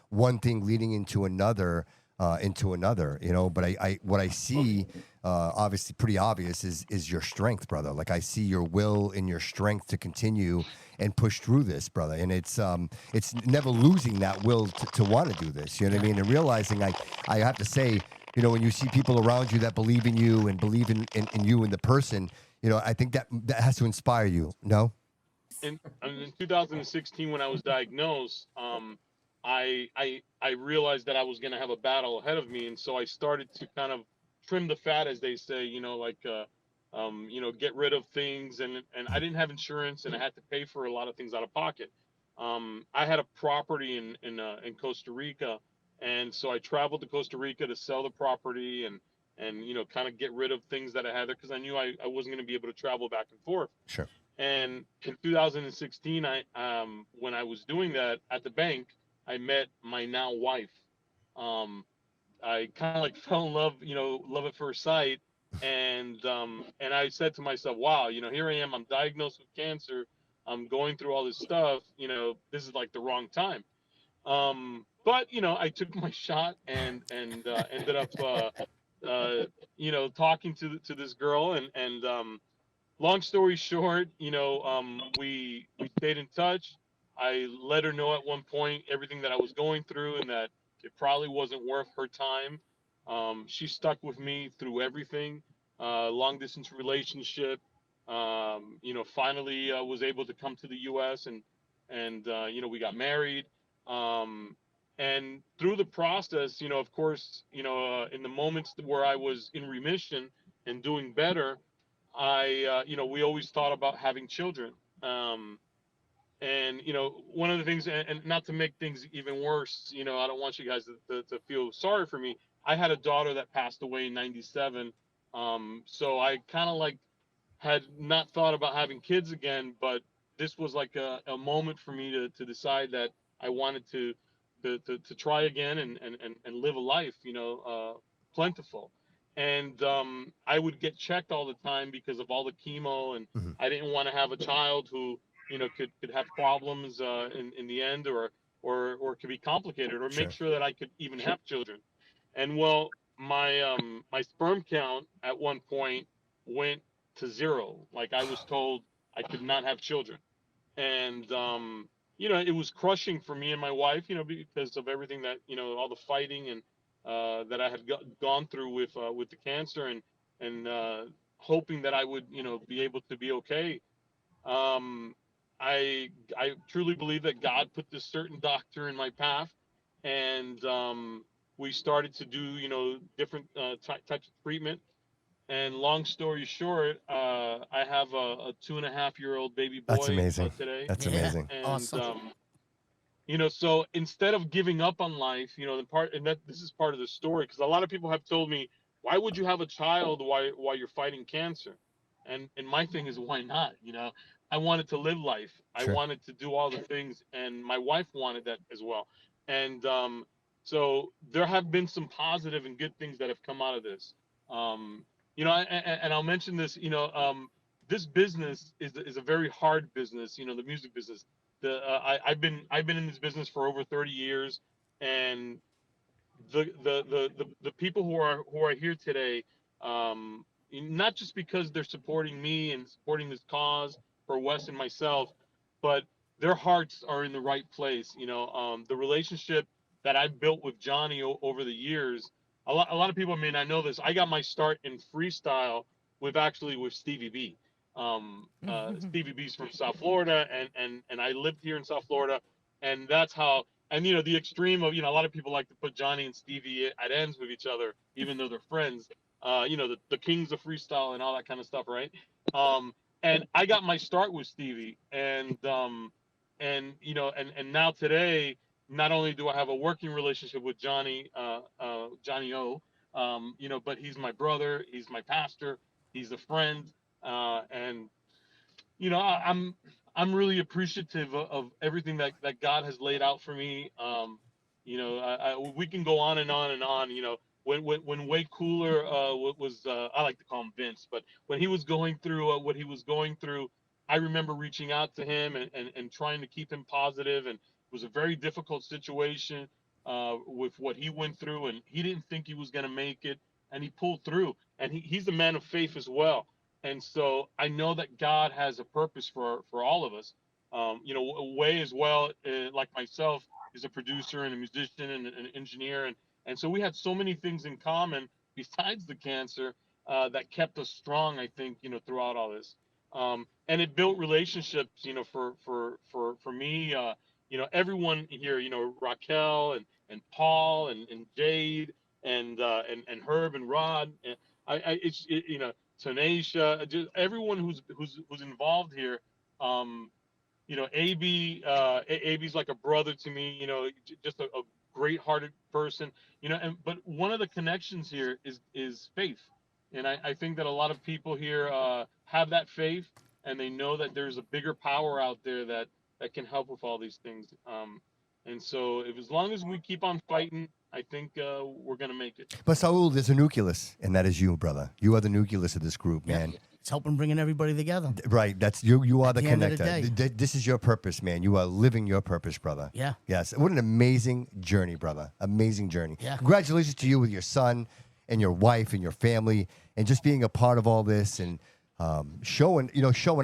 one thing leading into another, you know. But I what I see, obviously pretty obvious, is your strength, brother. Like I see your will and your strength to continue and push through this, brother. And it's never losing that will to want to do this. You know what I mean? And realizing I have to say, when you see people around you that believe in you and believe in you and the person, I think that has to inspire you. No? In 2016, when I was diagnosed, I realized that I was going to have a battle ahead of me, and so I started to kind of trim the fat, as they say, get rid of things, and I didn't have insurance, and I had to pay for a lot of things out of pocket. I had a property in Costa Rica, and so I traveled to Costa Rica to sell the property and kind of get rid of things that I had there because I knew I wasn't going to be able to travel back and forth. Sure. And in 2016, when I was doing that at the bank, I met my now wife. I kind of like fell in love, love at first sight. And I said to myself, wow, here I am, I'm diagnosed with cancer. I'm going through all this stuff, this is like the wrong time. But, I took my shot and ended up, talking to this girl and long story short, we stayed in touch. I let her know at one point everything that I was going through and that it probably wasn't worth her time. She stuck with me through everything. Long distance relationship. Finally was able to come to the U.S. and we got married. And through the process, of course, in the moments where I was in remission and doing better, we always thought about having children. And, one of the things, and not to make things even worse, I don't want you guys to feel sorry for me. I had a daughter that passed away in 97. So I kind of had not thought about having kids again, but this was like a moment for me to decide that I wanted to try again and live a life, plentiful. And I would get checked all the time because of all the chemo, and I didn't want to have a child who could have problems in the end, or could be complicated, or make sure that I could even have children. And well, my sperm count at one point went to 0. Like I was told I could not have children, and it was crushing for me and my wife, because of everything that all the fighting and that I had gone through with the cancer, and hoping that I would be able to be okay. I truly believe that God put this certain doctor in my path, and we started to do different types of treatment. And long story short, I have a 2.5-year-old baby boy. That's amazing. Today. That's amazing. And Awesome. so instead of giving up on life, this is part of the story, because a lot of people have told me, why would you have a child while you're fighting cancer? And my thing is, why not? I wanted to live life. Sure. I wanted to do all the things, and my wife wanted that as well. And so there have been some positive and good things that have come out of this. And I'll mention this. This business is a very hard business. The music business. I've been in this business for over 30 years, and the people who are here today, not just because they're supporting me and supporting this cause for Wes and myself, but their hearts are in the right place. The relationship that I've built with Johnny over the years. A lot of people may not know this. I got my start in freestyle with Stevie B. Stevie B's from South Florida, and I lived here in South Florida, and that's how. And the extreme of a lot of people like to put Johnny and Stevie at ends with each other, even though they're friends. The kings of freestyle and all that kind of stuff, right? And I got my start with Stevie, and now today, not only do I have a working relationship with Johnny, Johnny O, but he's my brother, he's my pastor, he's a friend, and I'm really appreciative of everything that God has laid out for me. We can go on and on and on. When Way Cooler was I like to call him Vince, but when he was going through what he was going through, I remember reaching out to him and trying to keep him positive. And it was a very difficult situation with what he went through, and he didn't think he was going to make it, and he pulled through. And he's a man of faith as well. And so I know that God has a purpose for all of us. Way as well, like myself, is a producer and a musician and an engineer, And so we had so many things in common besides the cancer that kept us strong, I think, throughout all this. And it built relationships, for me, everyone here, Rockell and Paul and Jade and Herb and Rod. And Tonasia, just everyone who's involved here. AB's like a brother to me, just a great-hearted person, but one of the connections here is faith. And I think that a lot of people here have that faith, and they know that there's a bigger power out there that can help with all these things. And so as long as we keep on fighting, I think we're going to make it. But Saul, there's a nucleus, and that is you, brother. You are the nucleus of this group, man. It's helping bringing everybody together. Right. That's you. You are the At the end of the connector. This is your purpose, man. You are living your purpose, brother. Yeah. Yes. What an amazing journey, brother. Amazing journey. Yeah. Congratulations to you with your son and your wife and your family, and just being a part of all this and showing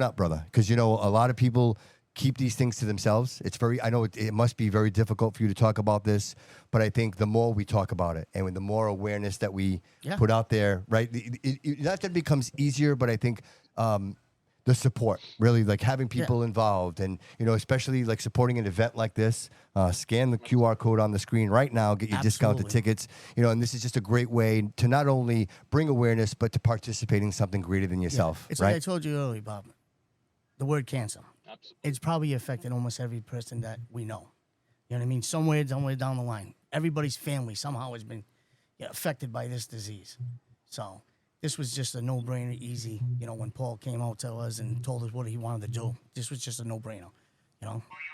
up, brother. Because a lot of people keep these things to themselves. I know it must be very difficult for you to talk about this, but I think the more we talk about it and the more awareness that we put out there, right? Not that it becomes easier, but I think the support, really, like having people involved and, especially like supporting an event like this, scan the QR code on the screen right now, get your discounted tickets, and this is just a great way to not only bring awareness, but to participate in something greater than yourself. It's right? like I told you earlier, Bob, the word cancer. It's probably affected almost every person that we know. You know what I mean? Somewhere down the line, everybody's family somehow has been affected by this disease. So this was just a no-brainer, easy. When Paul came out to us and told us what he wanted to do, this was just a no-brainer.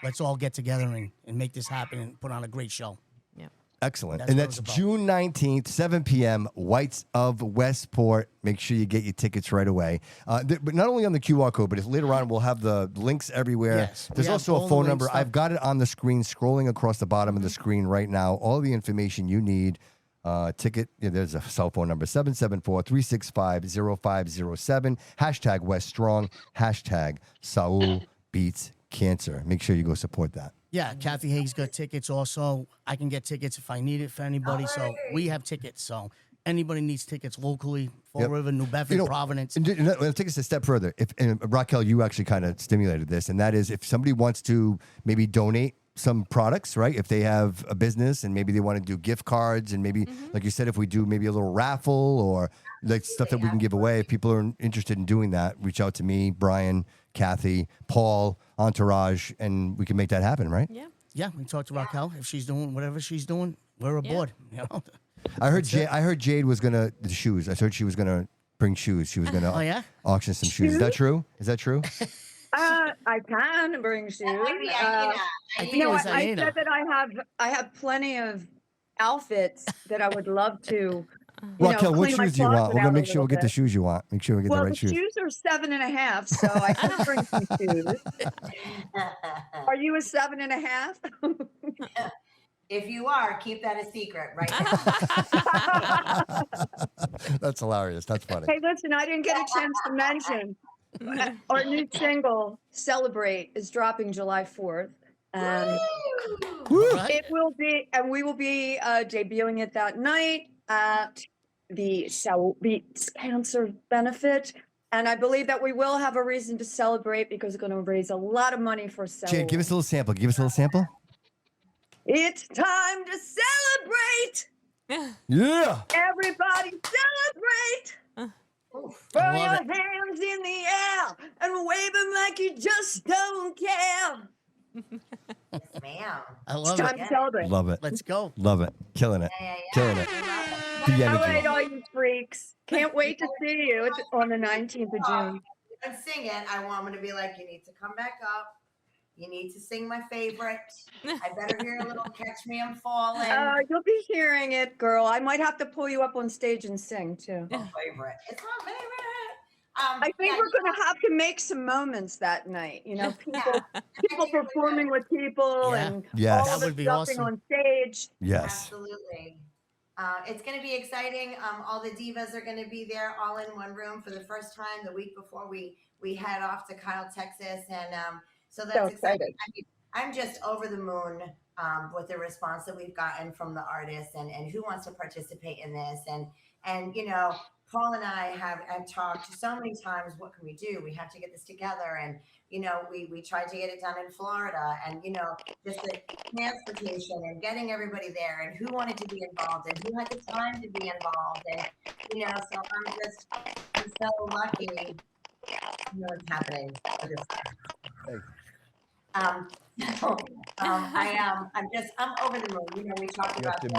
Let's all get together and make this happen and put on a great show. Yeah. Excellent. That's And what that's it's about. June 19th, 7 p.m., Whites of Westport. Make sure you get your tickets right away. But not only on the QR code, but later on we'll have the links everywhere. Yes, There's we have also all a the phone links number. up. I've got it on the screen, scrolling across the bottom of the screen right now. All the information you need. Ticket, there's a cell phone number, 774-365-0507. Hashtag West Strong. Hashtag Saul Beats Cancer. Make sure you go support that. Yeah, Kathy Hague's got tickets also. I can get tickets if I need it for anybody. So we have tickets. So anybody needs tickets locally, Fall River, New Bedford, Providence. And I'll take us a step further. And Rockell, you actually kind of stimulated this, and that is if somebody wants to maybe donate some products, right? If they have a business and maybe they want to do gift cards and maybe, like you said, if we do maybe a little raffle or like stuff that we can give away, if people are interested in doing that, reach out to me, Brian, Kathy, Paul, Entourage, and we can make that happen, right? Yeah. Yeah, we talked to Rockell. If she's doing whatever she's doing, we're aboard. I heard Jade was the shoes. I heard she was gonna bring shoes. She was gonna auction some shoes. Is that true? Is that true? I can bring shoes. I think it was I Ayna. said that I have plenty of outfits that I would love to. Raquel, what clean my shoes do you want? closet We're gonna out make a sure we little get the bit. shoes you want. Make sure we get Well, the right the shoes. shoes are 7.5, so I can bring some shoes. Are you a 7.5? If you are, keep that a secret right now. That's hilarious. That's funny. Hey, listen, I didn't get a chance to mention our new single, Celebrate, is dropping July 4th. And it will be, and we will be debuting it that night at the Saul Beats Cancer Benefit. And I believe that we will have a reason to celebrate because it's going to raise a lot of money for Saul. Jade, give us a little sample. Give us a little sample. It's time to celebrate. Yeah. Everybody celebrate. Throw your hands in the air and wave them like you just don't care. Yes, ma'am. I love It's time to celebrate. Love it. Let's go. Love it. Killing it. Yeah. Killing it. The All energy. right, all you freaks. Can't wait to see you on the 19th of June. And sing it. I want him to be like, you need to come back up. You need to sing my favorite. I better hear a little Catch Me I'm Falling. You'll be hearing it, girl. I might have to pull you up on stage and sing too. My favorite. It's my favorite. I think we're going to have to make some moments that night. You know, people performing with people and Yes. all That the would be stuffing awesome. on stage. Yes. Absolutely. It's going to be exciting. All the divas are going to be there all in one room for the first time the week before we head off to Kyle, Texas. And so that's So exciting. excited. I mean, I'm just over the moon with the response that we've gotten from the artists and who wants to participate in this. And Paul and I have talked so many times, what can we do? We have to get this together. And, we tried to get it done in Florida and, just the transportation and getting everybody there and who wanted to be involved and who had the time to be involved. And, so I'm so lucky. What's happening. I'm over the moon. We talked about this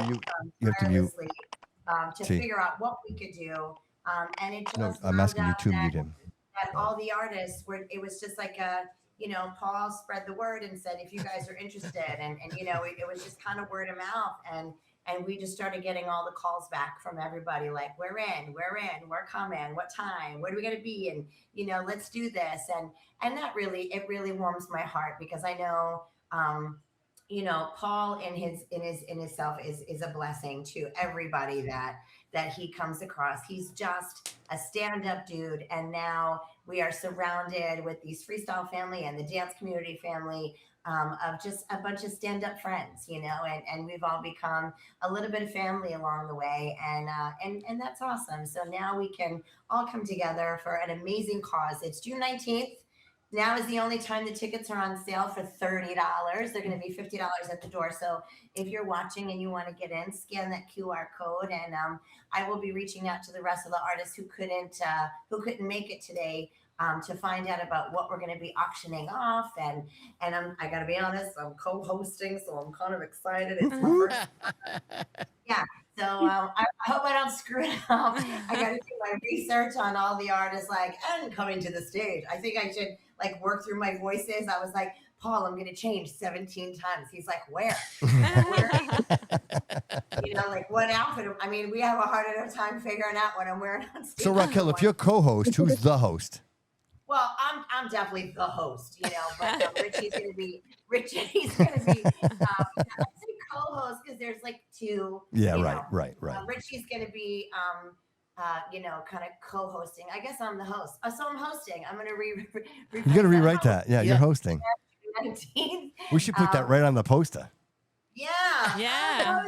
tirelessly, to figure out what we could do. And it just No, I'm asking you to mute him. That all the artists it was just like Paul spread the word and said, if you guys are interested, and it was just kind of word of mouth. And we just started getting all the calls back from everybody, like, we're in, we're coming, what time, where are we going to be? And, let's do this. And that it really warms my heart because I know, Paul in his self is a blessing to everybody that he comes across. He's just a stand-up dude. And now we are surrounded with these freestyle family and the dance community family of just a bunch of stand-up friends, and we've all become a little bit of family along the way. And that's awesome. So now we can all come together for an amazing cause. It's June 19th. Now is the only time the tickets are on sale for $30. They're going to be $50 at the door. So if you're watching and you want to get in, scan that QR code. And I will be reaching out to the rest of the artists who couldn't make it today to find out about what we're going to be auctioning off. And I got to be honest, I'm co-hosting, so I'm kind of excited. It's my first. Yeah. So I hope I don't screw it up. I got to do my research on all the artists, and coming to the stage. I think I should work through my voices. I was like, Paul, I'm going to change 17 times. He's like, where? What outfit? I mean, we have a hard enough time figuring out what I'm wearing on stage. So Rockell, if you're co-host, who's the host? Well, I'm definitely the host, but Richie's going to be co-host because there's two. Yeah, right. Richie's going to be, kind of co-hosting. I guess I'm the host. So I'm hosting. I'm going to You're going to rewrite that. Yeah, you're hosting. 19th. We should put that right on the poster. Yeah. Yeah.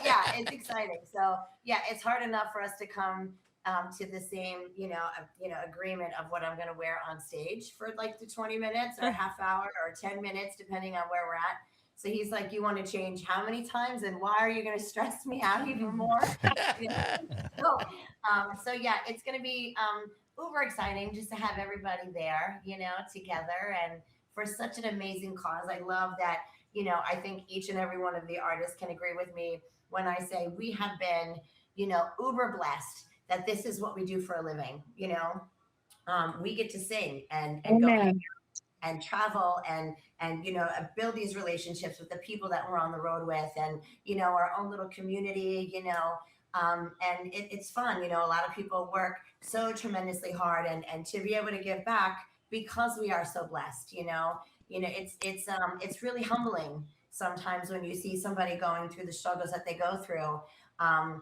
Yeah, it's exciting. So yeah, it's hard enough for us to come to the same, agreement of what I'm going to wear on stage for the 20 minutes or a half hour or 10 minutes, depending on where we're at. So he's like, you want to change how many times and why are you going to stress me out even more? So yeah, it's going to be uber exciting just to have everybody there, together and for such an amazing cause. I love that, I think each and every one of the artists can agree with me when I say we have been, uber blessed that this is what we do for a living. We get to sing and go and travel and build these relationships with the people that we're on the road with and, our own little community, and it's fun. A lot of people work so tremendously hard and to be able to give back because we are so blessed, it's really humbling sometimes when you see somebody going through the struggles that they go through, and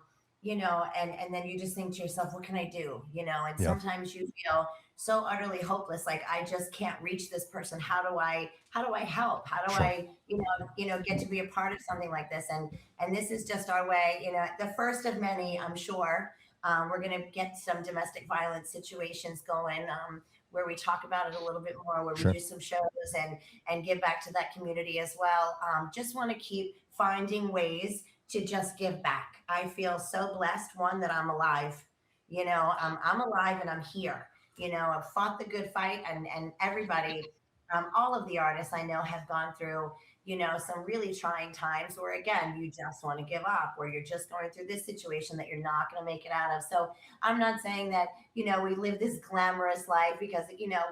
then you just think to yourself, what can I do? And sometimes you feel so utterly hopeless. Like, I just can't reach this person. How do I help? How do I, get to be a part of something like this? And this is just our way, the first of many, I'm sure. We're going to get some domestic violence situations going, where we talk about it a little bit more, where we do some shows and give back to that community as well. Just want to keep finding ways to just give back. I feel so blessed, one, that I'm alive. I'm alive and I'm here. I've fought the good fight and everybody, all of the artists I know have gone through, some really trying times where, again, you just want to give up, where you're just going through this situation that you're not going to make it out of. So I'm not saying that, we live this glamorous life because,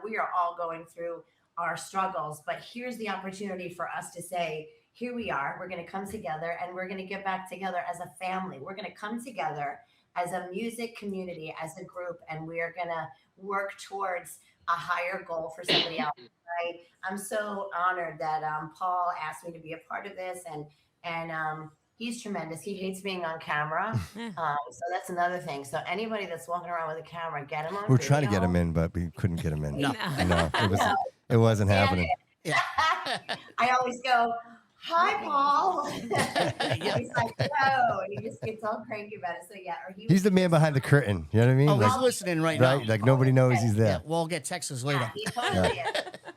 we are all going through our struggles, but here's the opportunity for us to say, here we are, we're going to come together and we're going to get back together as a family. We're going to come together as a music community, as a group, and we are going to work towards a higher goal for somebody else. Right? I'm so honored that Paul asked me to be a part of this, and he's tremendous. He hates being on camera, so that's another thing. So anybody that's walking around with a camera, get him on. We're trying to get him in, but we couldn't get him in. No, it wasn't happening. Yeah. I always go, "Hi, Paul." He's like, "No," and he just gets all cranky about it. So yeah, or He's the man behind the curtain. You know what I mean? Oh, Like, he's listening right now. right? Like nobody knows he's Yeah, there. we'll get texts later. He totally is.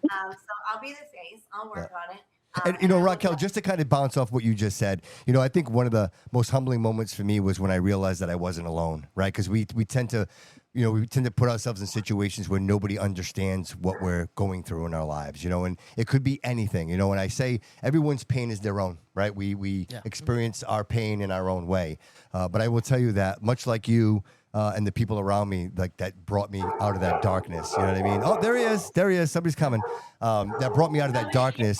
So I'll be the face. I'll work on it. And, you know, Rockell, just to kind of bounce off what you just said, you know, I think one of the most humbling moments for me was when I realized that I wasn't alone, right? Because we tend to, you know, we tend to put ourselves in situations where nobody understands what we're going through in our lives, you know, and it could be anything, you know, and I say everyone's pain is their own, right? We experience our pain in our own way. But I will tell you that much like you, and the people around me, like that brought me out of that darkness. You know what I mean? Oh, there he is. There he is. Somebody's coming. That brought me out of that darkness.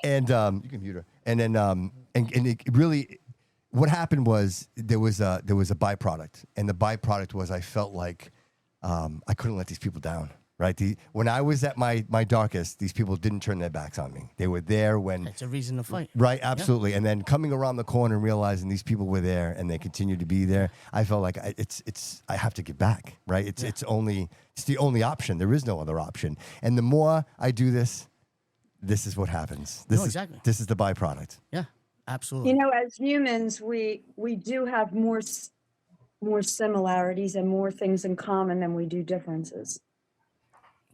And you can mute her. And then and it really, what happened was there was a byproduct, and the byproduct was I felt like I couldn't let these people down. Right. When I was at my darkest, these people didn't turn their backs on me. They were there when. It's a reason to fight. Right. Absolutely. Yeah. And then coming around the corner and realizing these people were there and they continue to be there, I felt like I have to give back. Right. It's the only option. There is no other option. And the more I do this is what happens. This is the byproduct. Yeah. Absolutely. You know, as humans, we do have more similarities and more things in common than we do differences.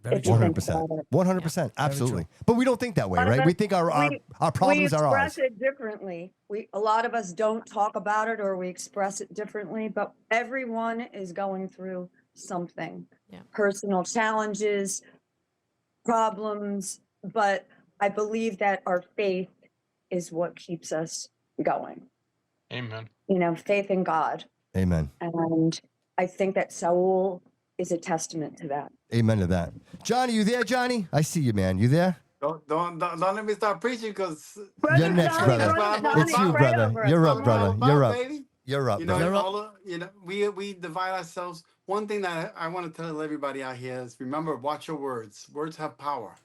100%. 100%. Absolutely. But we don't think that way, right? We think our problems are ours. We express it differently. A lot of us don't talk about it, or we express it differently, but everyone is going through something. Yeah. Personal challenges, problems, but I believe that our faith is what keeps us going. Amen. You know, faith in God. Amen. And I think that Saul is a testament to that. Amen to that. Johnny, you there, Johnny? I see you, man. You there? Don't let me start preaching because you're next, brother. It's you, brother. You're up, brother. You're up. Baby. You're up, You know, brother. we divide ourselves. One thing that I want to tell everybody out here is remember, watch your words. Words have power.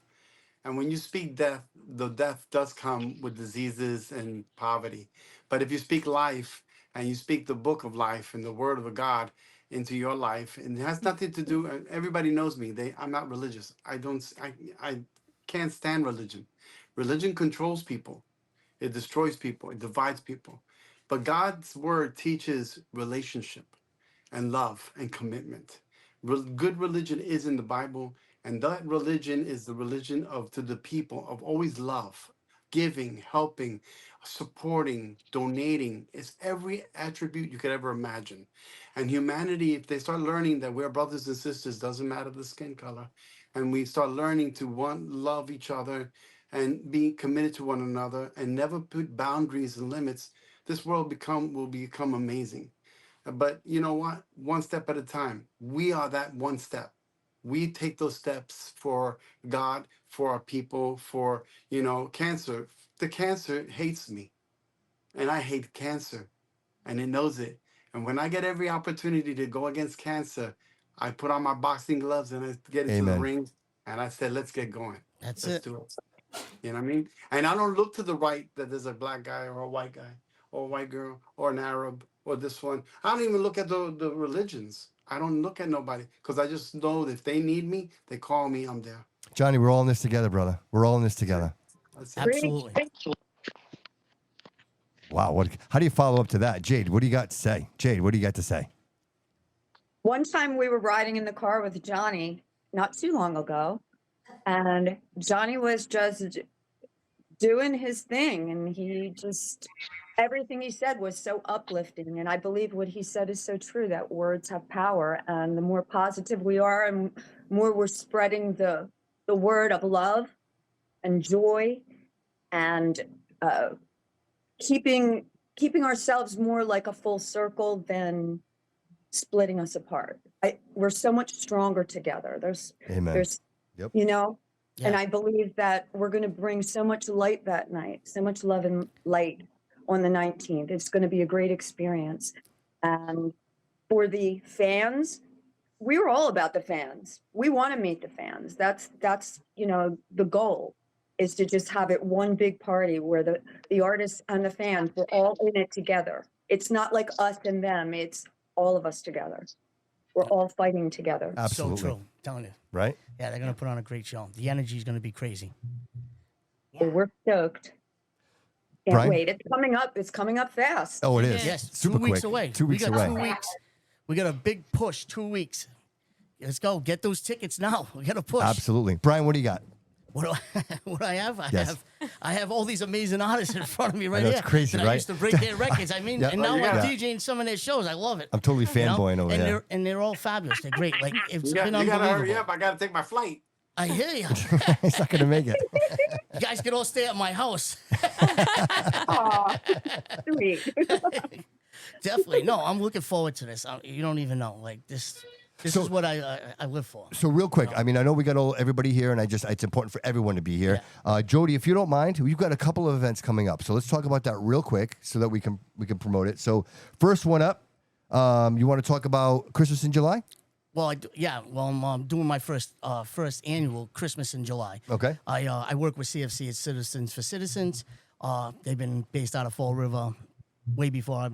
And when you speak death, the death does come with diseases and poverty. But if you speak life and you speak the book of life and the word of God into your life, and it has nothing to do, and everybody knows me, I'm not religious. I can't stand religion. Religion controls people. It destroys people. It divides people. But God's word teaches relationship and love and commitment. Good religion is in the Bible, and that religion is the religion to the people of always love, giving, helping, supporting, donating. It's every attribute you could ever imagine. And humanity, if they start learning that we're brothers and sisters, doesn't matter the skin color, and we start learning to love each other and be committed to one another and never put boundaries and limits, this world will become amazing. But you know what? One step at a time. We are that one step. We take those steps for God, for our people, for, cancer. The cancer hates me, and I hate cancer, and it knows it. And when I get every opportunity to go against cancer, I put on my boxing gloves and I get into the ring, and I said, let's get going. Let's do it. You know what I mean? And I don't look to the right that there's a black guy or a white guy or a white girl or an Arab or this one. I don't even look at the religions. I don't look at nobody because I just know that if they need me, they call me, I'm there. Johnny, we're all in this together, brother. We're all in this together. Absolutely. Wow. How do you follow up to that? Jade, what do you got to say? Jade, what do you got to say? One time we were riding in the car with Johnny not too long ago, and Johnny was just doing his thing, and everything he said was so uplifting. And I believe what he said is so true, that words have power, and the more positive we are and more we're spreading the word of love and joy and keeping ourselves more like a full circle than splitting us apart. We're so much stronger together. Amen. Yep. And I believe that we're going to bring so much light that night, so much love and light on the 19th. It's going to be a great experience. And for the fans, we were all about the fans. We want to meet the fans. That's the goal is to just have it one big party where the artists and the fans, we're all in it together. It's not like us and them. It's all of us together. We're all fighting together. Absolutely. So true. telling you. Right? Yeah, they're gonna put on a great show. The energy is gonna be crazy. Well, we're stoked. Can't Brian? wait. It's coming up. It's coming up fast. Oh, it is. Yes, Super 2 weeks quick. away. 2 weeks we got away. 2 weeks. We got a big push. 2 weeks. Let's go. Get those tickets now. We got to push. Absolutely. Brian, what do you got? What I have? Yes. I have all these amazing artists in front of me right know, here. it's crazy, that right? I used to break their records. I mean, Yeah. and now Oh, you I'm got- DJing some of their shows. I love it. I'm totally You know? fanboying over and there. they're all fabulous. They're great. Like it's You been gotta hurry unbelievable. up. I gotta take my flight. I hear you. He's not going to make it. You guys can all stay at my house. Aw, sweet. Definitely. No, I'm looking forward to this. You don't even know. Like this So- is what I live for. So real quick, I mean, I know we got everybody here, and it's important for everyone to be here. Jody, if you don't mind, we've got a couple of events coming up, so let's talk about that real quick so that we can promote it. So first one up, you want to talk about Christmas in July? Well, Well, I'm doing my first annual Christmas in July. Okay. I work with CFC. It's Citizens for Citizens. They've been based out of Fall River way before I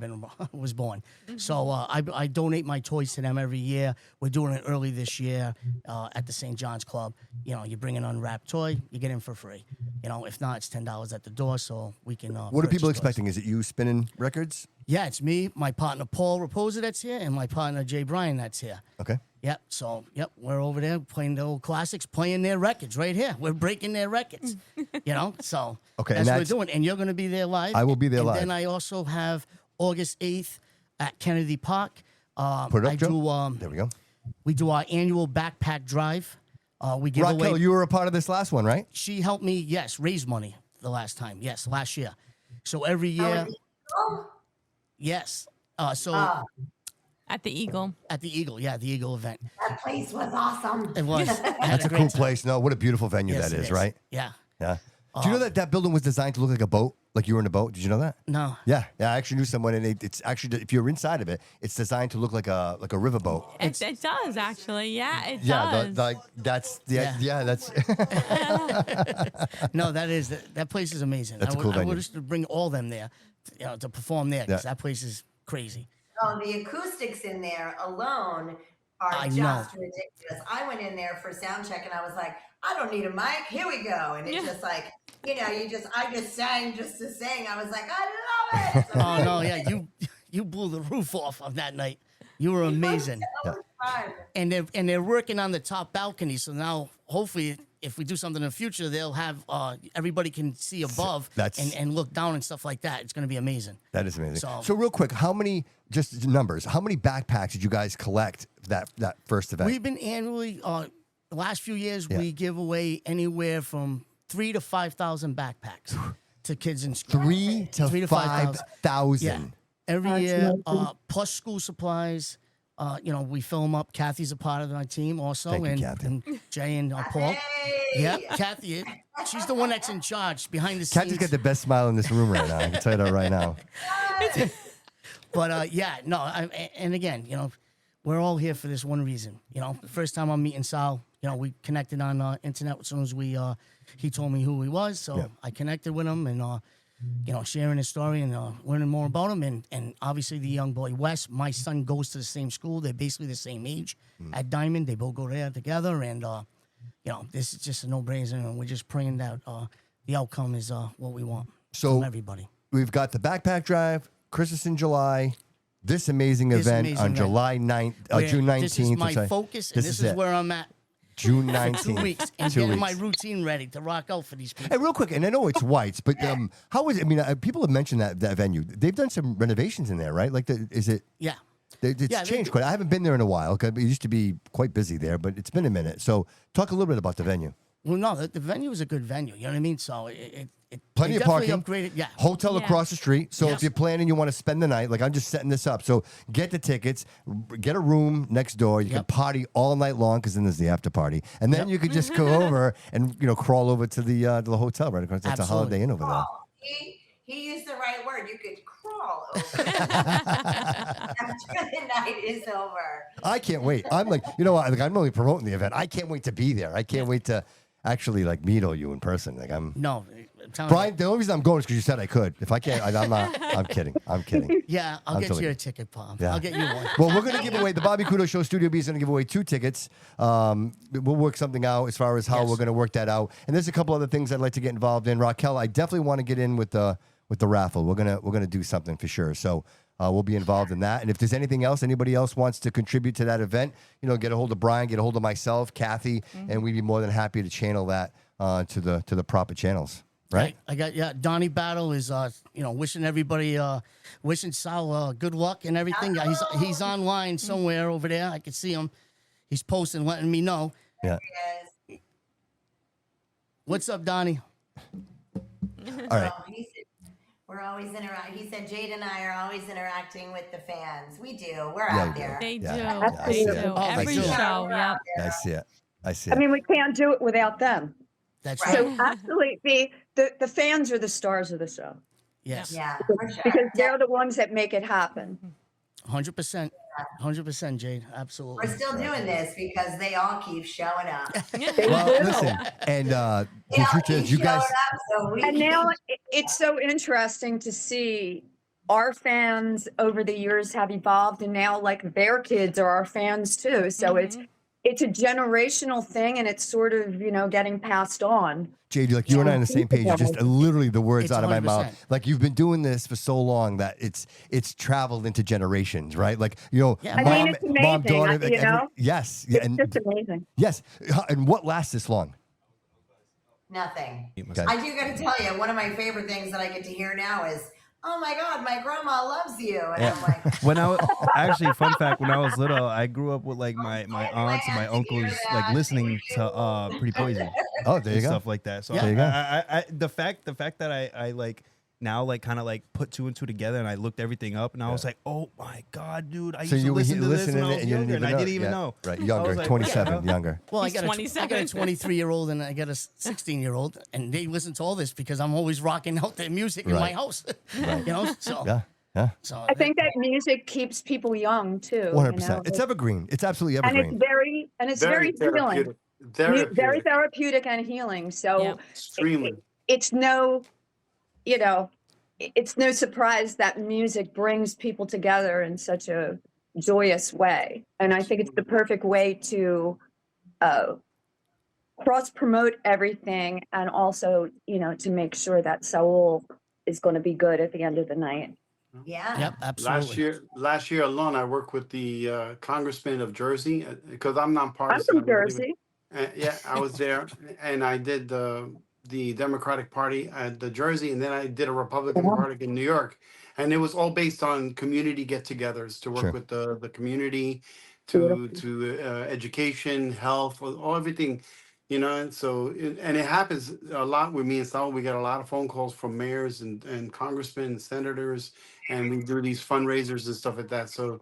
was born. So I donate my toys to them every year. We're doing it early this year at the St. John's Club. You know, you bring an unwrapped toy, you get in for free. You know, if not, it's $10 at the door, so we can. What are people expecting? Is it you spinning records? Yeah, it's me, my partner Paul Raposa that's here, and my partner Jay Bryan that's here. Okay. Yep. So, we're over there playing the old classics, playing their records right here. We're breaking their records, you know. So Okay, that's and what we're doing. And you're going to be there live. I will be there and live. Then I also have August 8th at Kennedy Park. Put it up, I Joe. do. There we go. We do our annual backpack drive. We give Rockell, away. you were a part of this last one, right? She helped me, raise money the last time. Yes, last year. So every year. Yes. At the Eagle. At the Eagle, the Eagle event. That place was awesome. It was. That's a cool place. No, what a beautiful venue Yes, that it is, right? Yeah. Yeah. Do you know that building was designed to look like a boat? Like you were in a boat? Did you know that? No. Yeah. I actually knew someone, and it's actually, if you're inside of it, it's designed to look like a riverboat. It does actually. Yeah, it Yeah, does. that's No, that place is amazing. That's a cool I venue. would just bring all them there, to perform there because that place is crazy. Oh, the acoustics in there alone are I just know. ridiculous. I went in there for sound check and I was like, I don't need a mic. Here we go. And it's just like, I just sang just to sing. I was like, I love it. Oh no, yeah, you blew the roof off of that night. You were amazing. That was fun. And they're working on the top balcony, so now hopefully if we do something in the future, they'll have everybody can see above and look down and stuff like that. It's going to be amazing. That is amazing. So- So real quick, how many backpacks did you guys collect that first event? We've been annually, the last few years, we give away anywhere from 3,000 to 5,000 backpacks to kids in school. 3,000 to 5,000. Yeah. Every That's year, amazing. plus school supplies. We fill them up. Kathy's a part of my team also. Thank you, and, Kathy. and Jay and Paul. Hey. Yeah, Kathy, she's the one that's in charge behind the Kathy's scenes. got the best smile in this room right now. I can tell you that right now. But and again, we're all here for this one reason. The first time I'm meeting Sal, we connected on internet as soon as he told me who he was. So I connected with him and, sharing his story and learning more about him. And obviously the young boy, Wes, my son goes to the same school. They're basically the same age at Diamond. They both go there together. And, this is just a no-brainer. And we're just praying that the outcome is what we want from everybody. We've got the backpack drive, Christmas in July, this amazing event on event. July 9th, June 19th. This is my which focus, and this is it. where I'm at. June For 19th. 2 weeks and 2 getting weeks. my routine ready to rock out for these people. Hey, real quick, and I know it's whites, but how is it? I mean, people have mentioned that venue. They've done some renovations in there, right? Like, is it? Yeah. It's Yeah, changed quite. I haven't been there in a while. 'Cause it used to be quite busy there, but it's been a minute. So, talk a little bit about the venue. Well, no, the venue is a good venue. You know what I mean? So Plenty they of definitely parking. Upgraded, yeah. Hotel Yeah. across the street. So Yes. if you're planning, you want to spend the night. Like I'm just setting this up. So get the tickets, get a room next door. You can Yep. party all night long because then there's the after party, and then Yep. you could just go over and crawl over to the hotel right across. That's a Absolutely. Holiday Inn over there. Oh, he used the right word. You could crawl over after the night is over. I can't wait. I'm like, you know what? Like, I'm really promoting the event. I can't wait to be there. I can't wait to actually like meet all you in person. Like I'm. No, I'm telling Brian, the only reason I'm going is because you said I could. If I can't, I'm not. I'm kidding. I'm kidding. you. Yeah, I'll get totally you a kidding. ticket, Palm. Yeah. I'll get you one. Well, we're going to give away the Bobby Couto Show. Studio B is going to give away 2 tickets. We'll work something out as far as how we're going to work that out. And there's a couple other things I'd like to get involved in. Rockell, I definitely want to get in with the raffle. We're gonna do something for sure. So we'll be involved in that. And if there's anything else, anybody else wants to contribute to that event, get a hold of Brian, get a hold of myself, Kathy, and we'd be more than happy to channel that to the proper channels. Right. I got Dani Battle is wishing everybody wishing Sal good luck and everything. He's online somewhere over there. I can see him. He's posting, letting me know. Yeah. What's up, Dani? All right. We're always interacting. He said Jade and I are always interacting with the fans. We do. We're out there. They do. I They see do. it. Every I see it. show. Yeah. I see it. I see I it. mean, we can't do it without them. That's Right. right. So absolutely, the fans are the stars of the show Yes. Yeah, for sure. because they're the ones that make it happen. 100%. 100%, Jade. Absolutely. We're still doing this because they all keep showing up. Well, listen, and They all the truth keep is, you guys. showing up, so we And keep- now it's so interesting to see our fans over the years have evolved, and now like their kids are our fans too. So it's a generational thing, and it's sort of getting passed on. Jade, like you and I on the same page. Just literally the words It's out of my mouth. 100%. Like you've been doing this for so long that it's traveled into generations, right? Like Yeah. I mom, mean, it's amazing, mom, daughter. Like, you know? yes, yeah, It's and just amazing. yes. And what lasts this long? nothing. Okay. I do got to tell you, one of my favorite things that I get to hear now is, "Oh my God, my grandma loves you," and I'm like, When I was actually, fun fact, when I was little, I grew up with like my aunts and my uncles like listening to Pretty Poison. Oh, there you and go. stuff like that. So There you go. I the fact that I like now like kind of like put 2 and 2 together and I looked everything up and I was like, oh my God, dude, I used to listen to this when I was younger and I didn't even know. Right, I younger, was like, 27, younger. Well, He's I got a 27. 23-year-old and I got a 16-year-old, and they listen to all this because I'm always rocking out their music in my Right. house. Right. So Yeah, yeah. so I think that music keeps people young too. 100%. It's evergreen. It's absolutely and evergreen. it's very healing. Very Therapeutic. therapeutic and healing. So Yeah. Extremely. it's no surprise that music brings people together in such a joyous way. And I think it's the perfect way to cross promote everything and also, to make sure that Saul is going to be good at the end of the night. "Yeah, yep, absolutely. Last year alone, I worked with the congressman of Jersey because I'm I'm nonpartisan. from Jersey. Yeah, I was there, and I did the Democratic Party at the Jersey, and then I did a Republican Party in New York, and it was all based on community get-togethers to work Sure. with the community, to education, health, all everything, And so and it happens a lot with me and Saul. We get a lot of phone calls from mayors and congressmen and senators, and we do these fundraisers and stuff like that. So.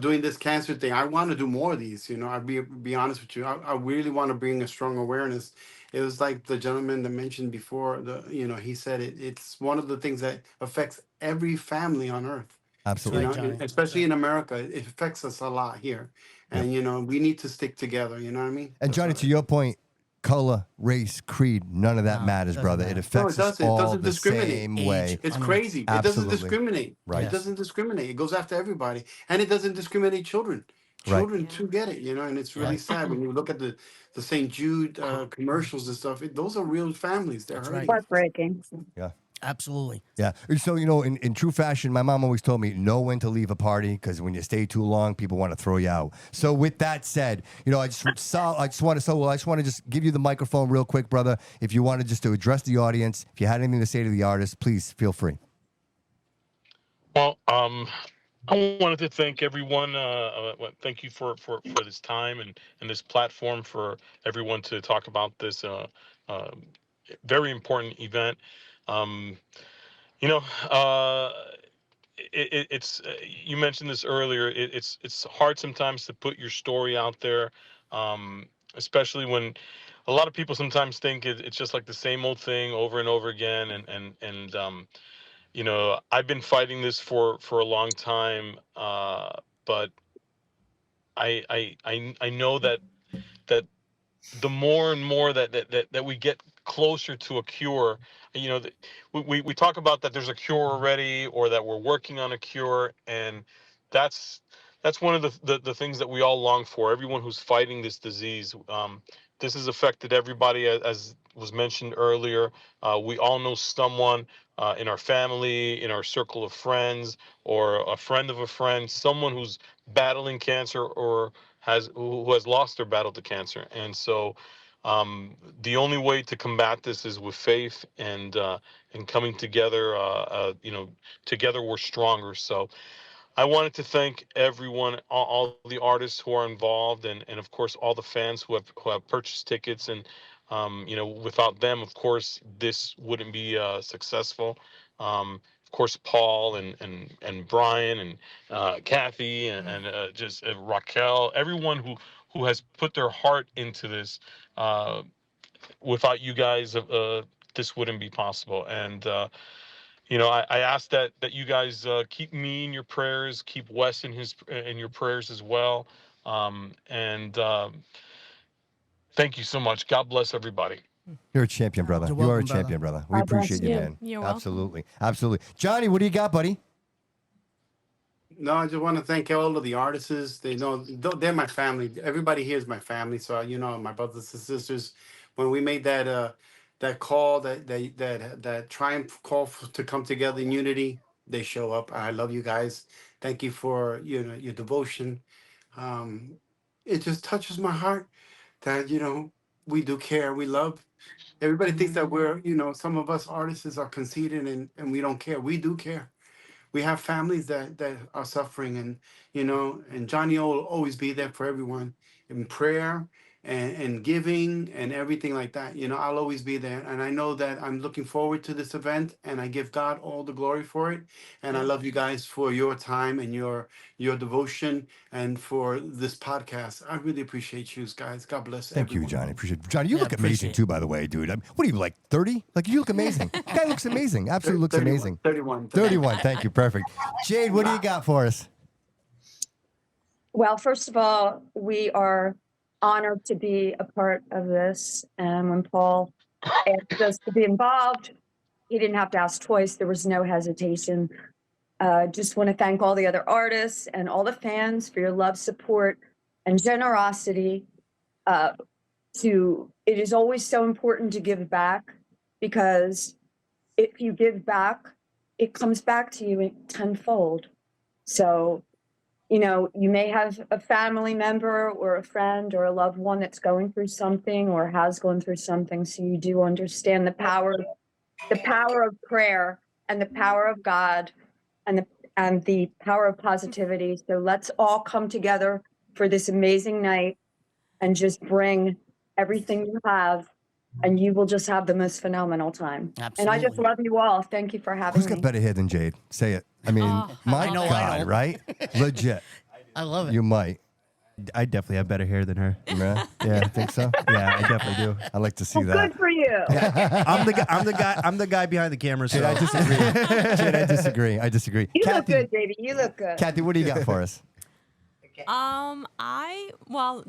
Doing this cancer thing, I want to do more of these. I'll be honest with you. I really want to bring a strong awareness. It was like the gentleman that mentioned before. He said it's one of the things that affects every family on earth. Absolutely. Right, Johnny. Especially in America, it affects us a lot here, and we need to stick together. You know what I mean? And Johnny, to your point, color, race, creed, none of that No, matters, doesn't brother. matter. It affects us It all doesn't the discriminate. same Age. way. It's I mean, crazy. It absolutely. doesn't discriminate. Right. It doesn't discriminate. It goes after everybody, and it doesn't discriminate children. Right. Children too get it, and it's really sad when you look at the St. Jude commercials and stuff. Those are real families. They're That's hurting. right. Heartbreaking. Yeah. Absolutely. Yeah. So, in true fashion, my mom always told me know when to leave a party because when you stay too long, people want to throw you out. So with that said, I just want to just give you the microphone real quick, brother. If you wanted just to address the audience, if you had anything to say to the artist, please feel free. Well, I wanted to thank everyone. Thank you for this time and this platform for everyone to talk about this very important event. It's you mentioned this earlier. It's hard sometimes to put your story out there, especially when a lot of people sometimes think it's just like the same old thing over and over again. I've been fighting this for a long time, but I know that the more and more that we get closer to a cure, you know, we talk about that there's a cure already, or that we're working on a cure, and that's one of the things that we all long for. Everyone who's fighting this disease, this has affected everybody, as was mentioned earlier. We all know someone in our family, in our circle of friends, or a friend of a friend, someone who's battling cancer or who has lost their battle to cancer. And so the only way to combat this is with faith and coming together. You know, together we're stronger. So I wanted to thank everyone, all the artists who are involved, and of course all the fans who have purchased tickets. And you know, without them, of course, this wouldn't be successful. Of course, Paul and Brian and Kathy and just Rockell, everyone who has put their heart into this. Without you guys, this wouldn't be possible. And you know, I ask that you guys keep me in your prayers, keep Wes in your prayers as well. And thank you so much. God bless everybody. You're a champion, brother. You're You are a welcome, champion, brother. We God bless appreciate you, you. man. You're welcome. Absolutely. Absolutely. Johnny, what do you got, buddy? No, I just want to thank all of the artists. They know they're my family. Everybody here is my family. So you know, my brothers and sisters. When we made that call, that triumph call to come together in unity, they show up. I love you guys. Thank you for your devotion. It just touches my heart that we do care. We love. Everybody thinks that we're some of us artists are conceited and we don't care. We do care. We have families that are suffering, and Johnny will always be there for everyone in prayer and giving and everything like that. I'll always be there, and I know that I'm looking forward to this event, and I give God all the glory for it. And I love you guys for your time and your devotion and for this podcast. I really appreciate you guys. God bless. Thank you, everyone. Johnny. Appreciate it. Johnny, you Yeah, look amazing appreciate too, by the way, dude. What are you, like 30? Like, you look amazing. Guy looks amazing. Absolutely looks 31, amazing. 31. 31. Thank you. Perfect. Jade, what do you got for us? Well, first of all, we are honored to be a part of this. And when Paul asked us to be involved, he didn't have to ask twice. There was no hesitation. Just want to thank all the other artists and all the fans for your love, support, and generosity. It is always so important to give back, because if you give back, it comes back to you tenfold. So, you may have a family member or a friend or a loved one that's going through something or has gone through something. So you do understand the power of prayer and the power of God and the power of positivity. So let's all come together for this amazing night and just bring everything you have, and you will just have the most phenomenal time. Absolutely. And I just love you all. Thank you for having Who's me. got better hair than Jade? Say it. I mean, my I know, I God, know. right? Legit. I love it. You might. I definitely have better hair than her. Yeah, I think so. Yeah, I definitely do. I like to see Well, that. good for you. I'm the guy behind the camera. So Jade, I disagree. Jade, I disagree. You look Kathy, good, baby. You look good. Kathy, what do you got for us?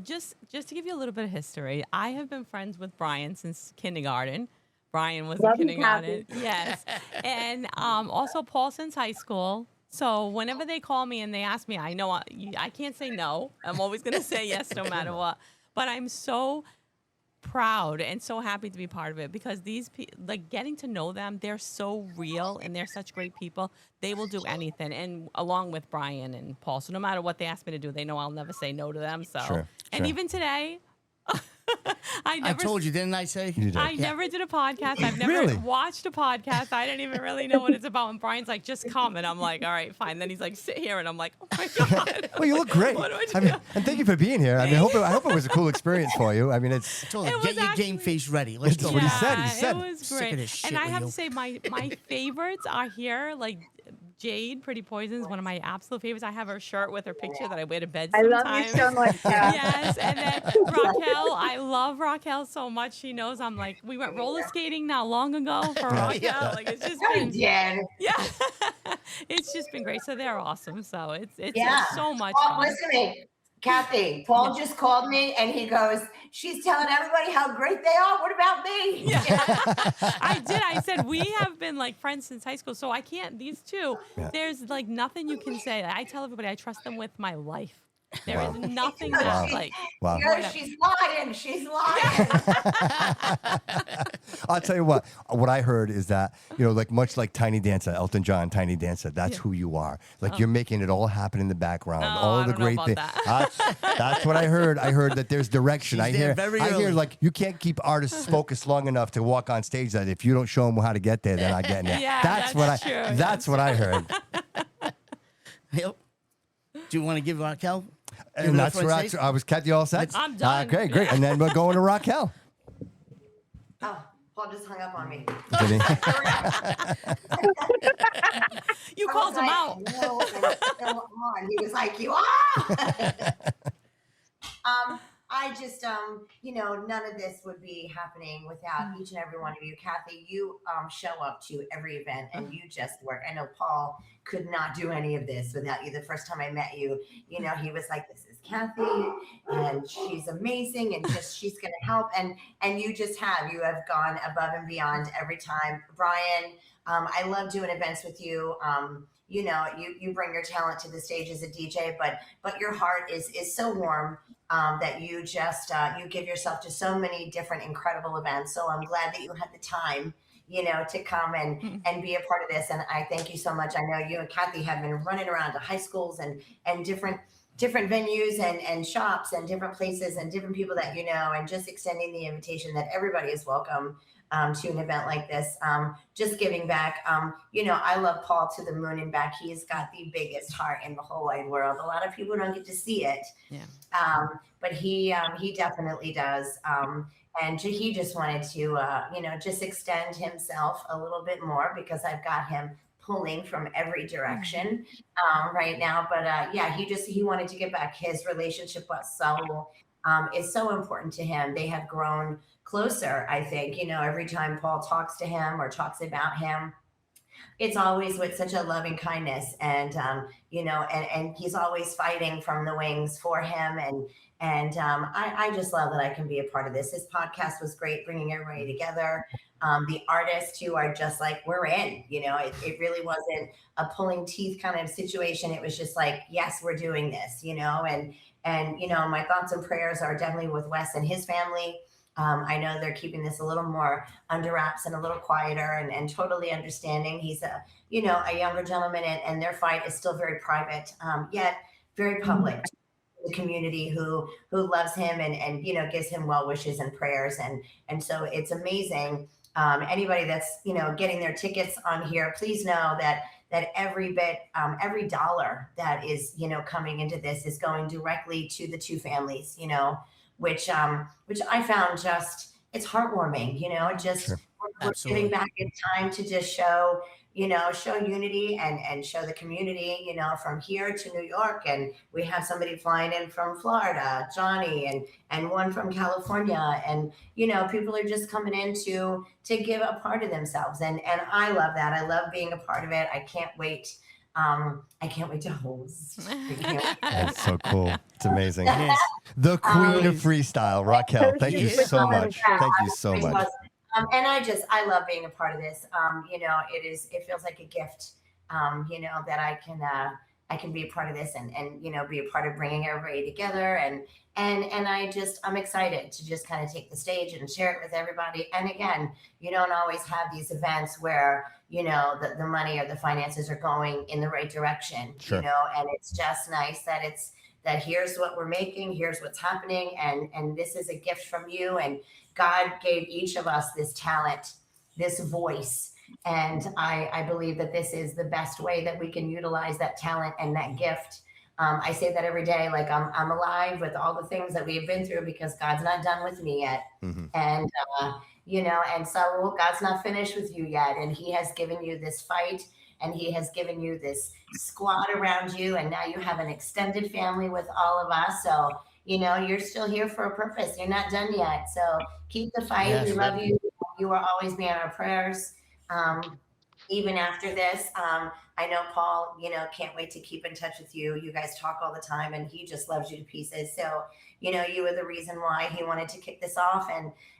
Just to give you a little bit of history, I have been friends with Brian since kindergarten. Brian was Love in you, kindergarten. Kathy. Yes. And also Paul since high school. So whenever they call me and they ask me, I know I can't say no. I'm always going to say yes no matter what. But I'm so proud and so happy to be part of it, because these like getting to know them, they're so real and they're such great people. They will do anything, and along with Brian and Paul. So no matter what they ask me to do, they know I'll never say no to them. So Sure. even today, I told you, didn't I say? You did. I never did a podcast. I've never Really? watched a podcast. I didn't even really know what it's about. And Brian's like, just come. And I'm like, all right, fine. Then he's like, sit here. And I'm like, oh my God. Well, you look great. What do I do? I mean, and thank you for being here. I mean, I hope it was a cool experience for you. I mean, it's. I told him, It get was your game face ready. Let's That's go. what he said. He said. It was Sick great. of this shit And I with have you. to say, my favorites are here. Like Jade, Pretty Poison is one of my absolute favorites. I have her shirt with her picture that I wear to bed I sometimes. love you so much. Kat. Yes, and then Rockell, I love Rockell so much. She knows I'm like, we went roller skating not long ago for Rockell. Like it's just been, yeah, it's just been great. So they're awesome. So it's Yeah. so much Oh, fun. listen to me. Kathy, Paul just called me and he goes, she's telling everybody how great they are. What about me? Yeah. I did. I said, we have been like friends since high school. So I can't, these two, there's like nothing you can say. I tell everybody I trust them with my life. There is nothing that like. Wow. She's lying. She's lying. I'll tell you what I heard is that, like much like Tiny Dancer, Elton John, Tiny Dancer, that's who you are. Like you're making it all happen in the background. All the great things. That's what I heard. I heard that there's direction. I hear like you can't keep artists focused long enough to walk on stage that if you don't show them how to get there, they're not getting there. Yeah, that's what I heard. Yep. Do you want to give Rockell? And that's where I was. Kathy, all set? I'm done. Okay, great. And then we're going to Rockell. Oh, Paul just hung up on me. Did he? You called him out. No, he was like, you are. I just, none of this would be happening without each and every one of you. Kathy, you show up to every event and you just work. I know Paul could not do any of this without you. The first time I met you, he was like, this is Kathy and she's amazing and she's going to help. And you have gone above and beyond every time. Brian, I love doing events with you. You bring your talent to the stage as a DJ, but your heart is so warm that you just you give yourself to so many different incredible events. So I'm glad that you had the time, to come and be a part of this. And I thank you so much. I know you and Kathy have been running around to high schools and different venues and shops and different places and different people that and just extending the invitation that everybody is welcome to an event like this. Just giving back. I love Paul to the moon and back. He's got the biggest heart in the whole wide world. A lot of people don't get to see it. Yeah. But he definitely does. And he just wanted to, just extend himself a little bit more because I've got him pulling from every direction right now. But he wanted to get back. His relationship with Saul is so important to him. They have grown closer, I think. Every time Paul talks to him or talks about him, it's always with such a loving kindness, and and he's always fighting from the wings for him, and I just love that I can be a part of this. This podcast was great, bringing everybody together. The artists who are just like, we're in. It really wasn't a pulling teeth kind of situation. It was just like, yes, we're doing this. And my thoughts and prayers are definitely with Wes and his family. I know they're keeping this a little more under wraps and a little quieter and totally understanding. He's a younger gentleman and their fight is still very private, yet very public to the community who loves him and gives him well wishes and prayers. And so it's amazing. Anybody that's, getting their tickets on here, please know that every bit, every dollar that is, coming into this is going directly to the two families, which I found it's heartwarming, just we're giving back in time to just show unity and show the community, from here to New York. And we have somebody flying in from Florida, Johnny, and one from California. And, people are just coming in to give a part of themselves. And I love that. I love being a part of it. I can't wait. I can't wait to host. That's so cool. It's amazing. The queen of freestyle, Rockell. Thank you so much. Thank you so much. And I love being a part of this. It feels like a gift, that I can be a part of this and be a part of bringing everybody together. And I'm excited to just kind of take the stage and share it with everybody. And again, you don't always have these events where, the money or the finances are going in the right direction, and it's just nice that here's what we're making, here's what's happening. And this is a gift from you. And God gave each of us this talent, this voice. And I believe that this is the best way that we can utilize that talent and that gift. I say that every day, like I'm alive with all the things that we've been through because God's not done with me yet. Mm-hmm. And, and so God's not finished with you yet. And he has given you this fight and he has given you this squad around you. And now you have an extended family with all of us. So, you're still here for a purpose. You're not done yet. So keep the fight. We love you. You will always be in our prayers. even after this. I know Paul, can't wait to keep in touch with you. You guys talk all the time and he just loves you to pieces. So, you were the reason why he wanted to kick this off.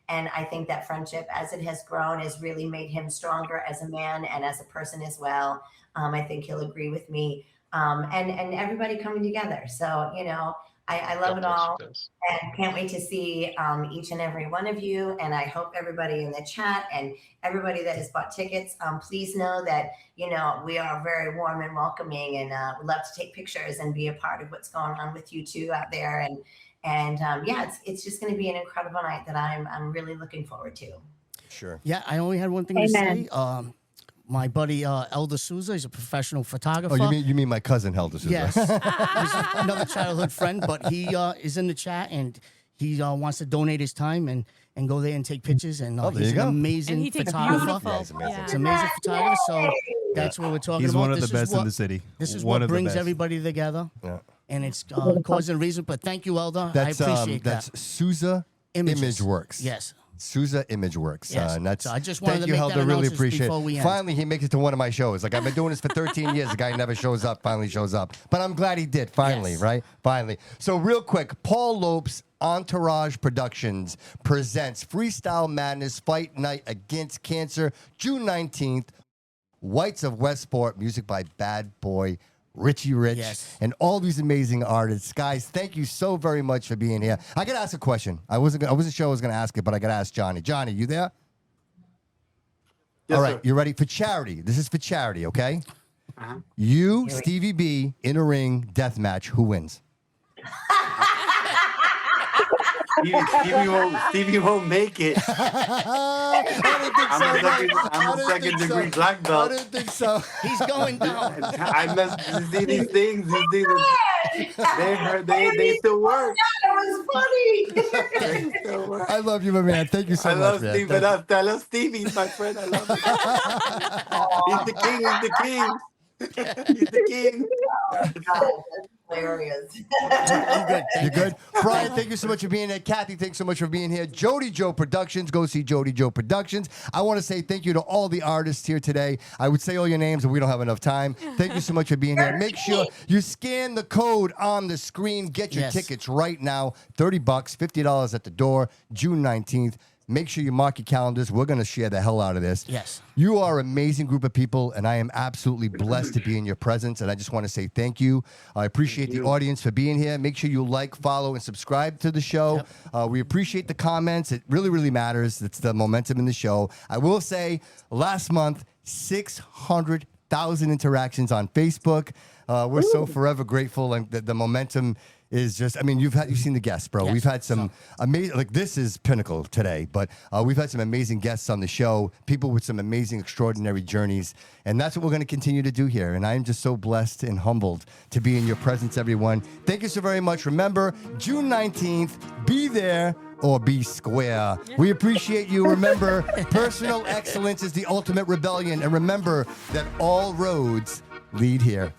And I think that friendship, as it has grown, has really made him stronger as a man and as a person as well. I think he'll agree with me. And everybody coming together. So, I love it all and can't wait to see each and every one of you. And I hope everybody in the chat and everybody that has bought tickets, please know that, we are very warm and welcoming and would love to take pictures and be a part of what's going on with you two out there. And yeah, it's just going to be an incredible night that I'm really looking forward to. Sure. Yeah, I only had one thing to say. My buddy Elder Souza is a professional photographer. Oh, you mean my cousin Elder Souza? Yes, he's another childhood friend, but he is in the chat and he wants to donate his time and go there and take pictures. And he's an amazing photographer. Yeah, he's amazing. He's an amazing photographer. So that's what we're talking about. He's one of the best in the city. This is One what of the brings best. everybody together. Yeah. And it's cause and reason. But thank you, Elder. I appreciate that. That's Souza Image Works. Yes. Souza Image Works. Yes. And that's, So I just wanted thank to you, make Helder. that Really announcement appreciate before we it. end. Finally, he makes it to one of my shows. Like, I've been doing this for 13 years. The guy never shows up. Finally shows up. But I'm glad he did. Finally, right? Finally. So real quick, Paul Lopes, Entourage Productions presents Freestyle Madness Fight Night Against Cancer, June 19th. Whites of Westport, music by Bad Boy Richie Rich, and all these amazing artists. Guys, thank you so very much for being here. I got to ask a question. I wasn't sure I was going to ask it, but I got to ask Johnny. Johnny, you there? Yes, all right, sir. you ready for charity? This is for charity, okay? You, Stevie B, in a ring, death match. Who wins? Stevie won't make it. I'm a second degree black belt. I didn't think so. He's going down. I must see these things. They still work. That was funny. I love you, my man. Thank you so I much, love man. Stevie. I love Stevie. He's my friend. I love him. He's the king. He's the king. He's the king. God, that's hilarious. You're good. Brian, thank you so much for being here. Kathy, thanks so much for being here. Jody Joe Productions. Go see Jody Joe Productions. I want to say thank you to all the artists here today. I would say all your names, but we don't have enough time. Thank you so much for being here. Make sure you scan the code on the screen. Get your tickets right now. $30, $50 at the door, June 19th. Make sure you mark your calendars. We're going to share the hell out of this. Yes. You are an amazing group of people, and I am absolutely blessed to be in your presence, and I just want to say thank you. I appreciate the audience for being here. Make sure you like, follow, and subscribe to the show. We appreciate the comments. It really, really matters. It's the momentum in the show. I will say, last month, 600,000 interactions on Facebook. We're so forever grateful, and the momentum is just, I mean, you've seen the guests, bro. Yes. We've had some amazing, like this is pinnacle today, but we've had some amazing guests on the show, people with some amazing, extraordinary journeys, and that's what we're going to continue to do here. And I'm just so blessed and humbled to be in your presence, everyone. Thank you so very much. Remember, June 19th, be there or be square. We appreciate you. Remember, personal excellence is the ultimate rebellion. And remember that all roads lead here.